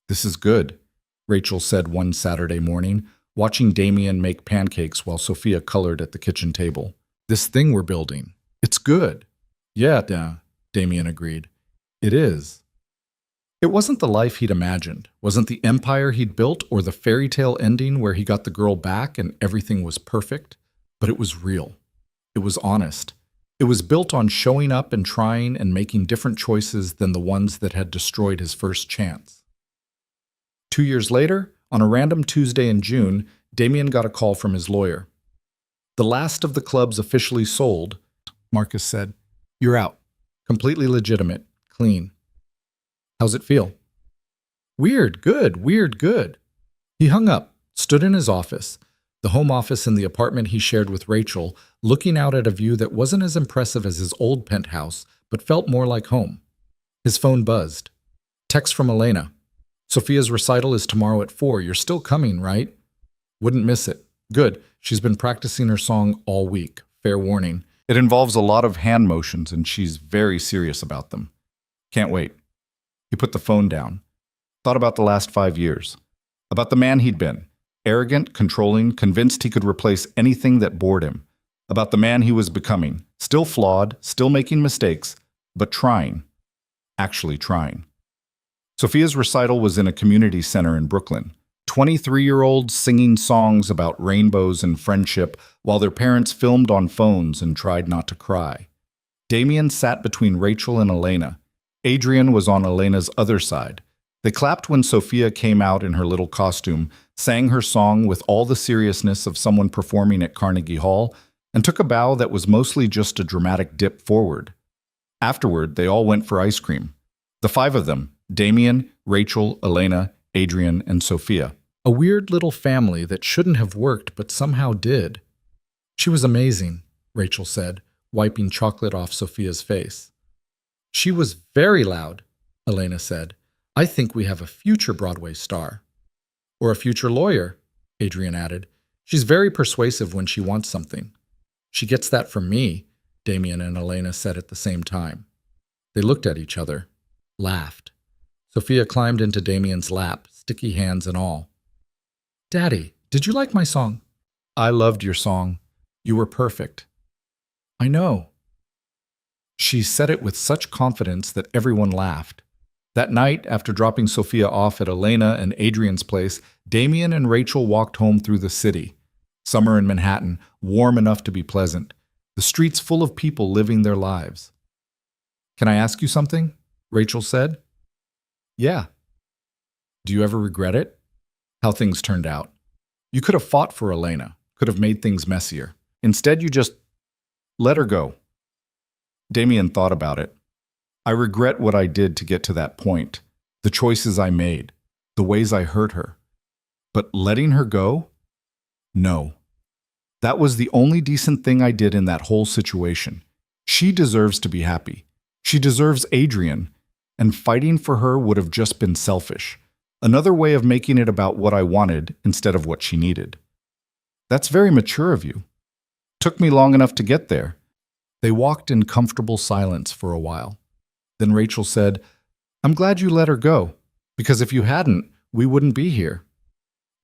"This is good," Rachel said one Saturday morning, watching Damien make pancakes while Sophia colored at the kitchen table. "This thing we're building, it's good." Yeah, Damien agreed. "It is." It wasn't the life he'd imagined, wasn't the empire he'd built or the fairy tale ending where he got the girl back and everything was perfect, but it was real. It was honest. It was built on showing up and trying and making different choices than the ones that had destroyed his first chance. 2 years later, on a random Tuesday in June, Damien got a call from his lawyer. "The last of the clubs officially sold," Marcus said. "You're out. Completely legitimate. Clean. How's it feel?" "Weird, good, weird, good." He hung up, stood in his office, the home office in the apartment he shared with Rachel, looking out at a view that wasn't as impressive as his old penthouse, but felt more like home. His phone buzzed. Text from Elena. "Sophia's recital is tomorrow at 4. You're still coming, right?" "Wouldn't miss it." "Good. She's been practicing her song all week. Fair warning. It involves a lot of hand motions and she's very serious about them. Can't wait." He put the phone down. Thought about the last 5 years. About the man he'd been. Arrogant, controlling, convinced he could replace anything that bored him. About the man he was becoming. Still flawed, still making mistakes, but trying. Actually trying. Sophia's recital was in a community center in Brooklyn. 23-year-olds singing songs about rainbows and friendship while their parents filmed on phones and tried not to cry. Damien sat between Rachel and Elena. Adrian was on Elena's other side. They clapped when Sophia came out in her little costume, sang her song with all the seriousness of someone performing at Carnegie Hall, and took a bow that was mostly just a dramatic dip forward. Afterward, they all went for ice cream. The 5 of them, Damien, Rachel, Elena, Adrian, and Sophia. A weird little family that shouldn't have worked but somehow did. "She was amazing," Rachel said, wiping chocolate off Sophia's face. "She was very loud," Elena said. "I think we have a future Broadway star." "Or a future lawyer," Adrian added. "She's very persuasive when she wants something." "She gets that from me," Damien and Elena said at the same time. They looked at each other, laughed. Sophia climbed into Damien's lap, sticky hands and all. "Daddy, did you like my song?" "I loved your song. You were perfect." "I know." She said it with such confidence that everyone laughed. That night, after dropping Sophia off at Elena and Adrian's place, Damien and Rachel walked home through the city. Summer in Manhattan, warm enough to be pleasant. The streets full of people living their lives. "Can I ask you something?" Rachel said. "Yeah." "Do you ever regret it? How things turned out? You could have fought for Elena, could have made things messier. Instead, you just let her go." Damien thought about it. "I regret what I did to get to that point, the choices I made, the ways I hurt her. But letting her go? No. That was the only decent thing I did in that whole situation. She deserves to be happy. She deserves Adrian, and fighting for her would have just been selfish. Another way of making it about what I wanted instead of what she needed. That's very mature of you. Took me long enough to get there." They walked in comfortable silence for a while. Then Rachel said, "I'm glad you let her go, because if you hadn't, we wouldn't be here.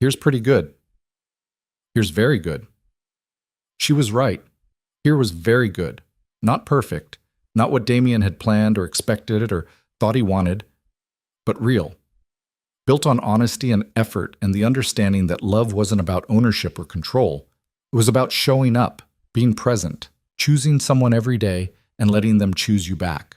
Here's pretty good. Here's very good." She was right. Here was very good. Not perfect, not what Damien had planned or expected or thought he wanted, but real. Built on honesty and effort and the understanding that love wasn't about ownership or control. It was about showing up, being present, choosing someone every day and letting them choose you back.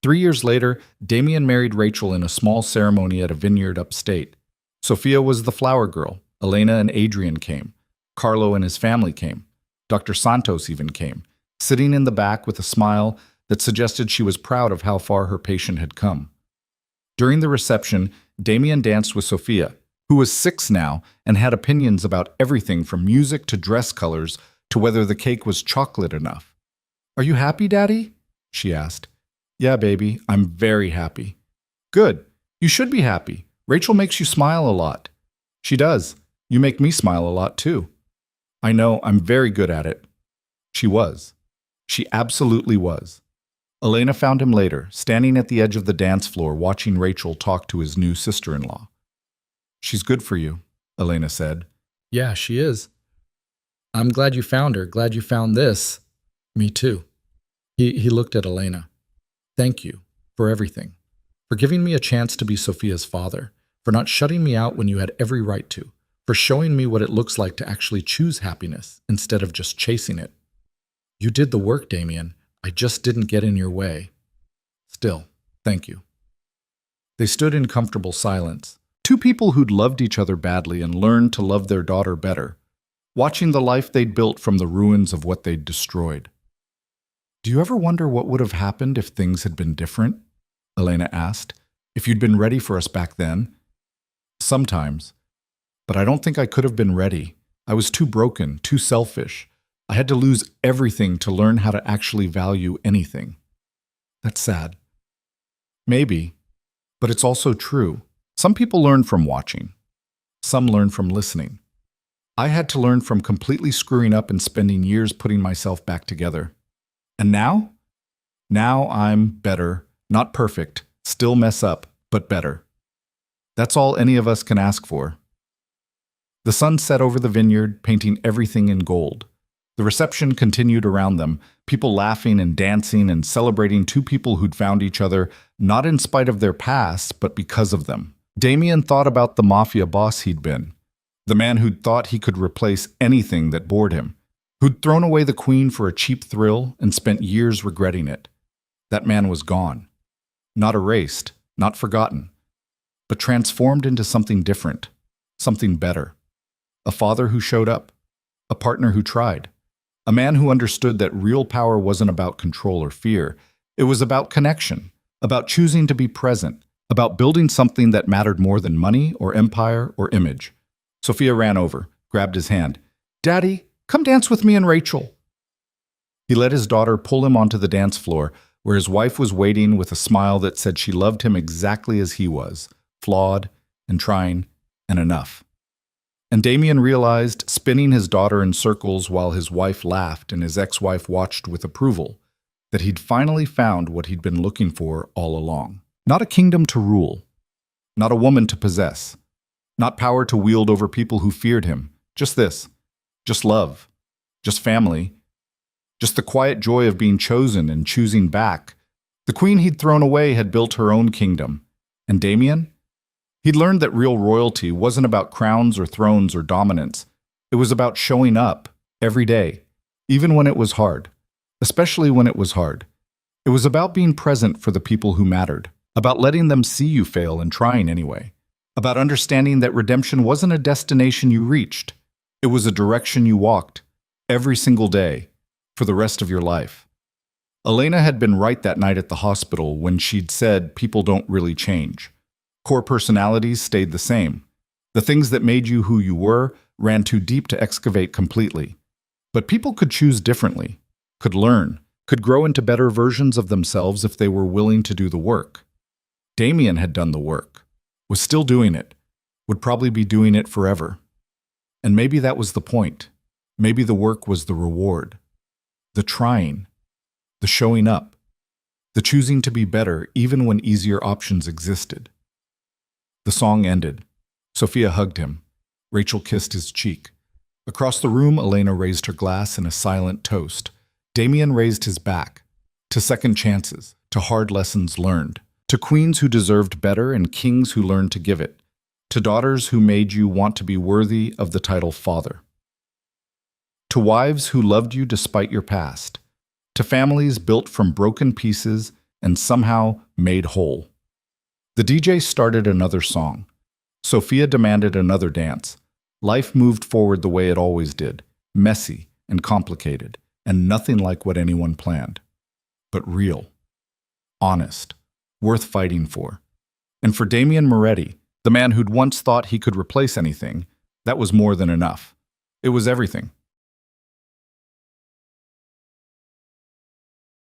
3 years later, Damien married Rachel in a small ceremony at a vineyard upstate. Sophia was the flower girl. Elena and Adrian came. Carlo and his family came. Dr. Santos even came, sitting in the back with a smile that suggested she was proud of how far her patient had come. During the reception, Damien danced with Sophia, who was 6 now and had opinions about everything from music to dress colors to whether the cake was chocolate enough. "Are you happy, Daddy?" she asked. "Yeah, baby, I'm very happy." "Good. You should be happy. Rachel makes you smile a lot." "She does. You make me smile a lot, too." "I know, I'm very good at it." She was. She absolutely was. Elena found him later, standing at the edge of the dance floor watching Rachel talk to his new sister-in-law. "She's good for you," Elena said. "Yeah, she is. I'm glad you found her, glad you found this." "Me too." He looked at Elena. "Thank you for everything, for giving me a chance to be Sophia's father, for not shutting me out when you had every right to, for showing me what it looks like to actually choose happiness instead of just chasing it. You did the work, Damien. I just didn't get in your way. Still, thank you." They stood in comfortable silence, two people who'd loved each other badly and learned to love their daughter better, watching the life they'd built from the ruins of what they'd destroyed. "Do you ever wonder what would have happened if things had been different?" Elena asked. "If you'd been ready for us back then?" "Sometimes. But I don't think I could have been ready. I was too broken, too selfish. I had to lose everything to learn how to actually value anything." "That's sad." "Maybe. But it's also true. Some people learn from watching. Some learn from listening. I had to learn from completely screwing up and spending years putting myself back together. And now? Now I'm better, not perfect, still mess up, but better. That's all any of us can ask for." The sun set over the vineyard, painting everything in gold. The reception continued around them, people laughing and dancing and celebrating two people who'd found each other, not in spite of their past, but because of them. Damien thought about the Mafia boss he'd been, the man who'd thought he could replace anything that bored him, who'd thrown away the queen for a cheap thrill and spent years regretting it. That man was gone. Not erased, not forgotten, but transformed into something different, something better. A father who showed up, a partner who tried, a man who understood that real power wasn't about control or fear. It was about connection, about choosing to be present, about building something that mattered more than money or empire or image. Sophia ran over, grabbed his hand. "Daddy, come dance with me and Rachel." He let his daughter pull him onto the dance floor, where his wife was waiting with a smile that said she loved him exactly as he was, flawed and trying and enough. And Damien realized, spinning his daughter in circles while his wife laughed and his ex-wife watched with approval, that he'd finally found what he'd been looking for all along. Not a kingdom to rule, not a woman to possess, not power to wield over people who feared him, just this, just love, just family, just the quiet joy of being chosen and choosing back. The queen he'd thrown away had built her own kingdom, and Damien? He'd learned that real royalty wasn't about crowns or thrones or dominance. It was about showing up every day, even when it was hard, especially when it was hard. It was about being present for the people who mattered, about letting them see you fail and trying anyway, about understanding that redemption wasn't a destination you reached. It was a direction you walked every single day for the rest of your life. Elena had been right that night at the hospital when she'd said people don't really change. Core personalities stayed the same. The things that made you who you were ran too deep to excavate completely. But people could choose differently, could learn, could grow into better versions of themselves if they were willing to do the work. Damien had done the work, was still doing it, would probably be doing it forever. And maybe that was the point. Maybe the work was the reward. The trying, the showing up, the choosing to be better even when easier options existed. The song ended. Sophia hugged him. Rachel kissed his cheek. Across the room, Elena raised her glass in a silent toast. Damien raised his back. To second chances, to hard lessons learned, to queens who deserved better and kings who learned to give it, to daughters who made you want to be worthy of the title father. To wives who loved you despite your past. To families built from broken pieces and somehow made whole. The DJ started another song. Sophia demanded another dance. Life moved forward the way it always did, messy and complicated, and nothing like what anyone planned. But real, honest, worth fighting for. And for Damien Moretti, the man who'd once thought he could replace anything, that was more than enough. It was everything.